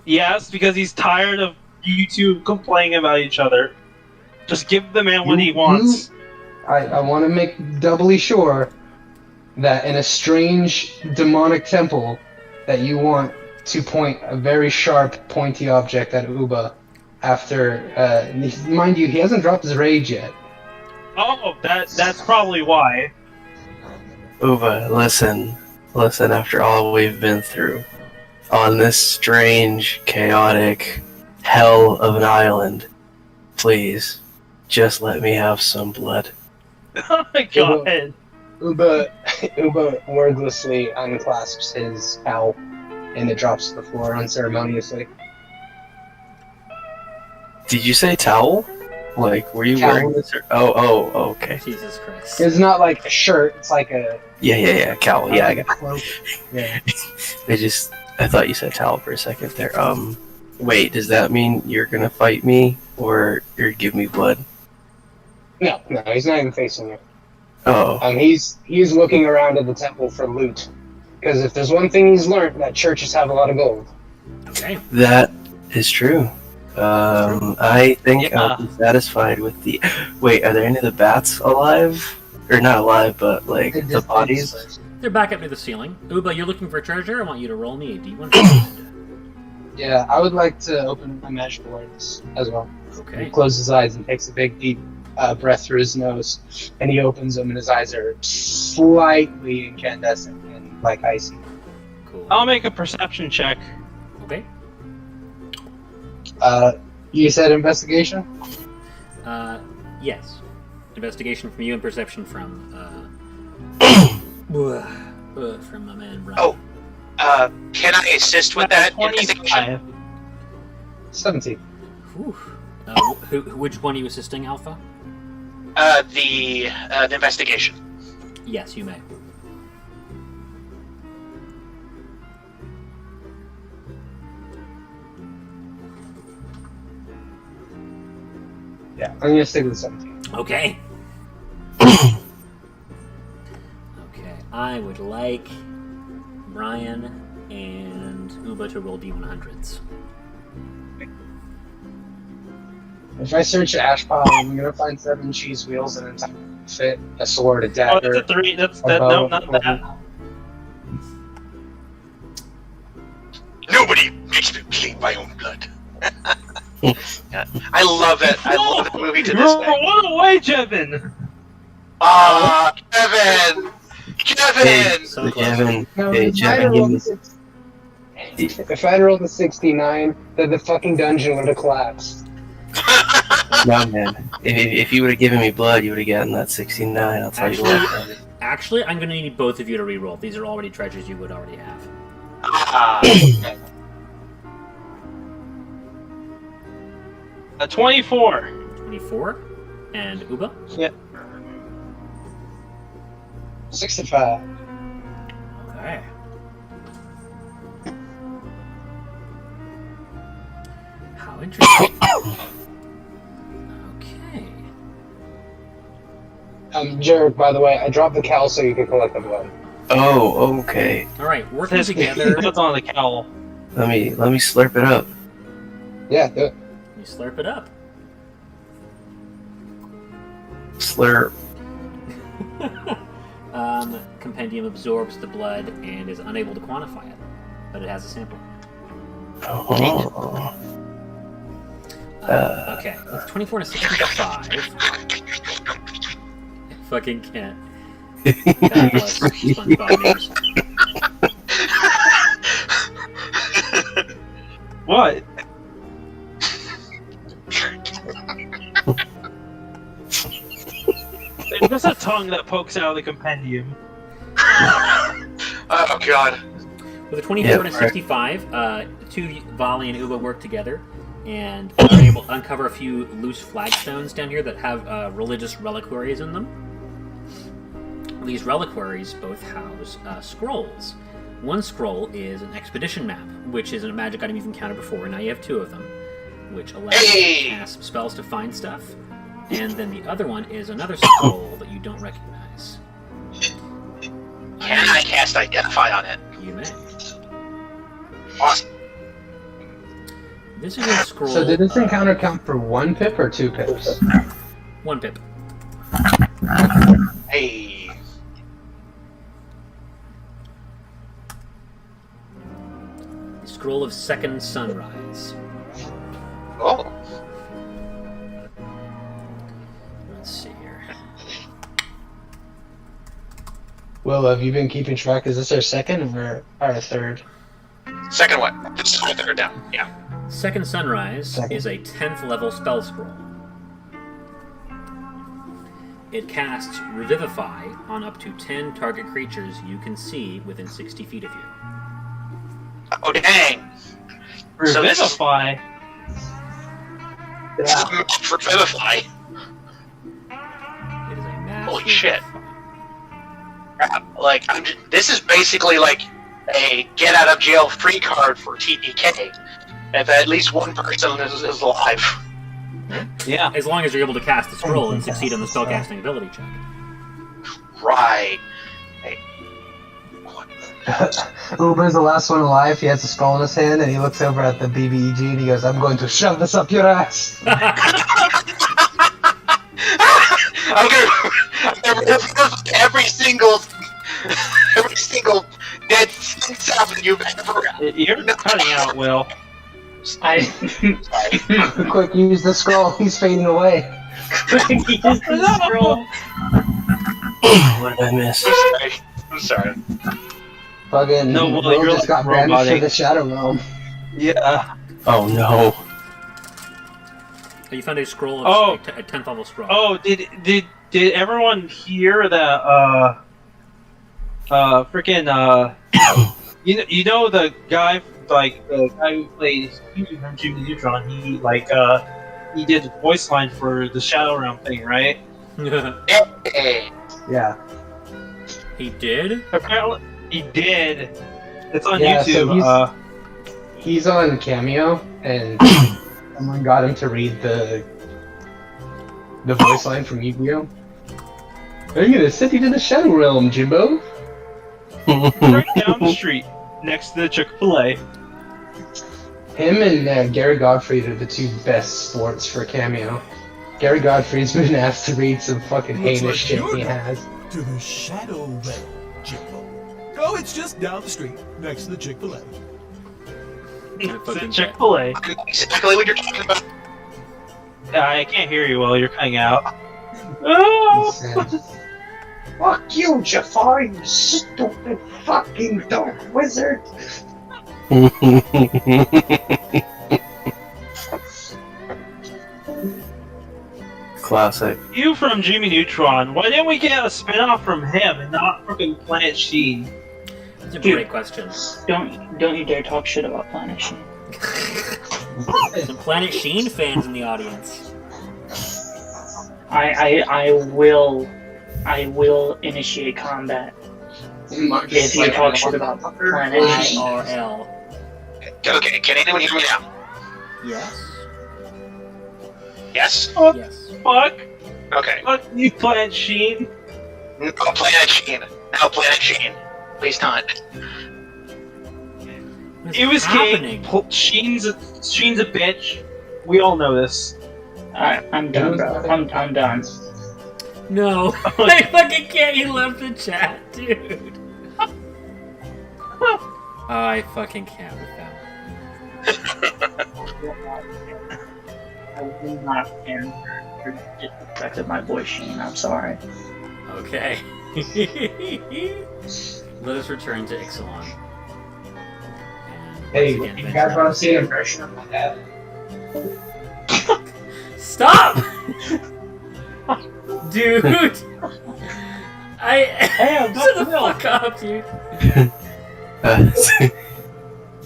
Yes, because he's tired of you two complaining about each other. Just give the man what he wants. I want to make doubly sure that in a strange demonic temple that you want to point a very sharp, pointy object at Uba after, mind you, he hasn't dropped his rage yet. Oh, that's probably why. Uba, listen, after all we've been through, on this strange, chaotic hell of an island, please, just let me have some blood. Oh my god. Uba wordlessly unclasps his cowl, and it drops to the floor unceremoniously. Did you say towel? Like, were you Cowl. wearing this? Oh, okay. Jesus Christ. It's not like a shirt, it's like a... Yeah, cowl. Yeah, I got cloak. Yeah. I thought you said towel for a second there. Wait, does that mean you're gonna fight me, or you're gonna give me blood? No, he's not even facing you. Oh, He's looking around at the temple for loot. Because if there's one thing he's learned, that churches have a lot of gold. Okay. that is true. I think Yeah. I'll be satisfied with the... Wait, are there any of the bats alive? or not alive, but like the bodies. They're back up near the ceiling. Uba, you're looking for treasure? I want you to roll me a d100. Yeah, I would like to open my magic awareness as well. Okay. He closes his eyes and takes a big, deep breath through his nose, and he opens them, and his eyes are slightly incandescent and like icy. Cool. I'll make a perception check. Okay. You said investigation? Yes. Investigation from you and perception from from my man Brian. Oh. Can I assist with that investigation? 25. 17. Whew. Which one are you assisting, Alpha? The investigation. Yes, you may. Yeah, I'm gonna stick with 17. Okay. Okay. I would like Brian and Uba to roll d100s. If I search the ash pile, I'm gonna find 7 cheese wheels and entire fit, a sword, a Oh, dagger. that's a 3. That's a that. bow, No, not that. Nobody makes me bleed my own blood. Yeah, I love it. I love the movie to this You're day. one away, Jevin. Kevin! Kevin! So close. Kevin, No, hey, if I'd Kevin, rolled give a me. six- if I'd rolled a 69, then the fucking dungeon would have collapsed. No, man. If you would have given me blood, you would have gotten that 69. I'll tell you what. Actually, I'm going to need both of you to re-roll. These are already treasures you would already have. Okay. 24. 24. And Uba? 65. Okay. How interesting. Okay. Jared, by the way, I dropped the cowl so you could collect the blood. Oh, okay. Alright, working Says together. Puts on the cowl. Let me slurp it up. Yeah, do it. You slurp it up. Slurp. Compendium absorbs the blood and is unable to quantify it, but it has a sample. Oh. Okay, with 24 to 65. I fucking can't. God bless SpongeBob ears. What? There's just a tongue that pokes out of the compendium. Oh god. With a 24 Yep, to right. 65, two Volley and Uba work together and are able to uncover a few loose flagstones down here that have religious reliquaries in them. These reliquaries both house scrolls. One scroll is an expedition map, which is a magic item you've encountered before. Now you have 2 of them, which allow you Hey! to cast spells to find stuff. And then the other one is another scroll that you don't recognize. Can I cast Identify on it? You may. Awesome. This is a scroll. So did this of encounter count for 1 pip or 2 pips? 1 pip. Hey. The scroll of Second Sunrise. Oh. Let's see here. Will, have you been keeping track? Is this our second or our third? Second one. This is my third down. Yeah. Second Sunrise Second. is a 10th level spell scroll. It casts Revivify on up to 10 target creatures you can see within 60 feet of you. Oh dang. So this is Revivify. Revivify. It is a massive Holy shit. Revivify. Like this is basically like a get out of jail free card for TPK. If at least one person is alive. Yeah. As long as you're able to cast the scroll and succeed on the spellcasting ability check. Right. Hey. Uber's the last one alive. He has a skull in his hand, and he looks over at the BBEG and he goes, "I'm going to shove this up your ass." I'm gonna every single dead salmon you've ever. You're cutting out, Will. Quick, use the scroll. He's fading away. Use the scroll. What did I miss? I'm sorry. Fucking No, Will, Will you're just got banished to robotic. the Shadow Realm. Yeah. Oh no. You found a scroll, Oh. a 10th level scroll. Oh, did everyone hear that? Freaking you know the guy who played Human from Jimmy Neutron. He he did the voice line for the Shadow Realm thing, right? Hey. Yeah. He did? Apparently, he did. It's on Yeah, so YouTube. He's on Cameo, and someone got him to read the voice line from Yu-Gi-Oh! I'm gonna send you to the Shadow Realm, Jimbo. Right down the street, next to the Chick-fil-A. Him and Gary Godfrey are the two best sports for Cameo. Gary Godfrey's been asked to read some fucking Looks heinous like shit you're he has. To the Shadow Realm, Jimbo. Oh, it's just down the street, next to the Chick-fil-A. It's a Chick-fil-A. Exactly what you're talking about. I can't hear you, Will. You're cutting out. He Oh! said, "Fuck you, Jafar, you stupid fucking dark wizard." Classic. You from Jimmy Neutron. Why didn't we get a spin-off from him and not freaking Planet Sheen? That's a Dude. great question. Don't you dare talk shit about Planet Sheen. Some Planet Sheen fans in the audience. I will initiate combat if you talk shit about Planet Sheen. IRL. Okay, can anyone hear me now? Yes. Yes? Yes. Fuck! Okay. Fuck you, Planet Sheen! No, Planet Sheen. No, Planet Sheen. Please don't. What is It was happening? King. Sheen's a bitch. We all know this. Alright, I'm done, bro. I'm done. No. I fucking can't. He left the chat, dude. I fucking can't with that. I will not stand for disrespected my boy Sheen. I'm sorry. Okay. Let us return to Ixalan. And Hey, once again, you venture guys out. want to see an impression of my dad? Stop! Dude! Damn, Shut the Will. fuck up, dude.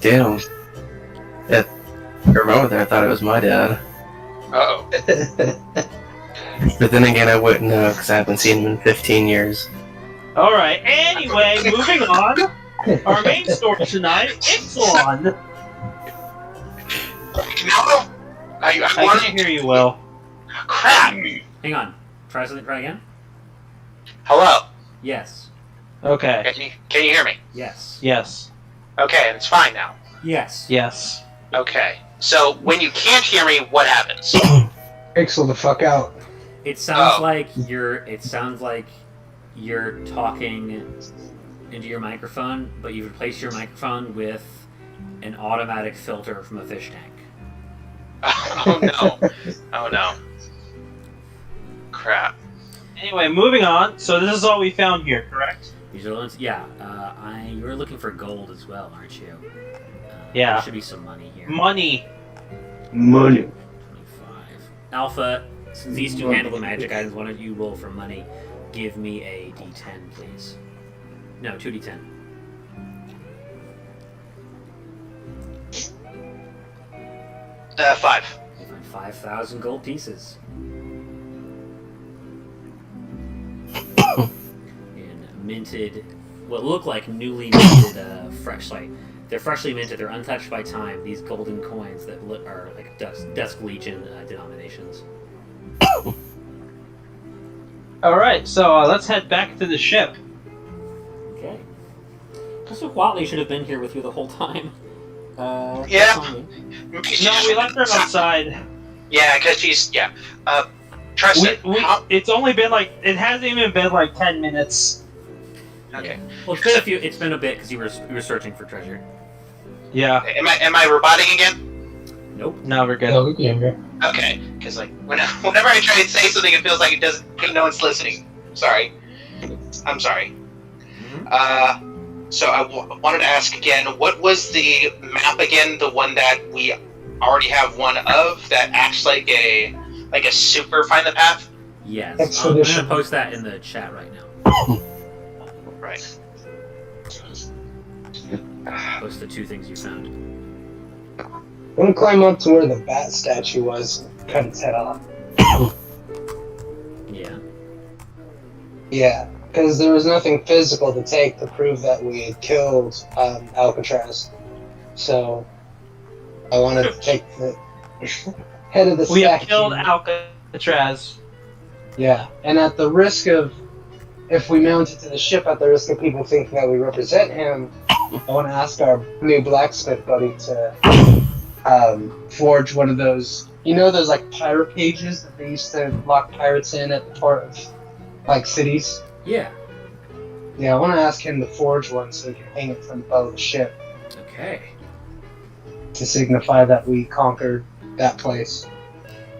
Damn. Yeah, for a moment there, I thought it was my dad. Uh-oh. But then again, I wouldn't know because I haven't seen him in 15 years. Alright, anyway, moving on. Our main story tonight, Ixalan. No! I I want can't hear you, Will. Crap! Hang on. Try again? Hello? Yes. Okay. Can you hear me? Yes. Yes. Okay, it's fine now. Yes. Yes. Okay. So, when you can't hear me, what happens? Pixel the fuck out. It sounds Oh. like you're talking into your microphone, but you've replaced your microphone with an automatic filter from a fish tank. Oh no. Oh no. Crap. Anyway, moving on. So this is all we found here, correct? These are the ones, yeah. You're looking for gold as well, aren't you? Yeah. There should be some money here. Money. 25. Alpha, since these two handle the magic items, why don't you roll for money? Give me a d10, please. No, 2d10. Five. You find 5,000 gold pieces. In minted, what look like newly minted, they're freshly minted, they're untouched by time, these golden coins that are like Dusk Legion denominations. Alright, so let's head back to the ship. Okay. Professor Watley should have been here with you the whole time. Yeah. that's on me. No, we left her outside. Yeah, because she's... Yeah. Tristan, how... It's only been like it hasn't even been like 10 minutes. Okay. Well, it's been a few. It's been a bit because you were searching for treasure. Yeah. Am I roboting again? Nope. No, we're good. Oh, we can hear. Okay, because like whenever I try and say something, it feels like it doesn't. No one's listening. Sorry. I'm sorry. So I wanted to ask again. What was the map again? The one that we already have one of that acts like a super find the path. Yes. I'm Expedition. gonna post that in the chat right now. Right. Post the 2 things you found. I'm gonna climb up to where the bat statue was and cut its head off. Yeah. Yeah, because there was nothing physical to take to prove that we had killed Alcatraz. So I wanted to take the head of the statue. We have killed Alcatraz. Yeah, and at the risk of, if we mount it to the ship, at the risk of people thinking that we represent him, I want to ask our new blacksmith buddy to forge one of those, those like pirate cages that they used to lock pirates in at the port of like cities. Yeah. Yeah, I want to ask him to forge one so we can hang it from the bow of the ship Okay. to signify that we conquered that place.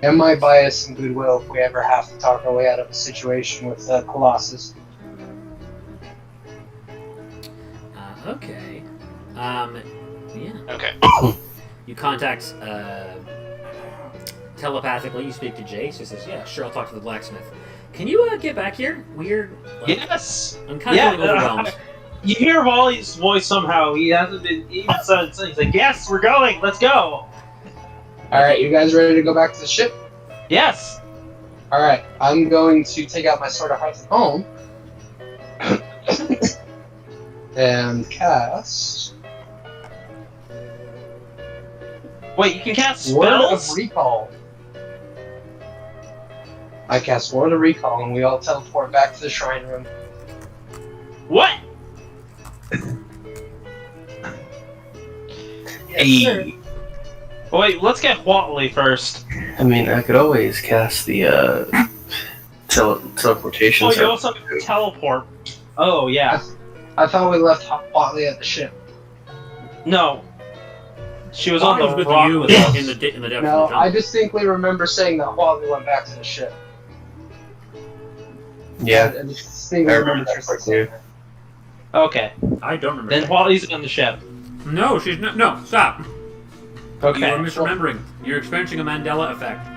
It might buy us some goodwill if we ever have to talk our way out of a situation with Colossus. Okay. Yeah. Okay. You contact telepathically. You speak to Jace. He says, "Yeah, sure. I'll talk to the blacksmith. Can you get back here? We're Yes. I'm kind of feeling overwhelmed." You hear Wally's voice somehow. He hasn't been even said anything. He's like, "Yes, we're going. Let's go." Alright, you guys ready to go back to the ship? Yes. Alright, I'm going to take out my Sword of Hearts at home and cast Wait, you can cast Word of spells? Recall. I cast Word of Recall and we all teleport back to the shrine room. What? Hey, Wait, let's get Whatley first. I mean, I could always cast the teleportation. Oh, you also teleport. Oh, yeah. I thought we left Watley at the ship. No. She was Wally on was the with rock. you in the depths of the No, jungle. I distinctly remember saying that Watley went back to the ship. Yeah, I distinctly I remember remember that Tristan part saying too. that. Okay. I don't remember. Then that. Whatley's on the ship. No, she's not. No, stop. Okay. You are misremembering. You're experiencing a Mandela effect.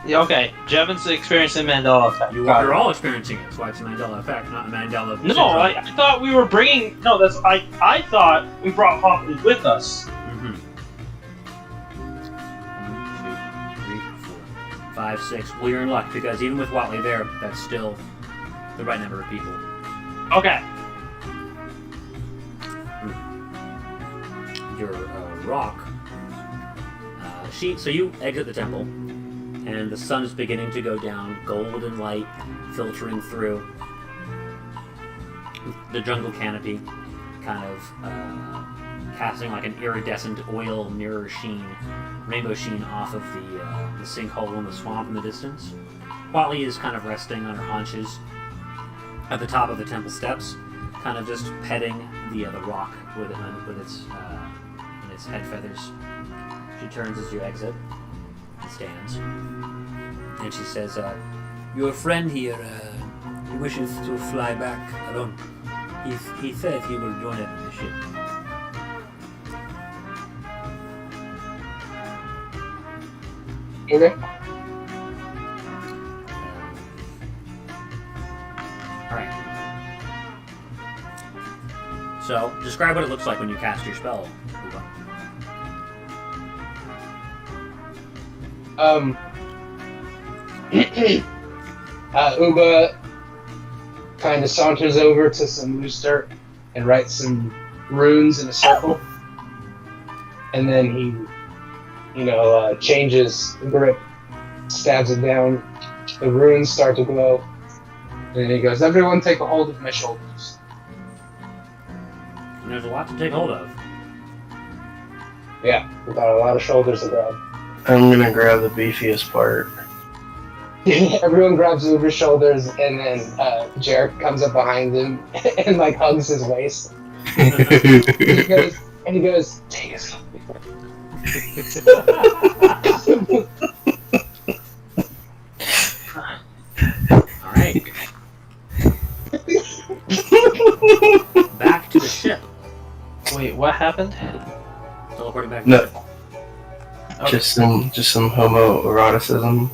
Yeah, okay. Jevon's experiencing Mandela effect. You're all experiencing it. That's why it's a Mandela effect, not a Mandela. No, syndrome. I thought we were bringing. No, that's I thought we brought Whatley with us. Mm-hmm. 1, 2, 3, 4, 5, 6. Well, you're in luck because even with Watley there, that's still the right number of people. Okay. Your rock. So you exit the temple, and the sun is beginning to go down, golden light filtering through the jungle canopy, kind of casting like an iridescent oil mirror sheen, rainbow sheen off of the sinkhole in the swamp in the distance. Watley is kind of resting on her haunches at the top of the temple steps, kind of just petting the rock with its head feathers. She turns as you exit and stands, and she says, "Your friend here, he wishes to fly back alone. He says he will join us on the ship." Okay. Alright. So, describe what it looks like when you cast your spell, Uba. Uba kind of saunters over to some loose dirt and writes some runes in a circle. And then he, changes the grip, stabs it down. The runes start to glow. And then he goes, "Everyone take a hold of my shoulders." And there's a lot to take hold of. Yeah, we've got a lot of shoulders to grab. I'm gonna grab the beefiest part. Everyone grabs Uber's shoulders, and then Jarek comes up behind him and like hugs his waist. And he goes, "Take us home." All right. Back to the ship. Wait, what happened? Teleporting back to No. the ship. Just some homoeroticism.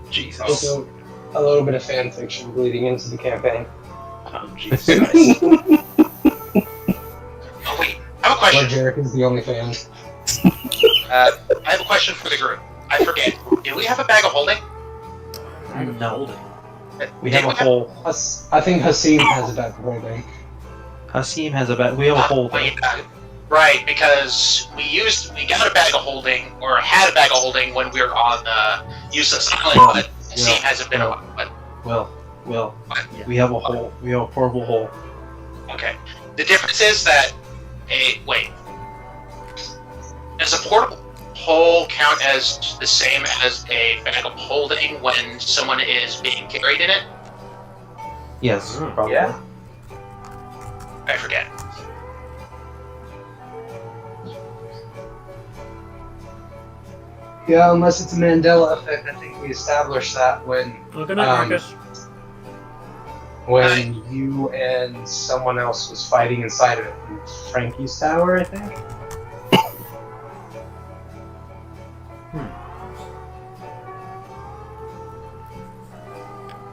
Jesus. Also, a little bit of fan fiction bleeding into the campaign. Oh, Jesus Christ. Oh wait, I have a Where question. Jarek is the only fan. I have a question for the group. I forget. Do we have a bag of holding? No. Holding. We have a hole. I think Hasim has a bag of holding. Hasim has a bag. We have a hole. Wait, right, because we got a bag of holding, or had a bag of holding when we were on Useless Island, but Hasim hasn't been on. But Well, Yeah. we have a hole. We have a portable hole. okay, the difference is that does a portable hole count as the same as a bag of holding when someone is being carried in it? Yes, Hmm. probably. Yeah. I forget. Yeah, unless it's a Mandela effect. I think we established that when Oh, good night, Marcus. you and someone else was fighting inside of it. Frankie's tower, I think.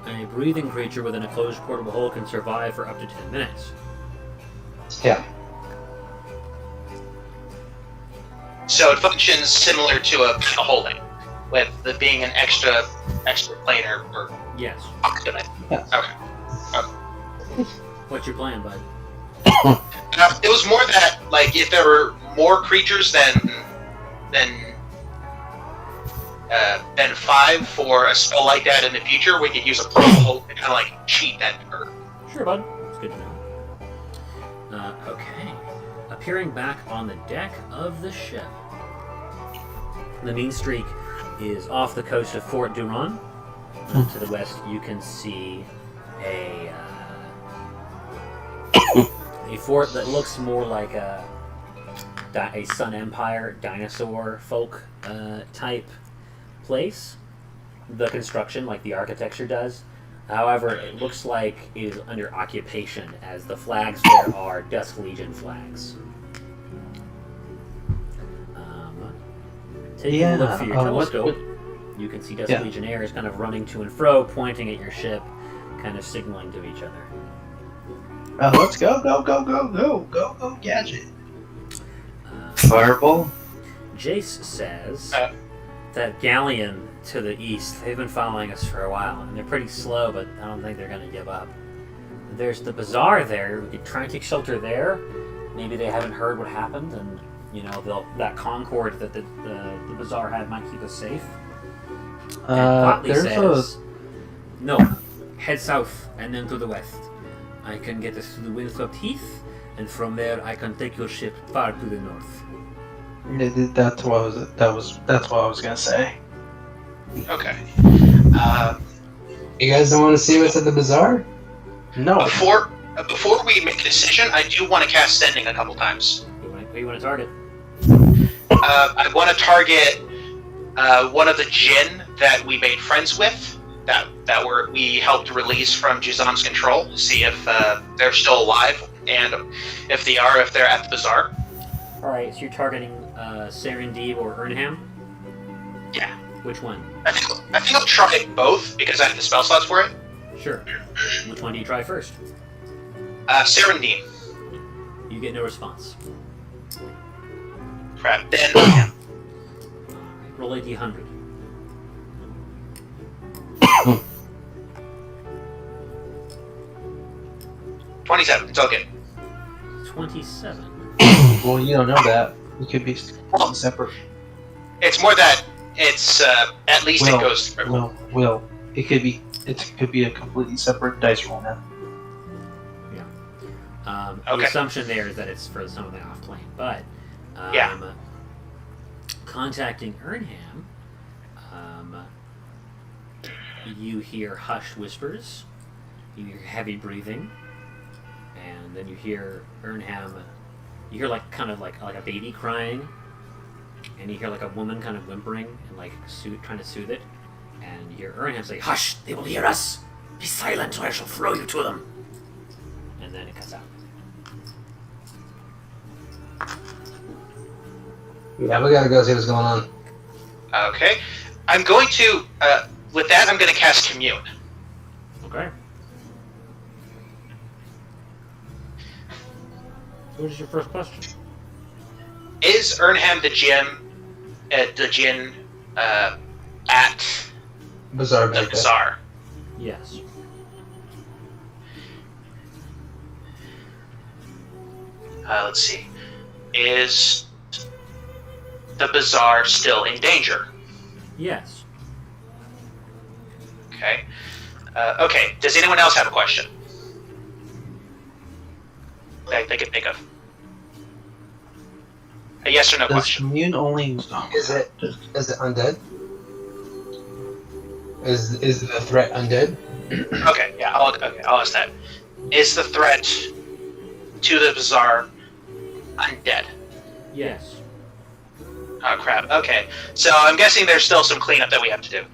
A breathing creature within a closed portable hole can survive for up to 10 minutes. Yeah. So it functions similar to a bag of holding, with the being an extra planar or Yes. pocket. Yes. Okay. What's your plan, bud? It was more that, like, if there were more creatures than 5 for a spell like that in the future, we could use a portable hole to kind of like cheat that turn. Sure, bud. It's good to know. Okay. Appearing back on the deck of the ship. The Mean Streak is off the coast of Fort Duran. To the west, you can see a fort that looks more like a Sun Empire dinosaur folk type place. The construction, like the architecture does. However, it looks like it is under occupation, as the flags there are Dusk Legion flags. Taking a look through your telescope, you can see Dusk Legionnaires kind of running to and fro, pointing at your ship, kind of signaling to each other. Let's go, Gadget. Fireball? Jace says that galleon to the east, they've been following us for a while, and they're pretty slow, but I don't think they're going to give up. There's the bazaar there. We could try and take shelter there. Maybe they haven't heard what happened, and that concord that the bazaar had might keep us safe. And Potley says, no, head south and then to the west. I can get us to the Windswept Heath, and from there I can take your ship far to the north. That's what I was gonna say. Okay. You guys don't want to see what's at the bazaar? No. Before we make a decision, I do want to cast Sending a couple times. Who you want to target? I want to target one of the Jinn that we made friends with, that we helped release from Juzam's control. See if they're still alive, and if they're at the bazaar. All right, so you're targeting Serendib or Ernham. Yeah. Which one? I think I'll try both because I have the spell slots for it. Sure. Which one do you try first? Serendib. You get no response. Crap. Then Roll a d100. 27. It's all good. 27. Well, you don't know that. It could be separate. It's more that it's at least it goes through. Will. It could be a completely separate dice roll now. The assumption there is that it's for something off plane, but contacting Ernham, You hear hushed whispers. You hear heavy breathing, and then you hear Ernham. You hear like kind of like a baby crying, and you hear like a woman kind of whimpering and like trying to soothe it. And you hear Ernham say, "Hush! They will hear us. Be silent, or I shall throw you to them." And then it cuts out. Yeah, we gotta go see what's going on. Okay. I'm going to, with that, I'm going to cast Commune. Okay. What is your first question? Is Ernham the djinn at Bizarre the back there. bazaar? Yes. Let's see. Is the bazaar still in danger? Yes. Okay. Okay. Does anyone else have a question that they can think of? A yes or no Does question. commune only? Is it undead? Is the threat undead? Okay. Yeah. I'll ask that. Is the threat to the bazaar undead? Yes. Oh crap. Okay. So I'm guessing there's still some cleanup that we have to do.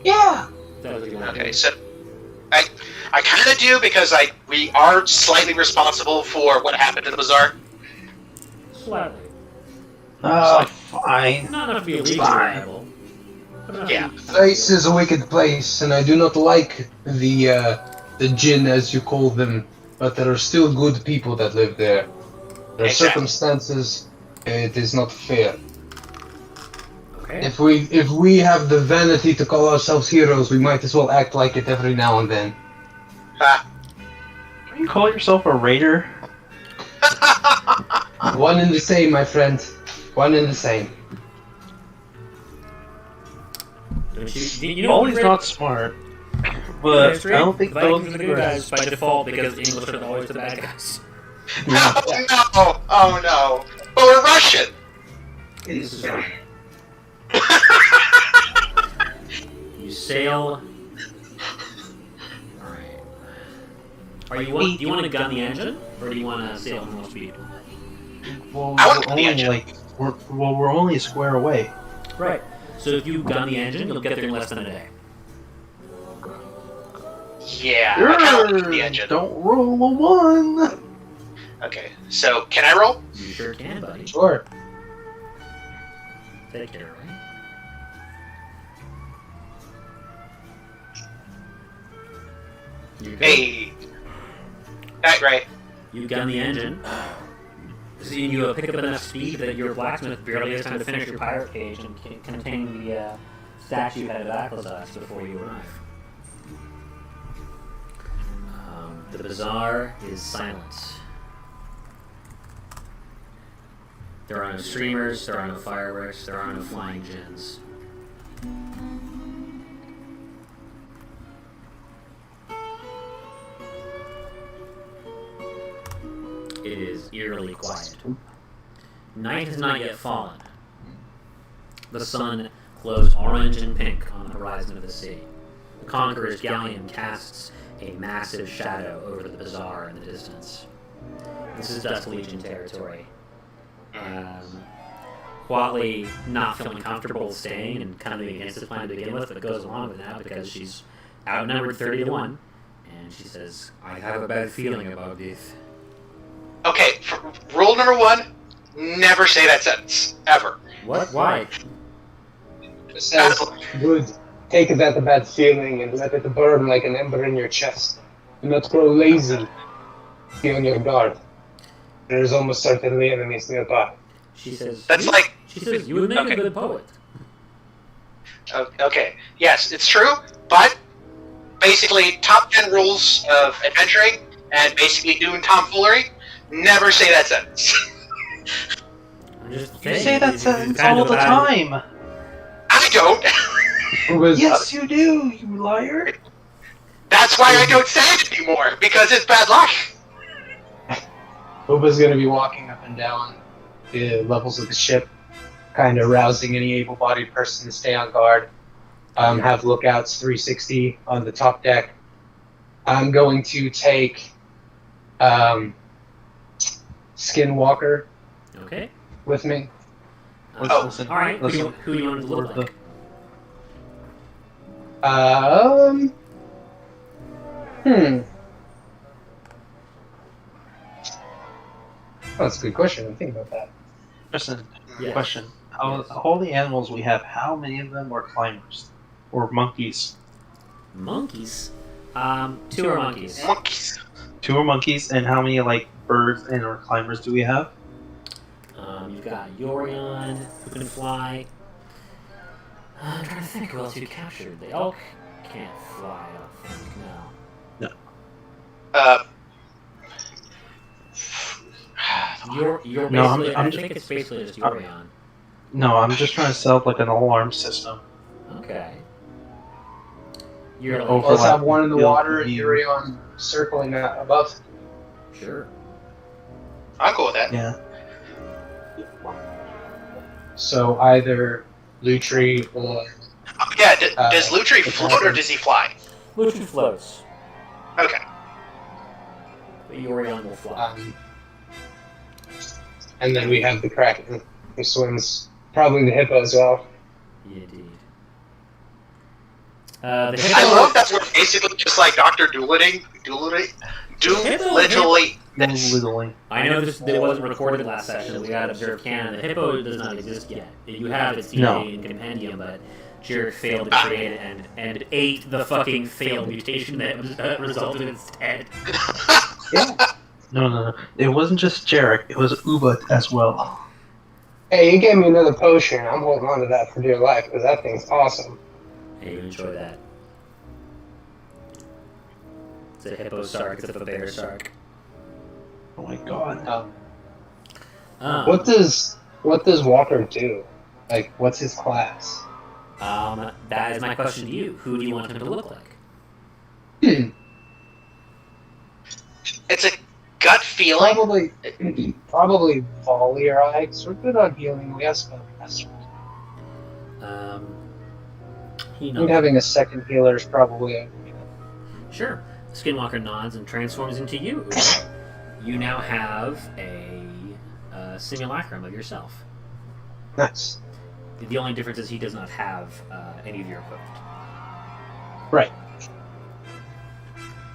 Yeah. Okay. So I kind of do because we are slightly responsible for what happened to the bazaar. Slightly. Fine. Not enough to be legally Fine. liable. But enough Yeah. to be- The place is a wicked place, and I do not like the jinn, as you call them. But there are still good people that live there. There are Exactly. circumstances. It is not fair. Okay. If we have the vanity to call ourselves heroes, we might as well act like it every now and then. Ha. Can you call yourself a raider? One and the same, my friend. One and the same. Don't you know Always what not smart. But history? I don't think the Vikings those are the good guys by default because the English are always the bad guys. Oh no! Oh no! But we're Russian. This is right. You sail. Alright. Do you want to gun the engine? Or do you want to sail at normal speed? Well, I want we're the only engine. we're only a square away. Right. So if you gun the engine, you'll get there in less than a day. Yeah. I kind of like the engine. Don't roll a one. Okay. So can I roll? You sure can, buddy. Sure. Take care, right? You go. Hey. That right. You gun the engine. So you pick up enough speed that your blacksmith barely has time to finish your pirate cage and contain the statue head of Aquildas before you arrive. The bazaar is silent. There are no streamers, there are no fireworks, there are no flying gins. It is eerily quiet. Night has not yet fallen. The sun glows orange and pink on the horizon of the sea. The Conqueror's galleon casts a massive shadow over the bazaar in the distance. This is Dust Legion territory. Huatli not feeling comfortable staying and kind of against this plan to begin with, but goes along with it now because she's outnumbered 30 to 1. And she says, I have a bad feeling about this. Okay. Rule number 1: never say that sentence ever. What? Why? It says, good. Take that bad feeling and let it burn like an ember in your chest. Do not grow lazy. Be on your guard. There is almost certainly enemies nearby. She says, That's like. She says, you would make a good poet. Okay. Yes, it's true. But basically, top 10 rules of adventuring and basically doing tomfoolery. Never say that sentence. I'm just You saying, say that it's sentence kind all of the bad- time. I don't. Yes, you do, you liar. That's why I don't say it anymore, because it's bad luck. Uba's gonna be walking up and down the levels of the ship, kind of rousing any able-bodied person to stay on guard. Have lookouts 360 on the top deck. I'm going to take Skinwalker Okay. with me. Listen, All right. listen, Who do you want it to look like? Oh, that's a good question. I'm thinking about that. Listen, Yes. question. How Yes. all the animals we have, how many of them are climbers? Or monkeys? Monkeys. 2 are monkeys. Monkeys. 2 are monkeys, and how many like birds and or climbers do we have? You've got Yorion, who can fly. I'm trying to think who else you captured. They all can't fly, I don't think. No. Uh, You're No, I'm- basically, I'm I just- think it's basically just Yorion. No, I'm just trying to set up like an alarm system. Okay. You're like, Over- Let's have one in the Build water and the- Urion circling above. sure. I'm cool with that. Yeah. So either Lutri or Yeah, does Lutri float or Kraken. does he fly? Luchu floats, Okay. but Yorion will fly. and then we have the Kraken who swims. Probably the hippo as well. Indeed. The I hippo, love that we're basically just like Dr. Doolittling this. Littling. I know this it wasn't recorded last session. We got observed canon. The hippo does not exist yet. You have its DNA No. in Compendium, but Jarek failed to create it and ate the fucking failed mutation that resulted instead. No. It wasn't just Jarek, it was Uba as well. Hey, you gave me another potion. I'm holding on to that for dear life because that thing's awesome. Hey, you enjoy that. It's a hippo sark instead of a bear sark. Oh my god. What does Walker do? Like, what's his class? That is my question to you. Who do you want him to look like? It's a gut feeling. Probably volley or I. Because we're good on healing. We have spellcasters. He And knows. having a second healer is probably Sure. Skinwalker nods and transforms into you. You now have a simulacrum of yourself. nice. The only difference is he does not have any of your equipment. Right.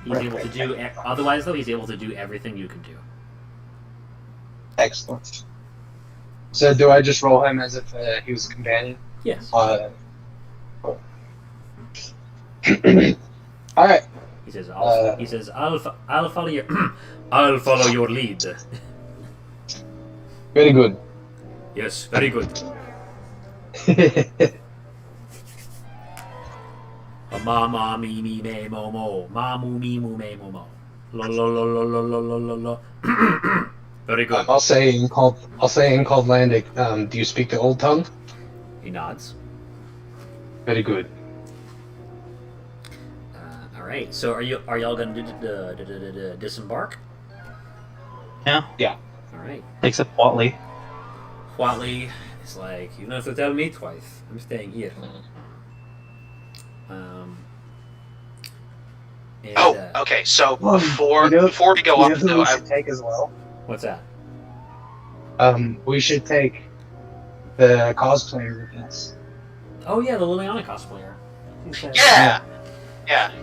He's able to do. Otherwise, though, he's able to do everything you can do. Excellent. So do I just roll him as if he was a companion? Yes. Cool. All right. He says. I'll follow your. I'll follow your lead. Very good. Yes, very good. Ma ma mi mi me mo mo. Ma mu mi mu me mo mo. Lo lo lo lo lo lo lo lo lo. Very good. I'll say in called Landic. Do you speak the old tongue? He nods. Very good. All right. So are y'all gonna disembark? Yeah. All right. Except Watley. Watley is like, you don't have to tell me twice. I'm staying here. Okay. So Well, before you know- we go You up, know who though, we should take as well? What's that? We should take the cosplayer with us. Oh yeah, the Liliana cosplayer. yeah.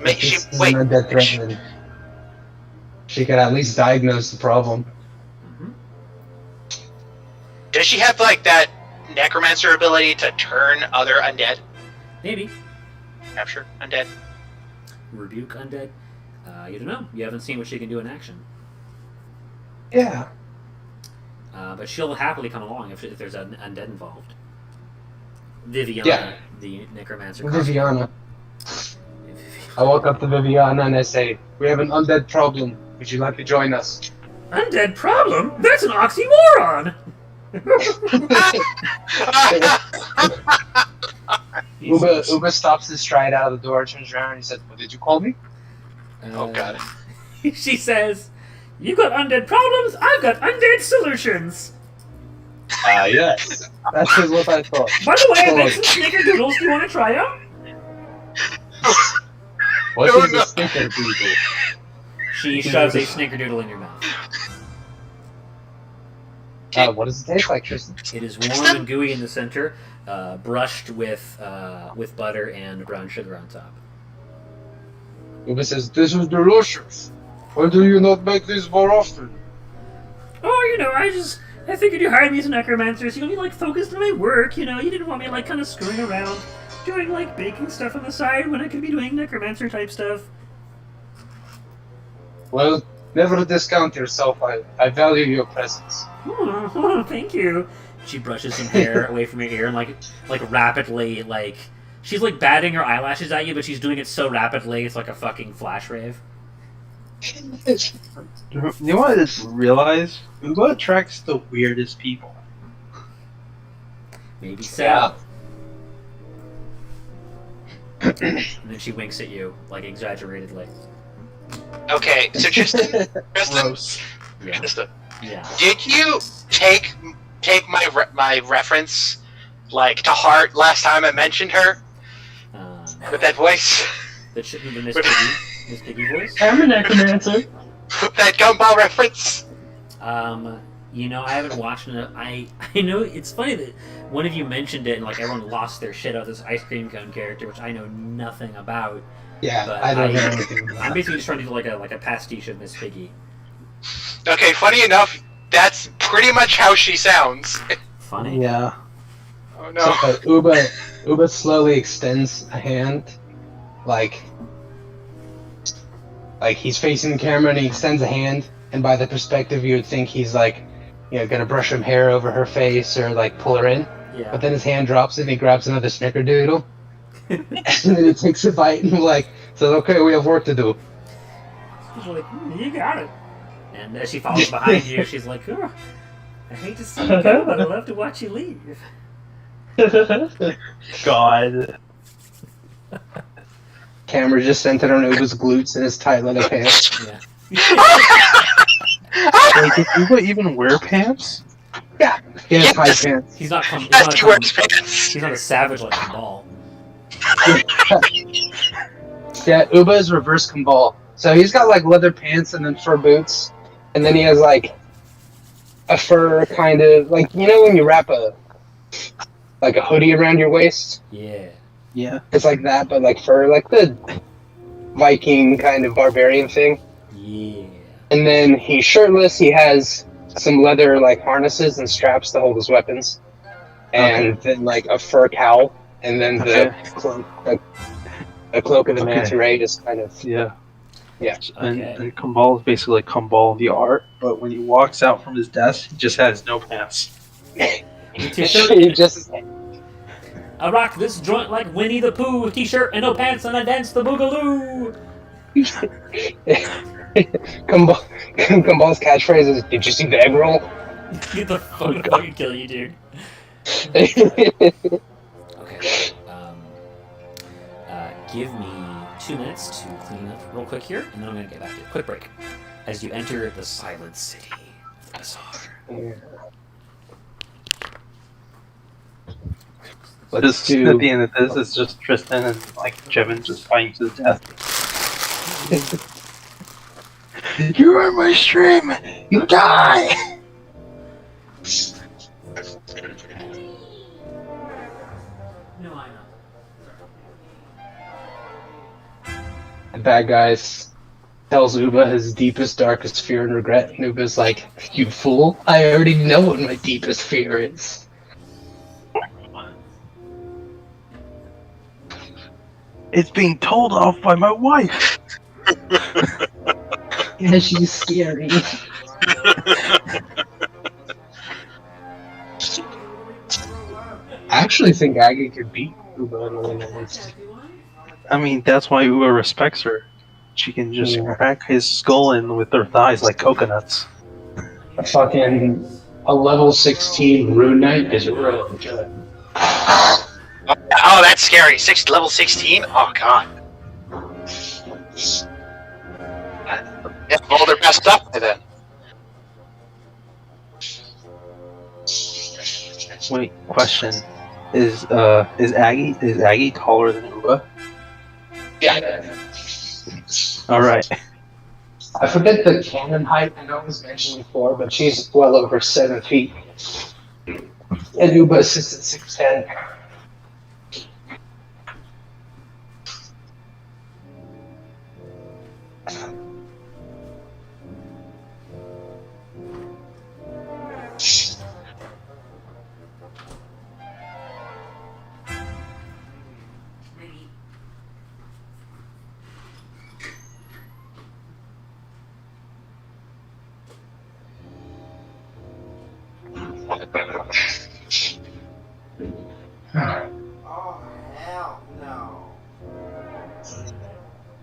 Make she This is wait. not that threatening. She could at least diagnose the problem. Does she have like that necromancer ability to turn other undead? Maybe. Capture undead. Rebuke undead. You don't know. You haven't seen what she can do in action. Yeah. But she'll happily come along if there's an undead involved. Viviana, Yeah. the necromancer. Viviana. I walk up to Viviana and I say, "We have an undead problem. Would you like to join us?" Undead problem? That's an oxymoron! Uba stops his stride out of the door, turns around, and he says, "What did you call me?" Oh, God. She says, "You got undead problems, I've got undead solutions." Yes. That is what I thought. By the way, I Oh. made some snickerdoodles. Do you want to try them? What No, is no. a snickerdoodle? She shoves a snickerdoodle in your mouth. What does it taste like, Tristan? It is warm and gooey in the center, brushed with butter and brown sugar on top. Uba says, "This is delicious. Why do you not make this more often?" Oh, I figured you hired me as a necromancer, so you'll be, focused on my work, You didn't want me, kind of screwing around, doing, baking stuff on the side when I could be doing necromancer-type stuff. Well, never discount yourself. I value your presence. Oh, thank you. She brushes some hair away from your ear and, rapidly, she's, batting her eyelashes at you, but she's doing it so rapidly, it's like a fucking flash rave. You know what I just realized? Uba attracts the weirdest people. Maybe so. Yeah. And then she winks at you, exaggeratedly. Okay, so Tristan, Gross. Yeah. Tristan, Yeah. did you take my reference to heart last time I mentioned her with that voice? The Miss Piggy voice? I'm a necromancer. That gumball reference? I haven't watched it. I know it's funny that one of you mentioned it and everyone lost their shit out this ice cream cone character, which I know nothing about. Yeah, But I don't know anything about I'm that. basically just trying to do like a pastiche of Miss Piggy. Okay, funny enough, that's pretty much how she sounds. Funny. Yeah. Oh no. So, Uba slowly extends a hand, like he's facing the camera and he extends a hand, and by the perspective you would think he's gonna brush some hair over her face or pull her in. Yeah. But then his hand drops and he grabs another snickerdoodle. And then he takes a bite and says, "Okay, we have work to do." She's like, you got it. And as she follows behind you, she's like, oh, I hate to see you go, but I love to watch you leave. God. Camera just centered on Uba's glutes and his tight leather pants. Yeah. Wait, did Uba even wear pants? Yeah, he has tight Yes. pants. He's not Yes, she wears pants. He's not a savage like Ball. Yeah, Uba is reverse Kumbal. So he's got leather pants and then fur boots, and then he has a fur kind of when you wrap a hoodie around your waist. Yeah. Yeah. It's like that, but fur, the Viking kind of barbarian thing. Yeah. And then he's shirtless. He has some leather harnesses and straps to hold his weapons, and then a fur cowl, and then the cloak, the cloak of the manta ray just kind of Yeah. yeah. And Kumbal is basically like Kumbal the art, but when he walks out from his desk, he just has no pants. He just I rock this joint like Winnie the Pooh, t-shirt and no pants, and I dance the boogaloo. Kumbal's catchphrase is, "Did you see the egg roll?" Get the fuck out and kill you, dude. Okay. Give me 2 minutes to clean up real quick here, and then I'm gonna get back to a quick break. As you enter the silent city of the Bazaar. Let's At do. the end of this, it's just Tristan and Jevin just fighting to the death. You are my stream! You die! No, I know. The bad guys tells Uba his deepest, darkest fear and regret, and Uba's like, "You fool! I already know what my deepest fear is." It's being told off by my wife! Yeah, she's scary. I actually think Aggie could beat Uba in one instance. I mean, that's why Uba respects her. She can just crack his skull in with her thighs like coconuts. A level 16 Rune Knight is really good. Oh, that's scary. Level 16? Oh, God. Yeah, rolled her best up by then. Wait, question. Is Aggie taller than Uba? Yeah. Alright. I forget the cannon height. I know it was mentioned before, but she's well over 7 feet. And Uba is just at 6'10". Oh, hell no.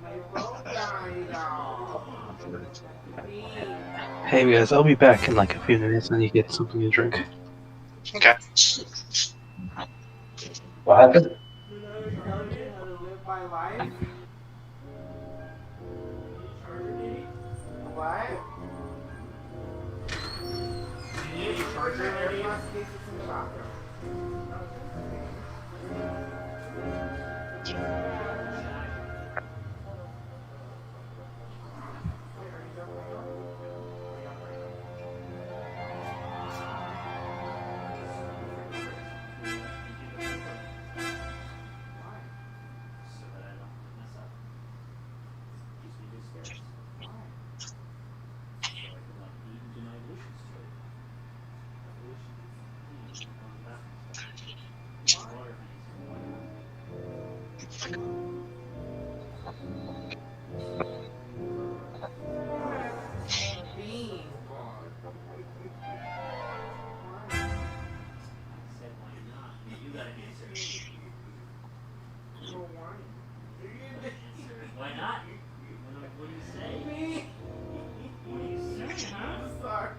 My phone died off. Hey guys, I'll be back in like a few minutes and you get something to drink. Okay. What happened? Can I tell you how to live my life? What? You need a charger ready? Must take this in the bathroom. Bean. Why not? What do you say? What do you say, huh? I'm sorry.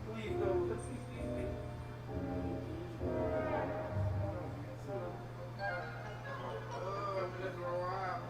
Please don't. Oh, I'm gonna throw up.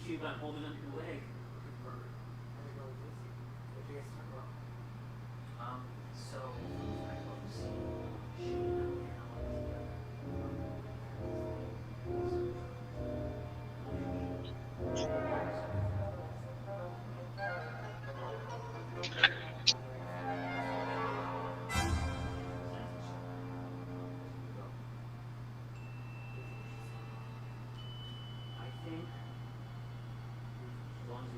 You about holding up your leg. So I think as long as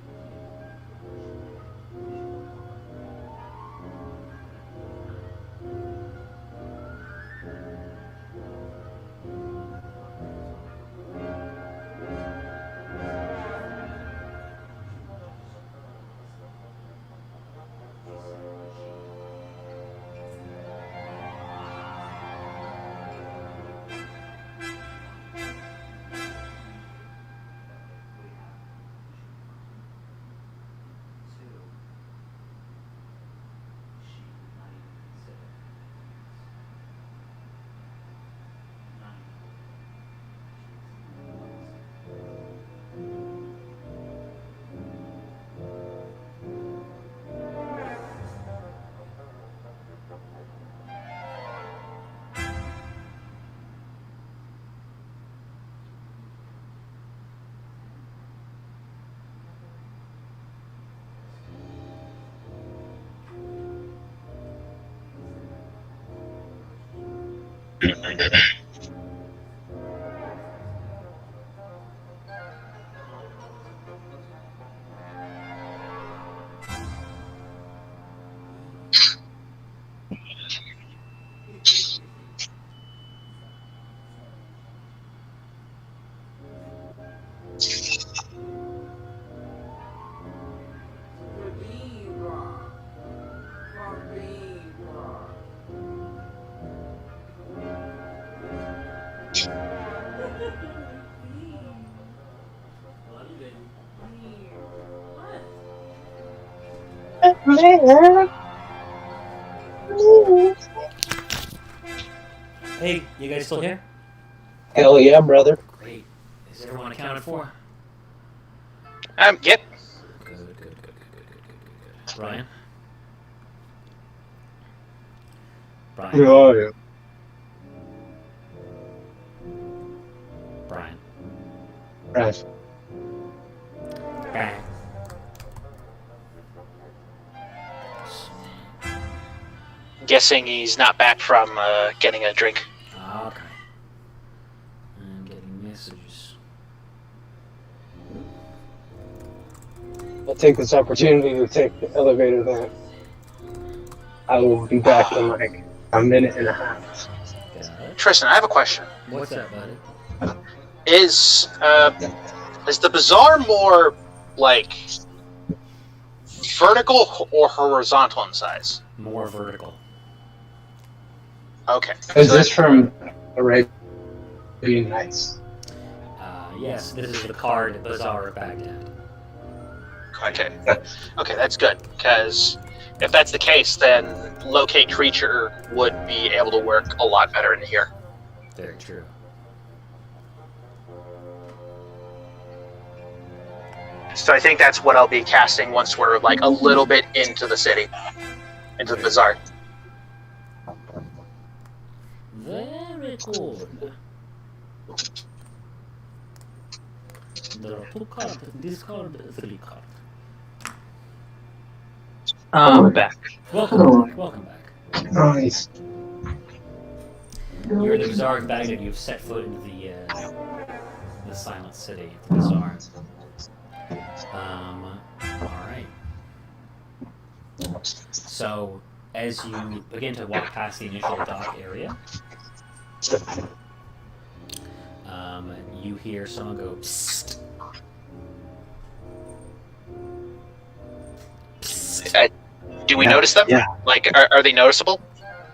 Hey, you guys still here? Hell yeah, brother. Great. Is everyone accounted for? Yep. Good. Brian? Brian? Yeah. Brian? Right. Brian? Guessing he's not back from getting a drink. Okay. I'm getting messages. I'll take this opportunity to take the elevator then. I will be back in like a minute and a half. Got it. Tristan, I have a question. What's that, buddy? Is the bazaar more like vertical or horizontal in size? More vertical. Okay. Is So this from Arabian Nights? Yes, this is the card Bazaar of Baghdad. okay. Okay, that's good. Because if that's the case, then locate creature would be able to work a lot better in here. Very true. So I think that's what I'll be casting once we're like a little bit into the city, into the bazaar. Very cool. There are 2 cards. This card, 3 cards. I'm back. Welcome back. Nice. You're in the Bazaar of Baghdad. You've set foot into the silent city, the Bazaar. Alright. So, as you begin to walk past the initial dock area, you hear someone go, psst. Psst. Do we notice them? Yeah. Like, are they noticeable?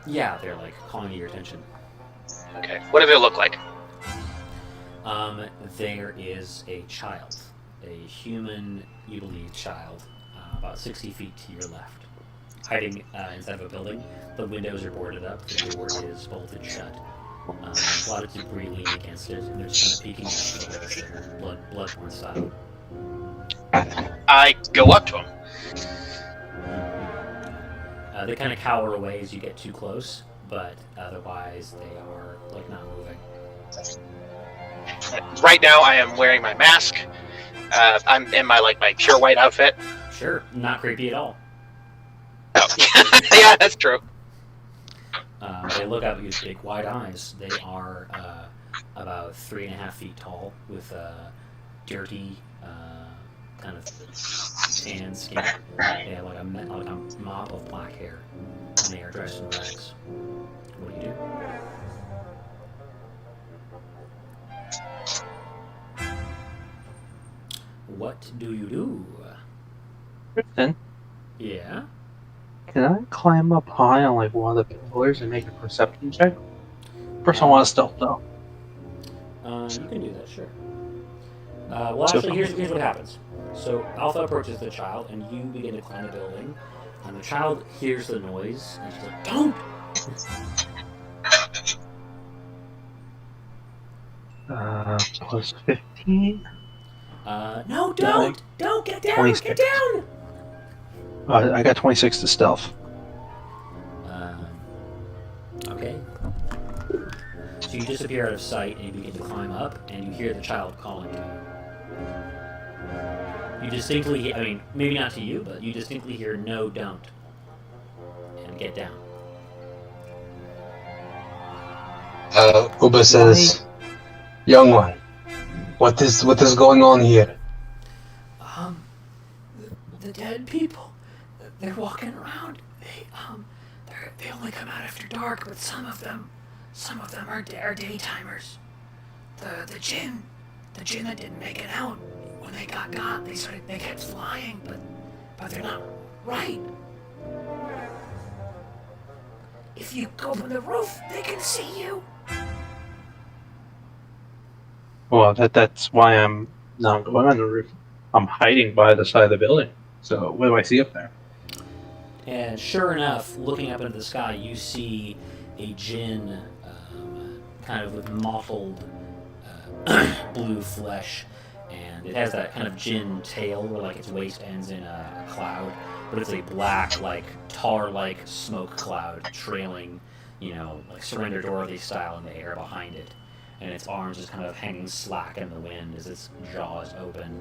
Yeah, they're like calling your attention. Okay. What do they look like? There is a child. A human, you believe, child, about 60 feet to your left. Hiding inside of a building. The windows are boarded up, the door is bolted shut. A lot of debris leaning against it, and they're just kind of peeking at you with their bloodborne style. I go up to him. They kind of cower away as you get too close, but otherwise they are like not moving. Right now, I am wearing my mask. I'm in my pure white outfit. Sure, not creepy at all. Oh. Yeah, that's true. They look up at you with big wide eyes. They are about 3.5 feet tall, with dirty, kind of tan skin. They have like a mop of black hair, and they are dressed in rags. What do you do? What do you do? Tristan, Yeah? can I climb up high on like one of the pillars and make a perception check? First, I want to stealth though. You can do that, sure. Well, actually, here's what happens. So, Alpha approaches the child, and you begin to climb the building. And the child hears the noise, and she's like, "Don't!" Plus 15. No, don't! Don't get down! 26. Get down! I got 26 to stealth. Okay. So you disappear out of sight, and you begin to climb up, and you hear the child calling to you. You distinctly, I mean, maybe not to you, but you distinctly hear, "No, don't." And get down. Uba says, "Young one, what is going on here?" The dead people, they're walking around. They only come out after dark, but some of them are daytimers. The jinn that didn't make it out, when they got, they kept flying, but they're not right. If you go from the roof, they can see you. Well, that's why I'm not going on the roof. I'm hiding by the side of the building. So what do I see up there? And sure enough, looking up into the sky, you see a djinn, kind of with mottled blue flesh, and it has that kind of djinn tail where like its waist ends in a cloud, but it's a black, like tar-like smoke cloud trailing, like Surrender Dorothy style in the air behind it, and its arms just kind of hanging slack in the wind as its jaws open.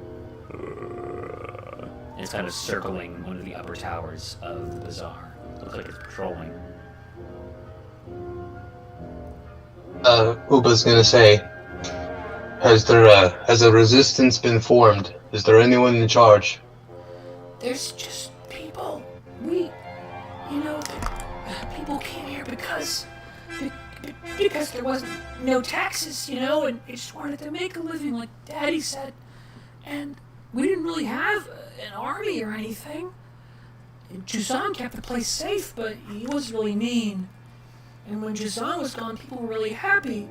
And it's kind of circling one of the upper towers of the bazaar. Looks like it's patrolling. Uba's gonna say, has a resistance been formed? Is there anyone in charge? There's just people. People came here because there wasn't no taxes, and they just wanted to make a living, like Daddy said. And we didn't really have an army or anything. Juzan kept the place safe, but he was really mean. And when Juzan was gone, people were really happy.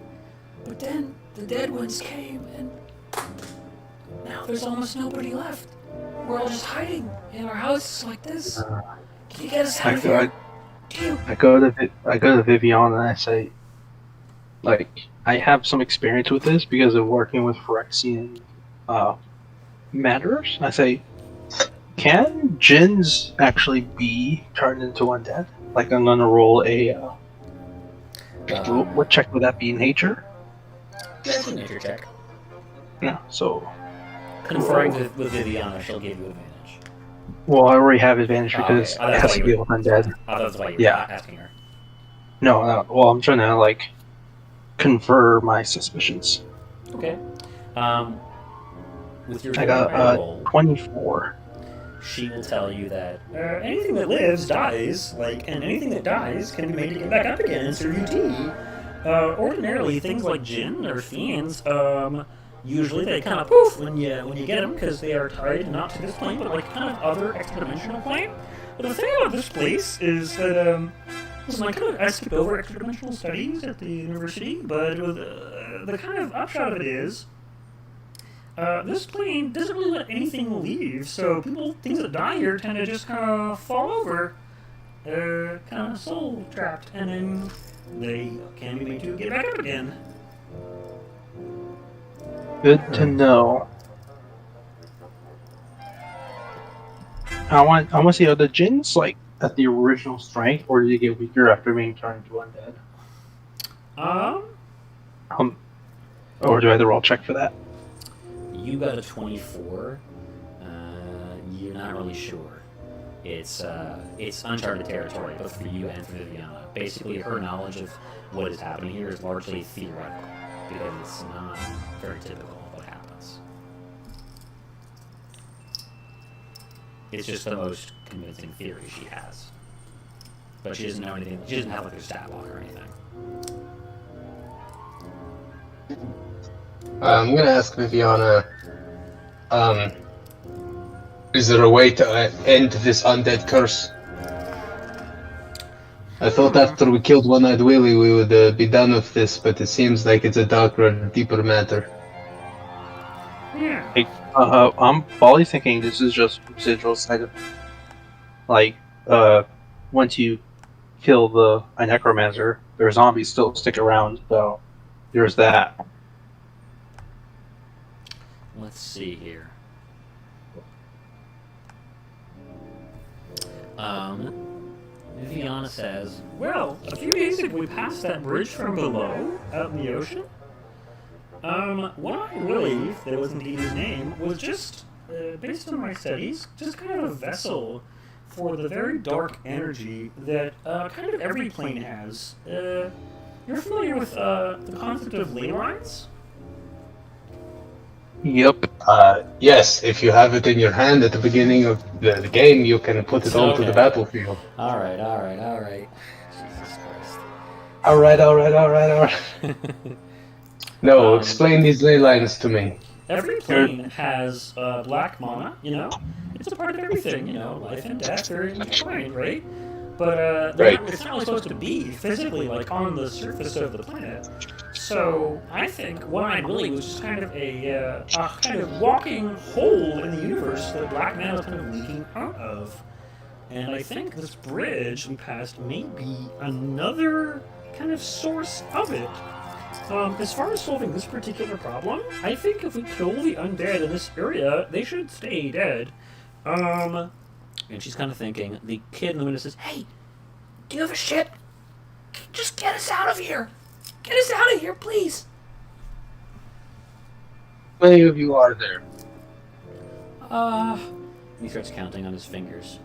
But then the dead ones came, and now there's almost nobody left. We're all just hiding in our houses like this. Can you get us out of here? I go to Vivian and I say, I have some experience with this because of working with Phyrexian matters. I say, can jinns actually be turned into undead? Like, I'm gonna roll a what check would that be? Nature? That's a nature check. Yeah. So Conferring with Viviana, she'll give you advantage. well, I already have advantage because Okay. it has to be with undead. That's why you were asking her. No. Well, I'm trying to confer my suspicions. Okay. With your I got roll, 24. she will tell you that anything that lives dies, and anything that dies can be made to get back up again and serve you tea. Ordinarily, things like jinn or fiends, usually they kind of poof when you get them because they are tied not to this plane, but kind of other extra-dimensional plane. But the thing about this place is that I skip over extra-dimensional studies at the university, but the kind of upshot of it is. This plane doesn't really let anything leave, so things that die here tend to just kind of fall over, kind of soul trapped, and then they can be made to get back up again. Good to know. I want to see, are the jinns at the original strength, or do you get weaker after being turned into undead? Or do I have to roll check for that? You got a 24. You're not really sure. It's uncharted territory, both for you and for Viviana. Basically, her knowledge of what is happening here is largely theoretical, because it's not very typical of what happens. It's just the most convincing theory she has. But she doesn't know anything. She doesn't have a stat block or anything. I'm gonna ask Viviana, is there a way to end this undead curse? I thought after we killed One-Eyed Willie we would be done with this, but it seems like it's a darker, deeper matter. Yeah. I'm probably thinking this is just residual side of once you kill a necromancer, their zombies still stick around, so there's that. Let's see here. Viviana says, well, a few days ago we passed that bridge from below, out in the ocean. One-Eyed Willie, if that was indeed his name, was just, based on my studies, just kind of a vessel for the very dark energy that kind of every plane has. You're familiar with the concept of ley lines? Yep. Yes, if you have it in your hand at the beginning of the game, you can put it onto the Okay. battlefield. All right. Jesus Christ. All right. No, Um, explain these ley lines to me. Every plane has black mana, you know? It's a part of everything, you know? Life and death are intertwined, right? But Right. it's not really supposed to be physically, like, on the surface of the planet. So I think One-Eyed Willy was just kind of a kind of walking hole in the universe that black mana was kind of leaking out of. And I think this bridge we passed may be another kind of source of it. As far as solving this particular problem, I think if we kill the undead in this area, they should stay dead. And she's kind of thinking. The kid in the window says, Hey, do you have a shit? Just get us out of here. Get us out of here, please. How many of you are there? he starts counting on his fingers.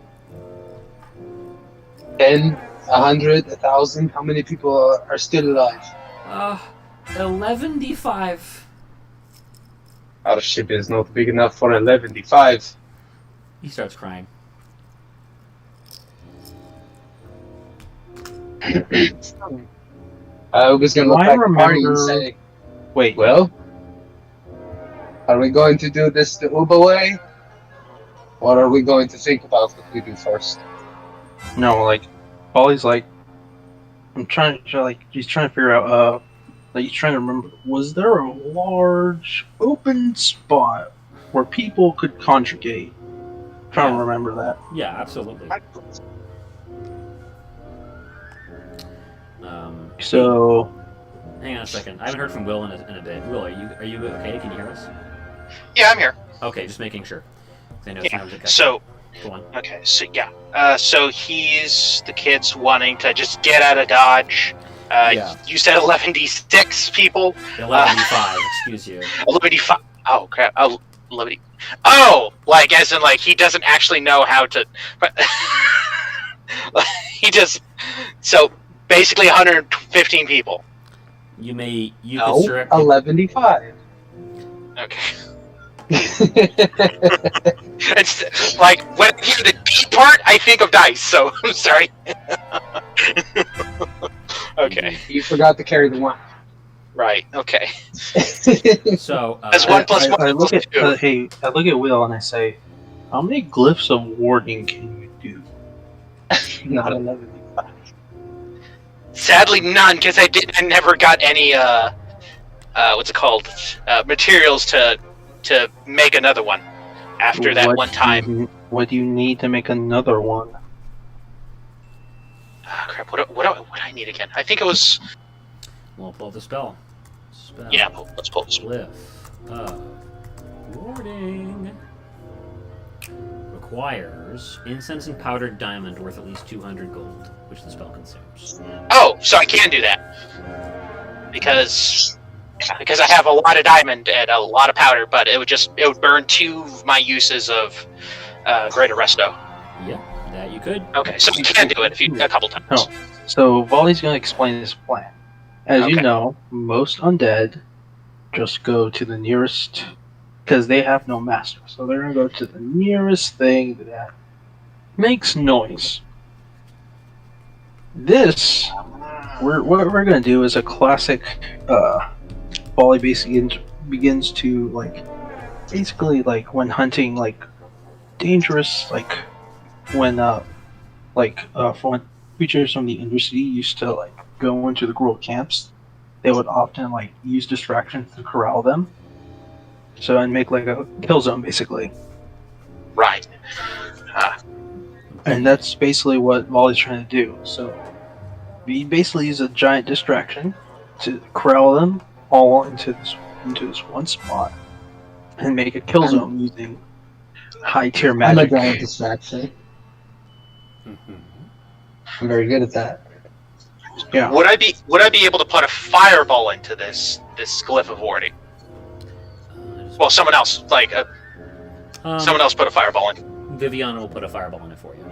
10, 100, 1,000? How many people are still alive? 11d5. Our ship is not big enough for 11d5. He starts crying. I was gonna look I back at Marty and remember- say, Wait. well, are we going to do this the Uber way? Or are we going to think about what we do first? No, like, Polly's like, he's trying to figure out, he's trying to remember, was there a large open spot where people could conjugate? Trying to remember that. Yeah, absolutely. So, Hang on a second. I haven't heard from Will in a bit. Will, are you okay? Can you hear us? Yeah, I'm here. Okay, just making sure. 'Cause I know Yeah. sometimes it cuts. So, Go on. okay, so yeah. So the kid's wanting to just get out of Dodge. Yeah. You said 11d6 people. 11d5, excuse you. 11d5. Oh crap. Oh, 11d. Oh, like as in like he doesn't actually know how to. But he just. So basically 115 people. You could No, sure. 11d5. Okay. It's like when I hear the D part, I think of dice. So I'm sorry. Okay. You forgot to carry the one. Right. Okay. So, As one plus one I look equals at two. I look at Will and I say, how many glyphs of warding can you do? Not 11d5. Sadly, none, because I never got any what's it called? Materials to make another one after that one time. What do you need to make another one? Ah, crap. What do I need again? I think it was. we'll pull the spell. Yeah. Let's pull this. Glyph of warding requires incense and powdered diamond worth at least 200 gold, which the spell consumes. Oh, so I can do that because I have a lot of diamond and a lot of powder, but it would burn 2 of my uses of Greater Resto. Yeah, that you could. Okay, so you can do it a couple times. Oh. So Volley's going to explain his plan. As you Okay. know, most undead just go to the nearest, because they have no master. So they're going to go to the nearest thing that makes noise. What we're going to do is a classic. Volley basically begins to basically when hunting dangerous when creatures from the Undercity used to go into the Gruul camps, they would often use distractions to corral them. So and make a kill zone basically. Right. And that's basically what Volley's trying to do. So we basically use a giant distraction to corral them all into this one spot and make a kill zone using high tier I'm a magic. giant distraction. I'm very good at that. Yeah. Would I be able to put a fireball into this glyph of warding? Well, someone else someone else put a fireball in. Viviana will put a fireball in it for you.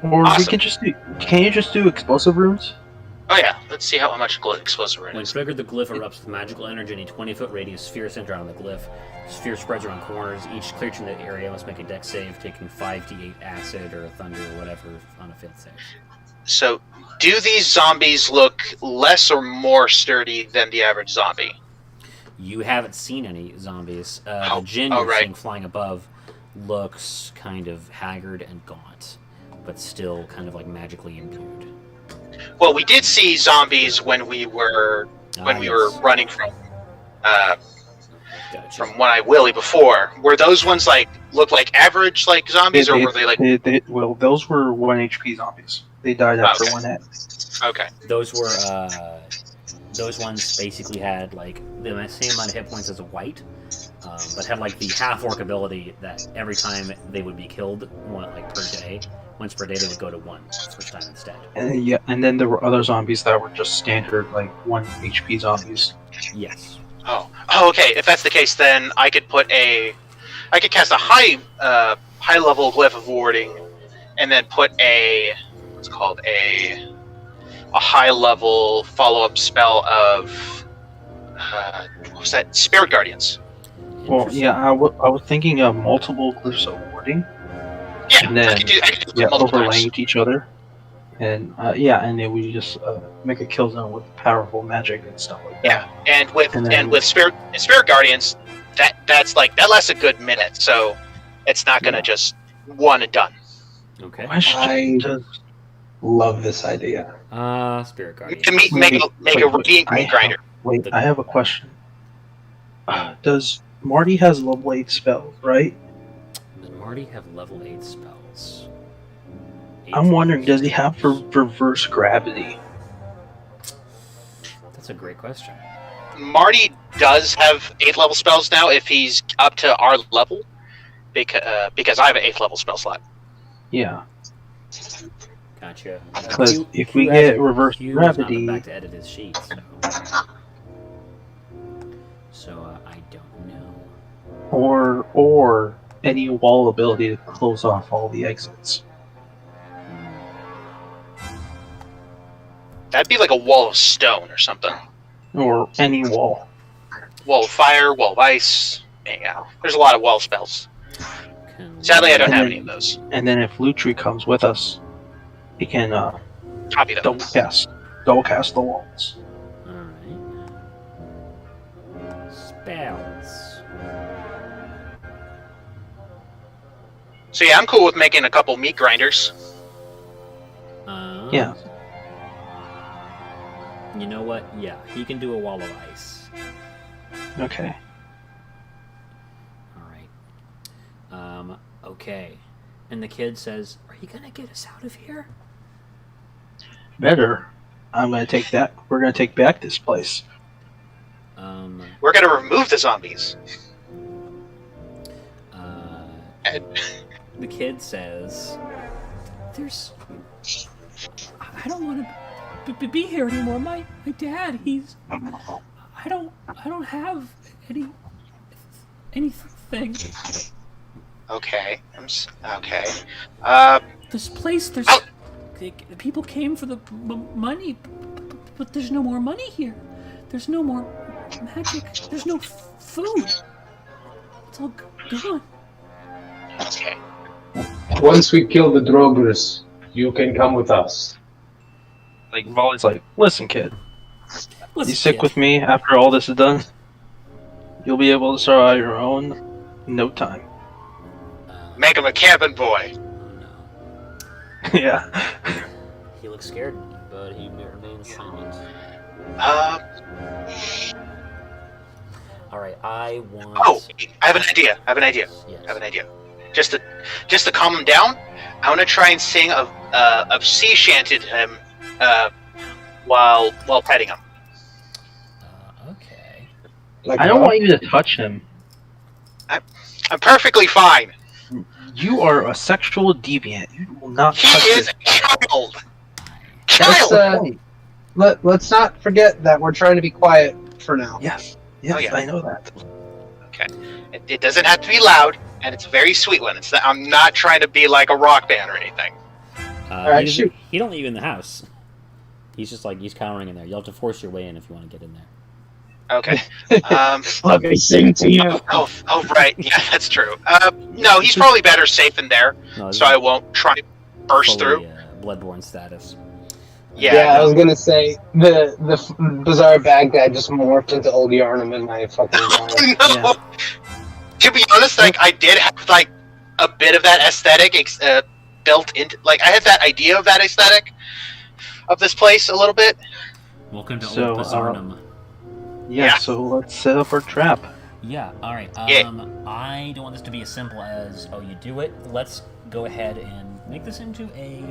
Or we Awesome. can just do. Can you just do explosive runes? Oh yeah, let's see how much explosive it When is. triggered, the glyph erupts with magical energy in a 20-foot radius sphere centered on the glyph. The sphere spreads around corners. Each creature in the area must make a dex save, taking 5d8 acid or thunder or whatever on a failed save. So, do these zombies look less or more sturdy than the average zombie? You haven't seen any zombies. The djinn oh, you're right. seeing flying above looks kind of haggard and gaunt, but still kind of like magically imbued. Well, we did see zombies when we were running from One Eye Willie before. Were those ones look like average zombies, or were they like? Well, those were 1 HP zombies. They died after one hit. Okay. Those were those ones basically had the same amount of hit points as a white, but had the half orc ability that every time they would be killed, once per day they would go to 1 switch time instead. And then there were other zombies that were just standard 1 HP zombies. Yes. Oh, okay. If that's the case, then I could cast a high level glyph of warding, and then put a high level follow up spell of what was that? Spirit Guardians. Well, yeah, I was thinking of multiple glyphs of warding. Yeah, And then I could do multiple overlaying times. each other, and and then we just make a kill zone with powerful magic and stuff like that. Yeah, and with Spirit Guardians, that lasts a good minute, so it's not gonna just one and done. Okay. I love this idea. Spirit Guardian. To make a radiant meat grinder. Wait, I have a question. Does Marty has level 8 spells, right? Does Marty have level 8 spells? I'm wondering, does he have reverse gravity? That's a great question. Marty does have 8th level spells now if he's up to our level, because I have an 8th level spell slot. Yeah. Gotcha. Because if we get reverse Hugh has not been gravity, back to edit his sheet, so I don't know. or any wall ability to close off all the exits. That'd be like a wall of stone or something. Or any wall. Wall of fire, wall of ice. Yeah, there's a lot of wall spells. Sadly, I don't have any of those. And then if Lutri comes with us, he can Copy them. double cast the walls. Alright. Spells. So yeah, I'm cool with making a couple meat grinders. Yeah. You know what? Yeah, he can do a wall of ice. Okay. Alright. Okay. And the kid says, "Are you gonna get us out of here?" Better. We're gonna take back this place. We're gonna remove the zombies. The kid says, I don't want to be here anymore. My dad, he's. I don't have anything. Okay. Okay. This place, people came for the money, but there's no more money here. There's no more magic. There's no food. It's all gone. Okay. Once we kill the Drogers, you can come with us. Volley's like, listen, kid. Listen, You stick kid. with me after all this is done. You'll be able to start out your own in no time. Make him a cabin boy. Yeah. he looks scared, but he remains silent. Alright, I want... Oh, I have an idea. Yes. Just to calm him down, I want to try and sing a sea shanty to him while petting him. Okay. I don't want you to touch him. I'm perfectly fine. You are a sexual deviant. You will not He touch is this. a child. Let's, Child. let's not forget that we're trying to be quiet for now. Yes, Oh, yeah. I know that. Okay. It doesn't have to be loud, and it's a very sweet one. I'm not trying to be like a rock band or anything. Alright, shoot. He don't leave in the house. He's just like, he's cowering in there. You'll have to force your way in if you want to get in there. Okay. Let me sing to you. Oh, right. Yeah, that's true. No, he's probably better safe in there, No, this so is I won't try to burst fully, through. Bloodborne status. Yeah, I was gonna say the bizarre Baghdad just morphed into old Yarnum in my fucking mind. No. To be honest, like I did have like a bit of that aesthetic built into. Like I had that idea of that aesthetic of this place a little bit. Welcome to So, Old Bizarrenum. Yeah. So let's set up our trap. Yeah, alright. Yeah. I don't want this to be as simple as, oh, you do it. Let's go ahead and make this into a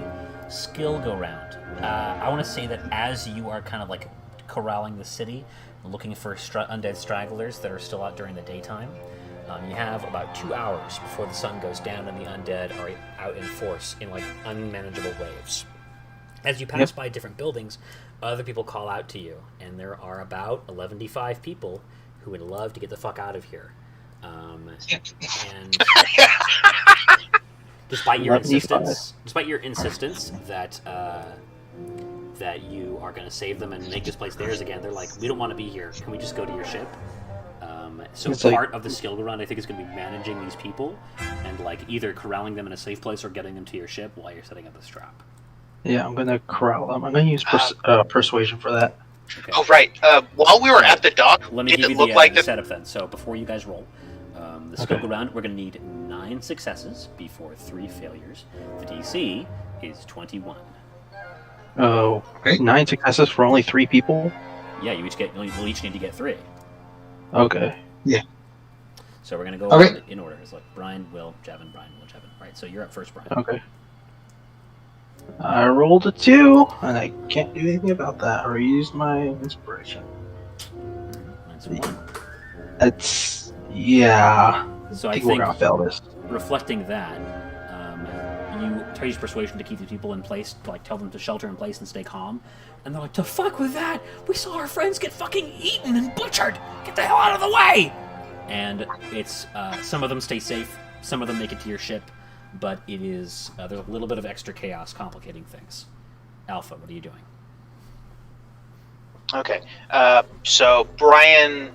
skill go round. I want to say that as you are kind of like corralling the city, looking for undead stragglers that are still out during the daytime, you have about 2 hours before the sun goes down and the undead are out in force in like unmanageable waves. As you pass by different buildings, other people call out to you, and there are about 115 people who would love to get the fuck out of here. And despite your insistence that that you are going to save them and make this place theirs again, they're like, we don't want to be here. Can we just go to your ship? So It's part of the skill run, I think, is going to be managing these people and like either corralling them in a safe place or getting them to your ship while you're setting up this trap. Yeah, I'm gonna corral them. I'm gonna use persuasion for that. Okay. Oh right. While we were at the dock, Let me did give it you look the, like the setup then. So before you guys roll, the skill Okay. go round, we're going to need 9 successes before 3 failures. The DC is 21. Oh, 9 successes for only 3 people? Yeah, you'll each need to get 3. Okay. So we're going to go Okay. in order. It's like Brian, Will, Jevin, Brian, Will, Jevin. Right, so you're up first, Brian. Okay. I rolled a 2, and I can't do anything about that. I used my inspiration. Mine's 1. It's... yeah. So I I think we're think, gonna fail this. reflecting that, you try to use persuasion to keep the people in place, to like tell them to shelter in place and stay calm. And they're like, to fuck with that! We saw our friends get fucking eaten and butchered! Get the hell out of the way! And it's, some of them stay safe, some of them make it to your ship, but it is, there's a little bit of extra chaos complicating things. Alpha, what are you doing? Okay. So Brian,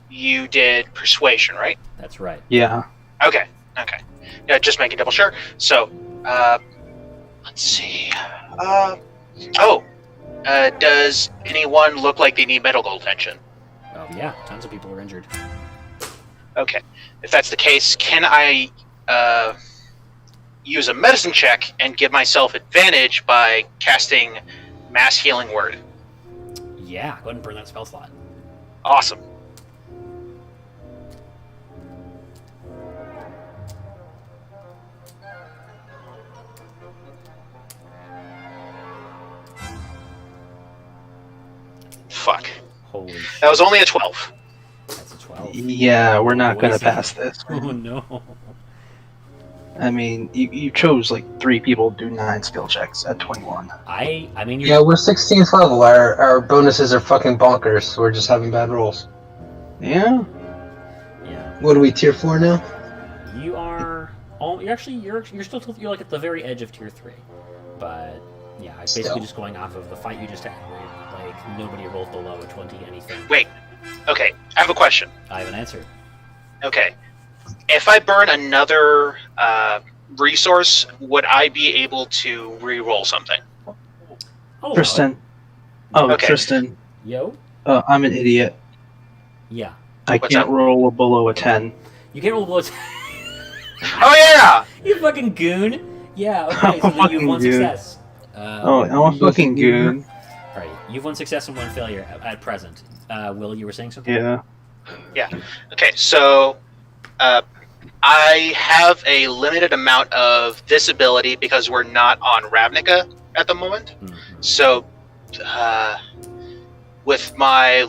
you did persuasion, right? That's right. Yeah. Okay. Yeah, just making double sure. So, let's see. Does anyone look like they need medical attention? Oh yeah, tons of people are injured. Okay. If that's the case, can I use a medicine check and give myself advantage by casting Mass Healing Word? Yeah, go ahead and burn that spell slot. Awesome. Fuck. Holy shit. That was only a 12. That's a 12. Yeah, we're not gonna Wasted. pass this. Oh no. I mean, you chose like 3 people to do 9 skill checks at 21. I mean, you're, Yeah, we're 16th level. Our bonuses are fucking bonkers. We're just having bad rolls. Yeah. yeah. What are we, tier 4 now? You are. You're still you're like at the very edge of tier 3, but yeah, it's basically Still. just going off of the fight you just had. Where like nobody rolled below a 20 anything. Wait. Okay, I have a question. I have an answer. Okay. If I burn another resource, would I be able to re-roll something? Oh, Tristan. Oh, Okay. Tristan. Yo. I'm an idiot. Yeah. I What's can't that? roll below a 10. You can't roll below. Oh yeah! You fucking goon. Yeah. Okay. I'm So a then you have 1 fucking goon. success. Oh, I'm a fucking goon. All right. You've 1 success and 1 failure at present. Will, you were saying something? Yeah. Okay, so I have a limited amount of this ability because we're not on Ravnica at the moment. Mhm. So with my,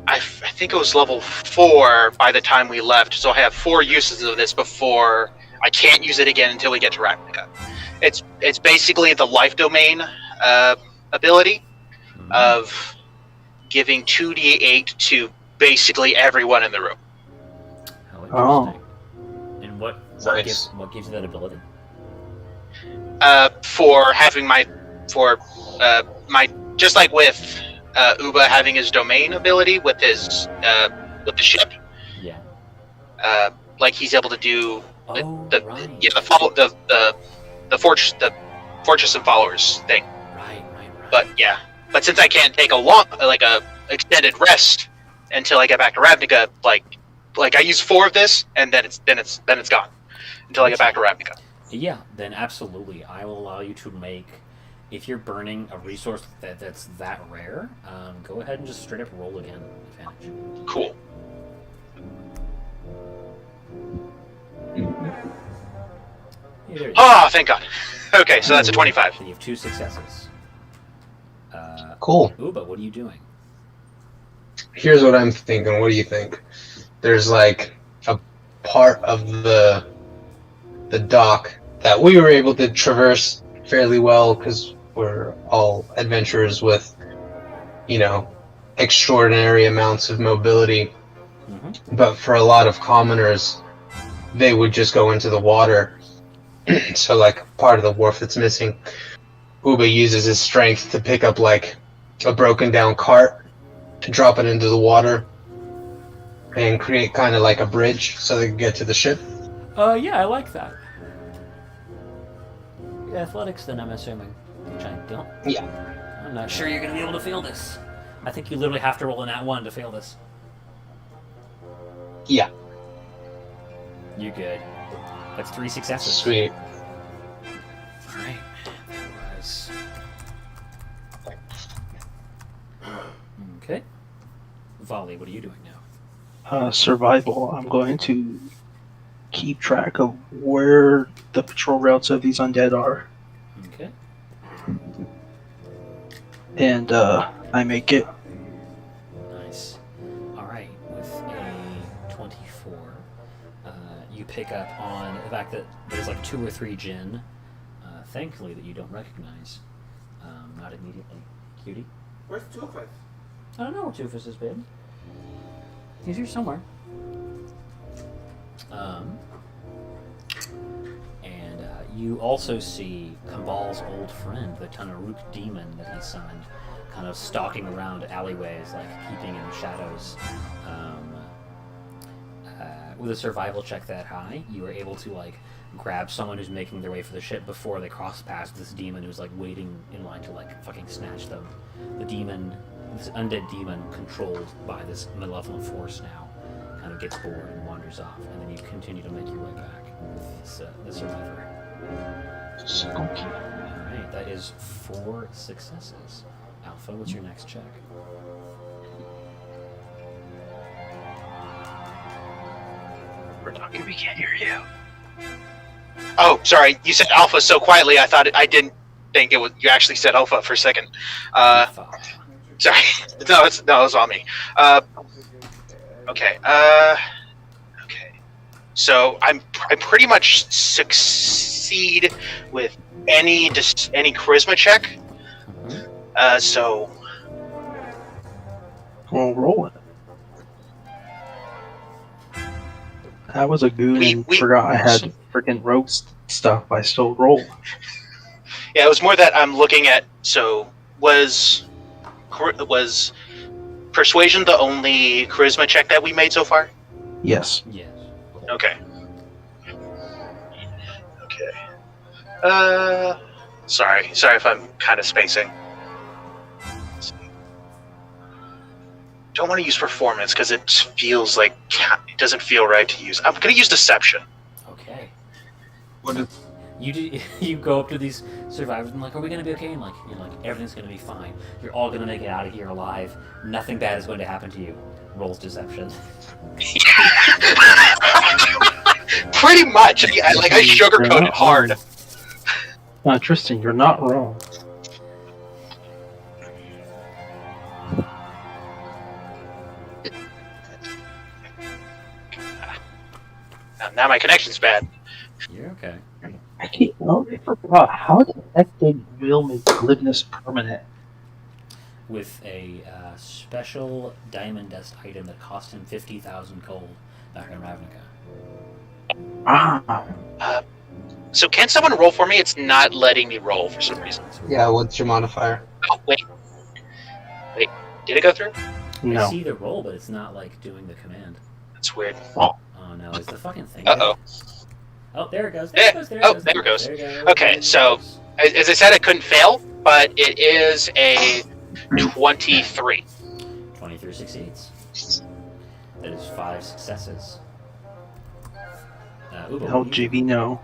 I think it was level 4 by the time we left. So I have 4 uses of this before I can't use it again until we get to Ravnica. It's basically the life domain ability of giving 2d8 to basically everyone in the room. How Oh. interesting. And what Nice. gives you that ability? For having my just like with Uba having his domain ability with his with the ship, Yeah. like he's able to do Oh, the right. yeah the fortress and followers thing. Right. But since I can't take a extended rest until I get back to Ravnica, like I use 4 of this, and then it's gone until I get back to Ravnica. Yeah, then absolutely, I will allow you to make. If you're burning a resource that's that rare, go ahead and just straight up roll again. Advantage. Cool. Yeah, there you go. Oh, thank God. Okay, so that's a 25. So you have 2 successes. Cool. Uba, what are you doing? Here's what I'm thinking. What do you think? There's like a part of the dock that we were able to traverse fairly well because we're all adventurers with, extraordinary amounts of mobility. Mm-hmm. But for a lot of commoners, they would just go into the water. So like part of the wharf that's missing, Uba uses his strength to pick up like a broken down cart to drop it into the water and create kind of like a bridge so they can get to the ship. Yeah, I like that. Athletics, then, I'm assuming. Which I don't. Yeah. I'm not sure you're going to be able to fail this. I think you literally have to roll a nat 1 to fail this. Yeah. You're good. That's 3 successes. Sweet. Alright. That was... Okay. Volley, what are you doing now? Survival. I'm going to keep track of where the patrol routes of these undead are, Okay. and I make it. Nice. Alright, with a 24, you pick up on the fact that there's like 2 or 3 Jinn, thankfully, that you don't recognize. Not immediately. Cutie? Where's Toofus? I don't know where Toofus has been. He's here somewhere. And you also see Kambal's old friend, the Tanaruk demon that he summoned, kind of stalking around alleyways, like keeping in the shadows. With a survival check that high, you were able to like grab someone who's making their way for the ship before they cross past this demon who's like waiting in line to like fucking snatch them. The demon, this undead demon controlled by this malevolent force now, kind of gets bored and wanders off, and then you continue to make your way back with this, the survivor. Spooky. Alright, that is 4 successes. Alpha, what's your next check? We're talking. We can't hear you. Oh, sorry. You said Alpha so quietly. I didn't think it was. You actually said Alpha for a second. Alpha. Sorry. No, it was on me. Okay. Okay. So I pretty much succeed with any charisma check. So Well, roll it. I was a goon and forgot I had freaking rogue stuff. I still roll. yeah, it was more that I'm looking at. So was persuasion the only charisma check that we made so far? Yes. Yes. Okay. Okay. Sorry if I'm kind of spacing. Let's see. Don't want to use performance because it feels like it doesn't feel right to use. I'm going to use deception. Okay. What is... You go up to these survivors and like, are we gonna be okay? And like, you're like, everything's gonna be fine. You're all gonna make it out of here alive. Nothing bad is going to happen to you. Rolls deception. Pretty much. I sugarcoat it hard. Tristan, you're not wrong. Now my connection's bad. You're okay. I forgot. How the heck did Will make glibness permanent? With a special diamond dust item that cost him 50,000 gold back in Ravnica. So can someone roll for me? It's not letting me roll for some reason. Yeah, what's your modifier? Oh, wait. Did it go through? I No. see the roll, but it's not like doing the command. That's weird. Oh no, is the fucking thing Uh-oh. dead? Oh, there it goes. There it goes. There it goes. There it goes. There it goes. Okay, so as I said, it couldn't fail, but it is a 23. 23 succeeds. That is 5 successes. Ubo, Oh, what do you do? JV, no.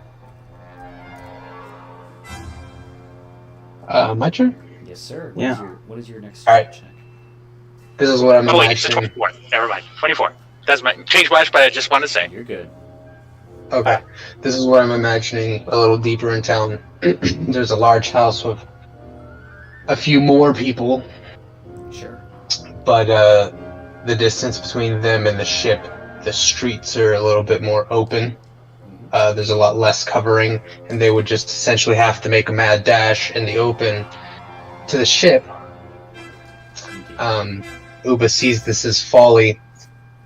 My turn? Yes, sir. Yeah. What is your next All right. check? This is what I'm Oh wait, it's a imagining. 24. Never mind. 24. Doesn't matter. Change much, but I just want to say. You're good. Okay. This is what I'm imagining a little deeper in town. There's a large house with a few more people, Sure. but the distance between them and the ship, the streets are a little bit more open. There's a lot less covering, and they would just essentially have to make a mad dash in the open to the ship. Uba sees this as folly.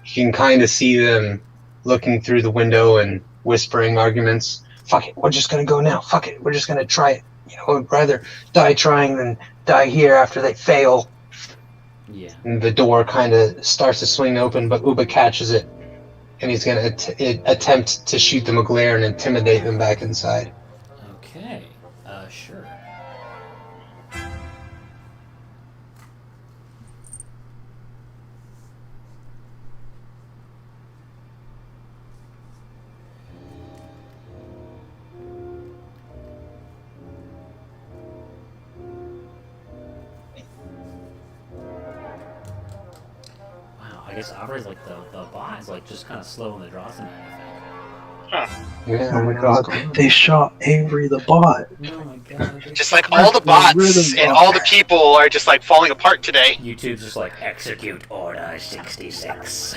You can kind of see them looking through the window and whispering arguments. Fuck it, we're just gonna go now. Fuck it, we're just gonna try it. You know, I'd rather die trying than die here after they fail. Yeah. And the door kind of starts to swing open, but Uba catches it, and he's gonna attempt to shoot them a glare and intimidate them back inside. Okay. Sure. Wow, I guess Aubrey's like the bot is like just kind of slow in the draw tonight, I Yeah, Oh my god, they shot Avery the bot. think. Oh my god. Just like all the bots and all the people are just like falling apart today. YouTube's just like execute order 66.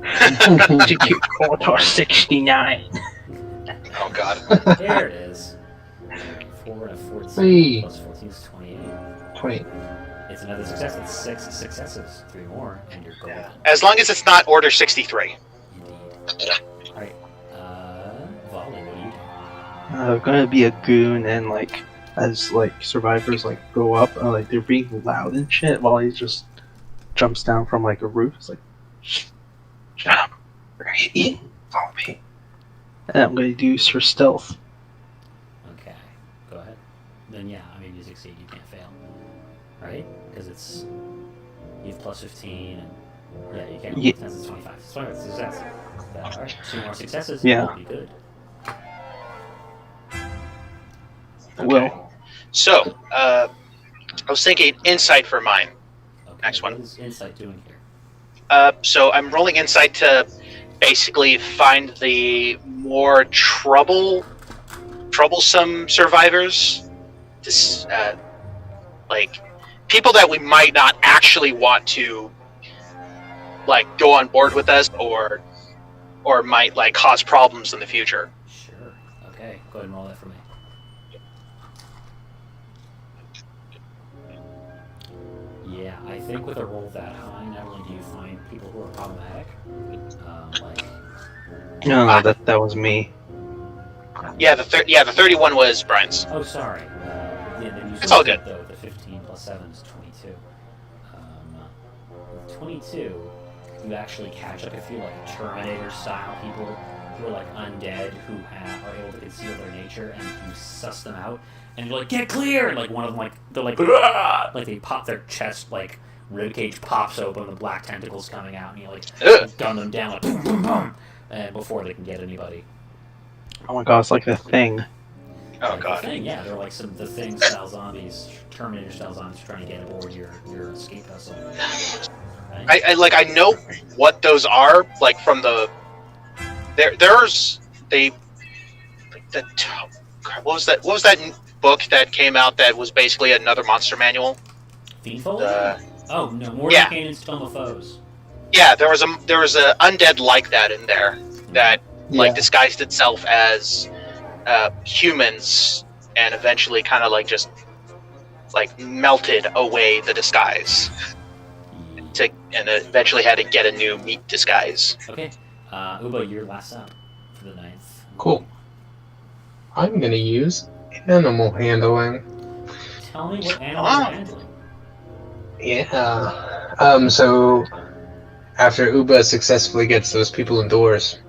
Execute Order 69. Oh god. There it is. 4 and a 14 Hey. plus 14 is 28. 20. It's another success. That's 6 successes. 3 more, and you're golden. As long as it's not Order 63. Indeed. Alright. Volley, what do you do? Gonna be a goon and like as like survivors like go up, like they're being loud and shit while he just jumps down from like a roof. It's like, shut up, we're eating, follow me. And I'm gonna do Sir Stealth. Okay. Go ahead. Then yeah, I mean you succeed, you can't fail. Right? Because it's you have plus 15 and yeah, you can't roll Yeah. 10 it's 25. It's 25 success. Alright, 2 more successes, Yeah. you'll be good. Well, So, I was thinking insight for mine. Okay. Next one. What is insight doing here? So I'm rolling insight to basically find the more troublesome survivors. This, like people that we might not actually want to like go on board with us, or might like cause problems in the future. Sure. Okay, go ahead and roll that for me. Yeah, I think with a roll that high, not only do you find people who are problematic, like no, that was me. Yeah, the 31 was Brian's. oh sorry, yeah, then you It's all said good. though the 15 plus 7 is 22. With 22, you actually catch like a few like Terminator style people who are like undead who are able to conceal their nature, and you suss them out, and you're like, get clear! And like one of them, like they're like, "Argh!" Like they pop their chest, like ribcage pops open, the black tentacles coming out, and you like Ugh. gun them down like boom, boom, boom, and before they can get anybody. Oh my god, it's like the Thing. Oh Like god. The Thing, yeah, they're like the Thing style zombies, Terminator style zombies trying to get aboard your escape vessel. Right? I know what those are, like from the there's they the what was that book that came out that was basically another monster manual? Fiendfold? Uh, Oh no, more yeah. Canaan's Tome of Foes. yeah, there was a undead like that in there that like disguised itself as humans and eventually kind of like just like melted away the disguise and eventually had to get a new meat disguise. Okay, Uba, you're last up for the 9th. Cool. I'm gonna use animal handling. Tell me what animal Ah. you're handling. Yeah. So after Uba successfully gets those people indoors,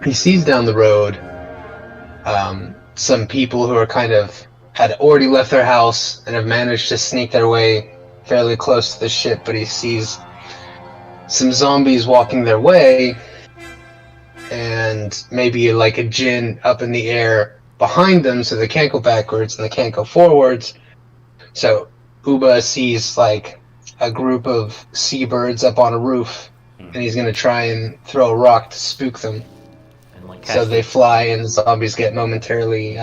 he sees down the road some people who are kind of had already left their house and have managed to sneak their way fairly close to the ship, but he sees some zombies walking their way and maybe like a djinn up in the air behind them so they can't go backwards and they can't go forwards. So Uba sees like a group of seabirds up on a roof and he's going to try and throw a rock to spook them. And like So catch they them. fly and the zombies get momentarily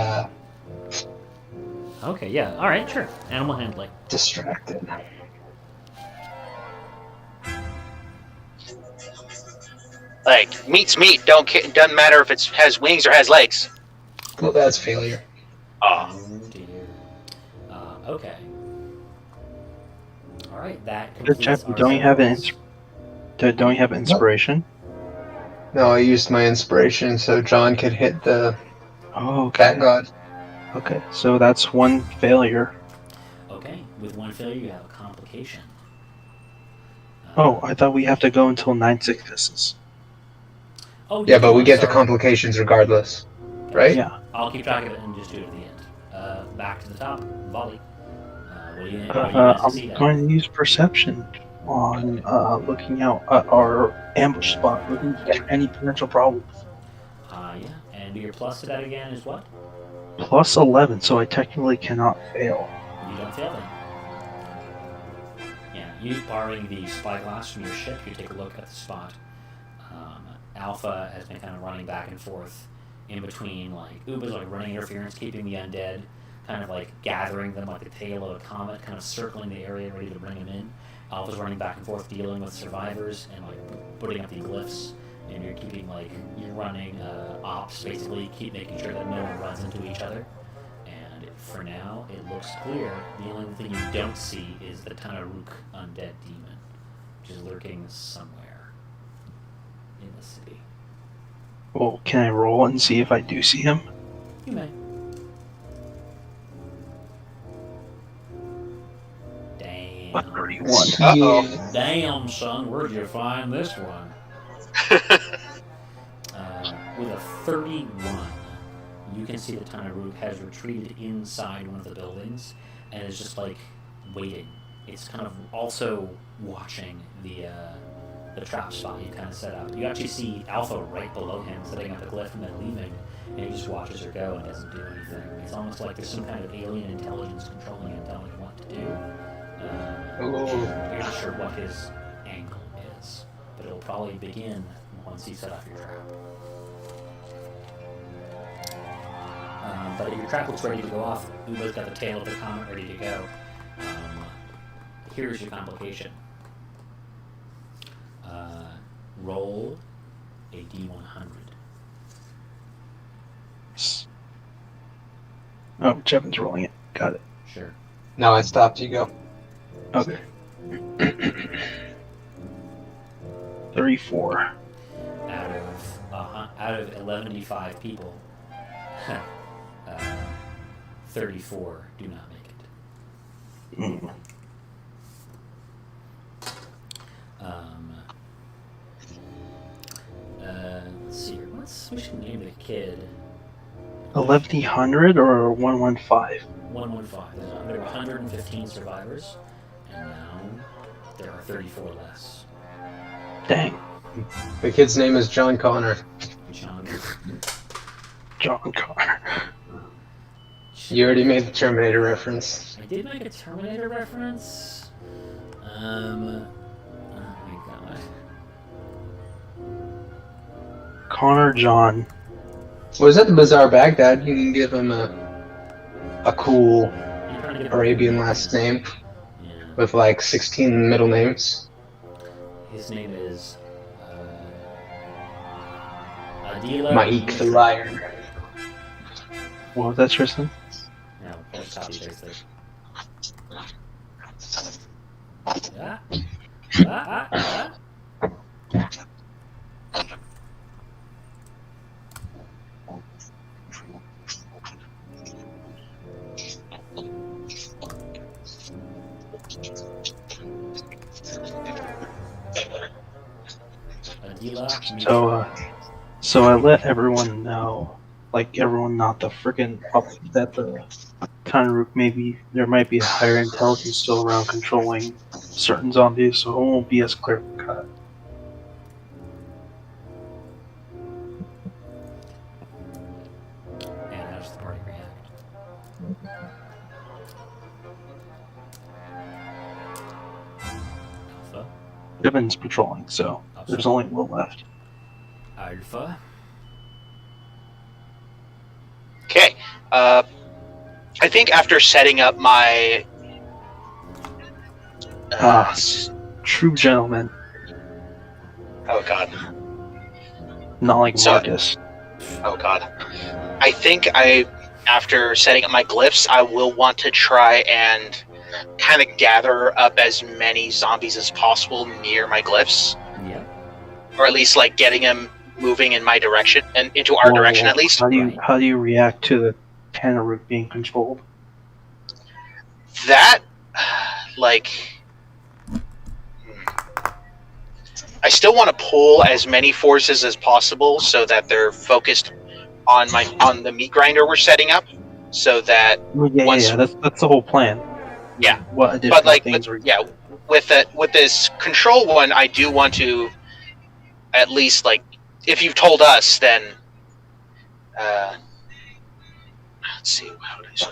Okay, yeah. All right, sure. Animal handling. distracted. Like meat's meat. Doesn't matter if it has wings or has legs. Well, that's failure. Oh, Oh dear. Okay. All right, that Good completes check. our Don't you have an zones. don't you have inspiration? No, I used my inspiration so John could hit the Oh, cat okay. god. Okay, so that's one failure. Okay, with one failure, you have a complication. Oh, I thought we have to go until 9 successes. Oh, Yeah, but we get the sorry. complications regardless, right? Yeah. I'll keep track of it and just do it at the end. Back to the top, volley. What do you guys I'm succeed at? going to use perception on looking out at our ambush spot, looking for any potential problems. Yeah, and your plus to that again is what? Plus 11, so I technically cannot fail. You don't fail then. Yeah, you borrowing the spyglass from your ship, you take a look at the spot. Alpha has been kind of running back and forth in between, like, Uba's like running interference, keeping the undead, kind of like gathering them like the tail of a comet, kind of circling the area ready to bring them in. Alpha's running back and forth dealing with survivors and like putting up the glyphs, and you're keeping like, you're running ops basically, keep making sure that no one runs into each other. And for now, it looks clear. The only thing you don't see is the Tanaruk undead demon, which is lurking somewhere in the city. Well, can I roll and see if I do see him? You may. Damn. 31. Uh-oh. Damn, son, where'd you find this one? With a 31, you can see that Tanaruk has retreated inside one of the buildings and is just like waiting. It's kind of also watching the trap spot you kind of set up. You actually see Alpha right below him setting up the glyph and then leaving, and he just watches her go and doesn't do anything. It's almost like there's some kind of alien intelligence controlling him, telling him what to do. You're not sure what his angle is, but it'll probably begin once you set off your trap. But if your trap looks ready to go off, Uba's got the tail of the comet ready to go. Here's your complication. Roll a d100. Oh, Jevin's rolling it. Got it. Sure. No, I stopped. You go. Okay. 34. Out of 115 people, 34 do not make it. Mm. Let's see here. We should name the kid 1100 or 115? 115. There were 115 survivors, and now there are 34 less. Dang. The kid's name is John Connor. John Connor. You already made the Terminator reference. I did make a Terminator reference. Oh my god. Connor John. Was that the Bazaar Baghdad? You can give him a cool Arabian last name with like 16 middle names. His name is Adila. Ma'ik the Liar. What was that, Tristan? No, just copy paste it. Yeah. me So I let everyone know, like everyone not the freaking that the Tanruk there might be a higher intelligence still around controlling certain zombies, so it won't be as clear cut. And how does the party react? Alpha. Gibbon's patrolling, so there's only one left. Alpha. Okay. I think after setting up my True gentleman, oh god, not like So- Marcus. oh god, I think after setting up my glyphs, I will want to try and kind of gather up as many zombies as possible near my glyphs, Yeah. or at least like getting them moving in my direction and into our direction at least. How do you react to the Tanruk being controlled? That, like, I still want to pull as many forces as possible so that they're focused on the meat grinder we're setting up, so that Yeah, that's the whole plan. Yeah. What additional but like things with this control one, I do want to at least, like, if you've told us, then let's see, how would I say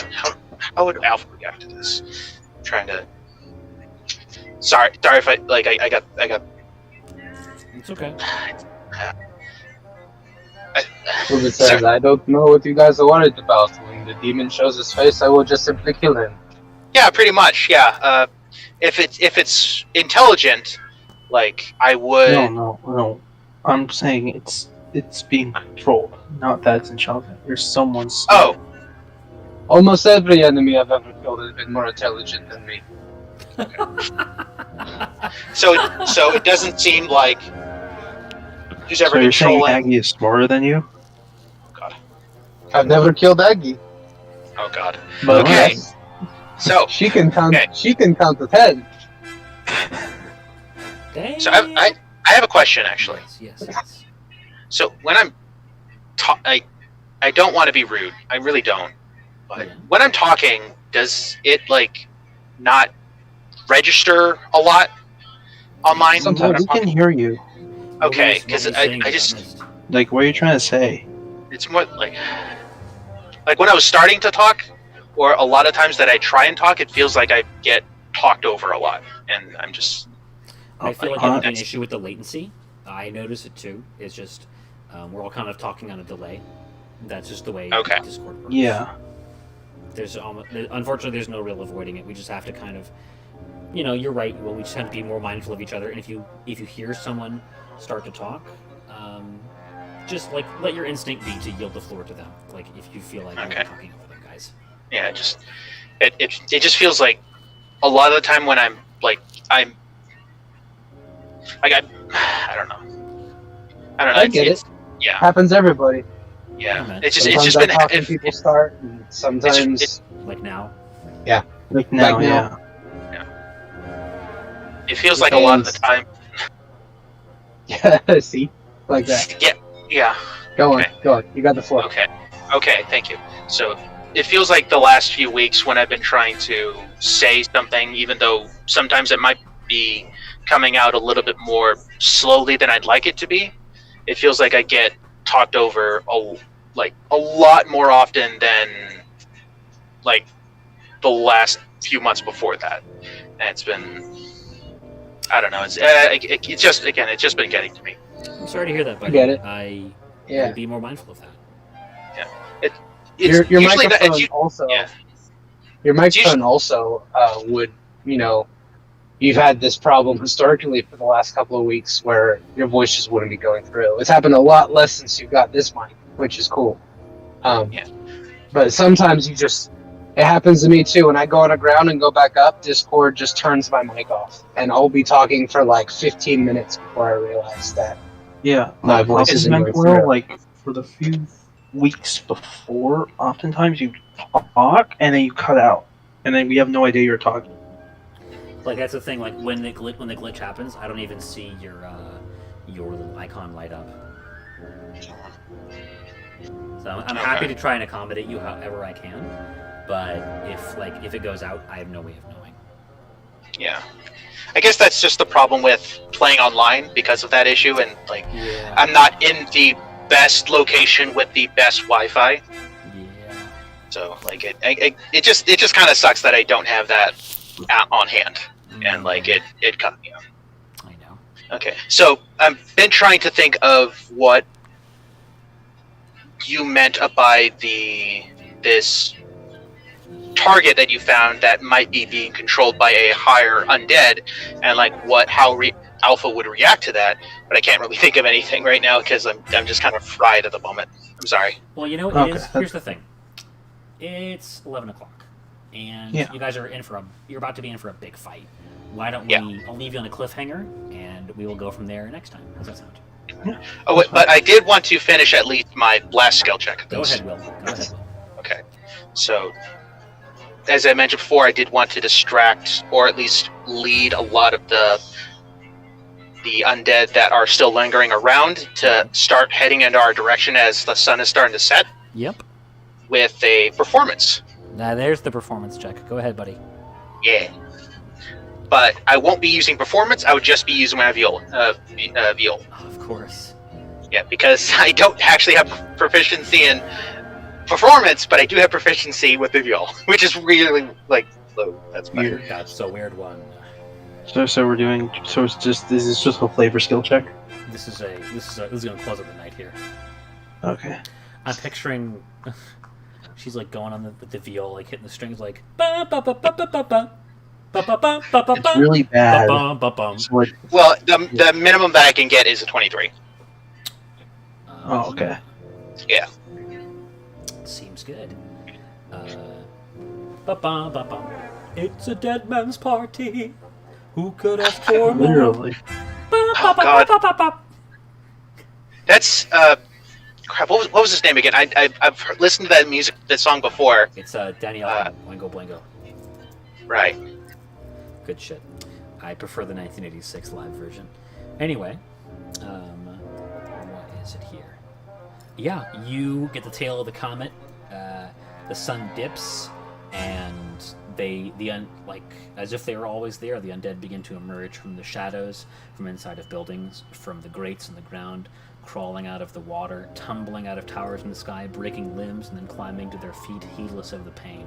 that? How would Alpha react to this? I'm trying to. Sorry if I got. It's okay. Ruben says, I don't know what you guys are worried about. When the demon shows his face, I will just simply kill him. Yeah, pretty much. Yeah. If it's intelligent, like I would. No. I'm saying it's being controlled, not that it's intelligent. There's someone. Oh. Almost every enemy I've ever killed has been more intelligent than me. So it doesn't seem like who's ever So you're saying controlling. Aggie is smarter than you? God. I've never killed Aggie. Oh God. But Okay. yes, So she can count. Okay. She can count to 10. Dang. So I have a question actually. Yes. So when I'm I don't want to be rude. I really don't. But Yeah. when I'm talking, does it like not register a lot on mine? Sometimes We can hear you. Okay, What because were you saying I that just missed? Like, what are you trying to say? it's more like when I was starting to talk, or a lot of times that I try and talk, it feels like I get talked over a lot, and I'm just I feel like it would be an that's- issue with the latency. I notice it too. It's just we're all kind of talking on a delay. That's just the way Okay. Discord works. Yeah. Unfortunately, there's no real avoiding it. We just have to kind of, you're right. Well, we just have to be more mindful of each other. And if you hear someone start to talk, just like let your instinct be to yield the floor to them. Like if you feel like Okay. you're talking over them, guys. yeah, it just feels like a lot of the time when I'm I don't know. I get it's, Yeah, Happens to everybody. Yeah, man. it's Sometimes just I been talk and people start, and sometimes Like now. Like now, Like now. yeah. it feels like a lot of the time. yeah, see, like that. Yeah. Go on, Okay. go on. You got the floor. Okay, thank you. So it feels like the last few weeks when I've been trying to say something, even though sometimes it might be coming out a little bit more slowly than I'd like it to be, it feels like I get talked over a lot more often than like the last few months before that. And it's been, I don't know, it's just been getting to me. I'm sorry to hear that, buddy. get it. I Yeah. will be more mindful of that. It's Your usually microphone that, also. yeah. Your microphone usually- also would, you've had this problem historically for the last couple of weeks where your voice just wouldn't be going through. It's happened a lot less since you got this mic, which is cool. Yeah. But sometimes it happens to me too. When I go on the ground and go back up, Discord just turns my mic off, and I'll be talking for like 15 minutes before I realize that. Yeah. My like, voice it's isn't meant going well, through. like, for the few weeks before, oftentimes you talk and then you cut out. And then we have no idea you're talking. Like that's the thing. Like when the glitch happens, I don't even see your little icon light up. So I'm happy to try and accommodate you however I can, but if it goes out, I have no way of knowing. Yeah. I guess that's just the problem with playing online because of that issue, and I'm not in the best location with the best Wi-Fi. Yeah. So it just kind of sucks that I don't have that on hand, and it cut me off. I know. Okay, so I've been trying to think of what you meant by this target that you found that might be being controlled by a higher undead, and how Alpha would react to that. But I can't really think of anything right now because I'm just kind of fried at the moment. I'm sorry. Well, here's the thing. It's 11 o'clock, and you guys are you're about to be in for a big fight. Why don't we? I'll leave you on a cliffhanger, and we will go from there next time. How's that sound? Oh, but I did want to finish at least my last skill check. Go ahead, Will. Okay. So, as I mentioned before, I did want to distract or at least lead a lot of the undead that are still lingering around to start heading in our direction as the sun is starting to set. Yep. With a performance. Now there's the performance check. Go ahead, buddy. Yeah. But I won't be using performance. I would just be using my viol. Of course. Yeah, because I don't actually have proficiency in performance, but I do have proficiency with the viol, which is really low. That's weird. That's a weird one. So we're doing. So it's just. This is just a flavor skill check. This is gonna close up the night here. Okay. I'm picturing. She's going on the viol, hitting the strings, ba ba ba ba ba ba ba. It's really bad. Well, the minimum that I can get is a 23. Oh, okay. Yeah. Seems good. It's a dead man's party. Who could ask for more? Literally. Oh, God. That's crap. What was his name again? I've listened to that song before. It's Daniel Boingo Boingo. Right. Good shit. I prefer the 1986 live version. Anyway, what is it here? Yeah, you get the tail of the comet. The sun dips, and as if they were always there, the undead begin to emerge from the shadows, from inside of buildings, from the grates in the ground, crawling out of the water, tumbling out of towers in the sky, breaking limbs, and then climbing to their feet, heedless of the pain.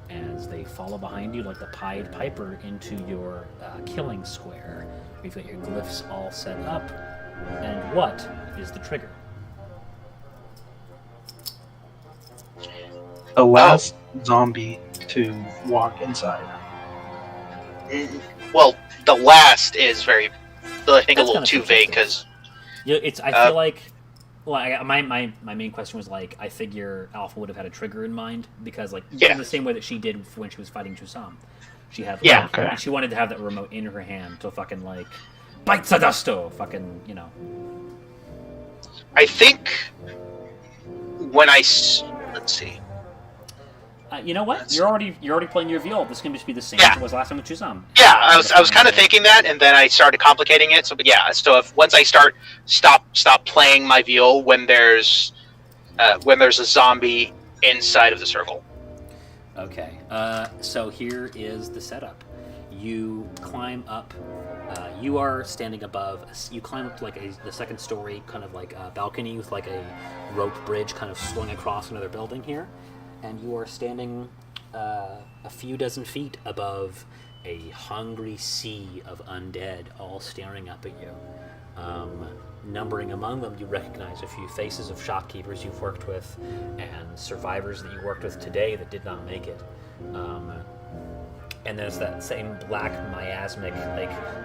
As they follow behind you like the Pied Piper into your killing square. You've got your glyphs all set up. And what is the trigger? The last zombie to walk inside. Well, the last is I think a little too vague because. I feel like. Well, my main question was I figure Alpha would have had a trigger in mind because in the same way that she did when she was fighting Chusam, she had she wanted to have that remote in her hand to fucking bite Sadasto, fucking I think when let's see. You know what? You're already playing your viol. This can just be the same as it was last time with Chusam. Yeah, I was kind of thinking that, and then I started complicating it. So, if once I stop playing my viol when there's a zombie inside of the circle. Okay. So here is the setup. You climb up. You are standing above. You climb up to the second story, kind of a balcony with a rope bridge, kind of swung across another building here. And you are standing a few dozen feet above a hungry sea of undead all staring up at you. Numbering among them, you recognize a few faces of shopkeepers you've worked with and survivors that you worked with today that did not make it. And there's that same black miasmic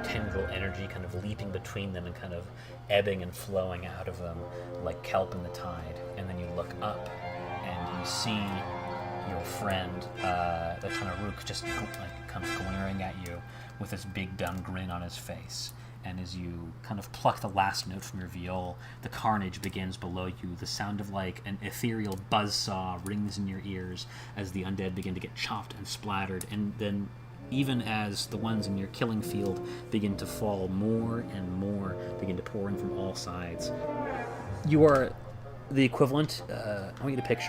tendril energy kind of leaping between them and kind of ebbing and flowing out of them like kelp in the tide. And then you look up and you see your friend, the Tanaruk, just comes glaring at you with this big dumb grin on his face. And as you kind of pluck the last note from your viol, the carnage begins below you. The sound of an ethereal buzzsaw rings in your ears as the undead begin to get chopped and splattered. And then even as the ones in your killing field begin to fall, more and more begin to pour in from all sides. You are the equivalent, I want you to picture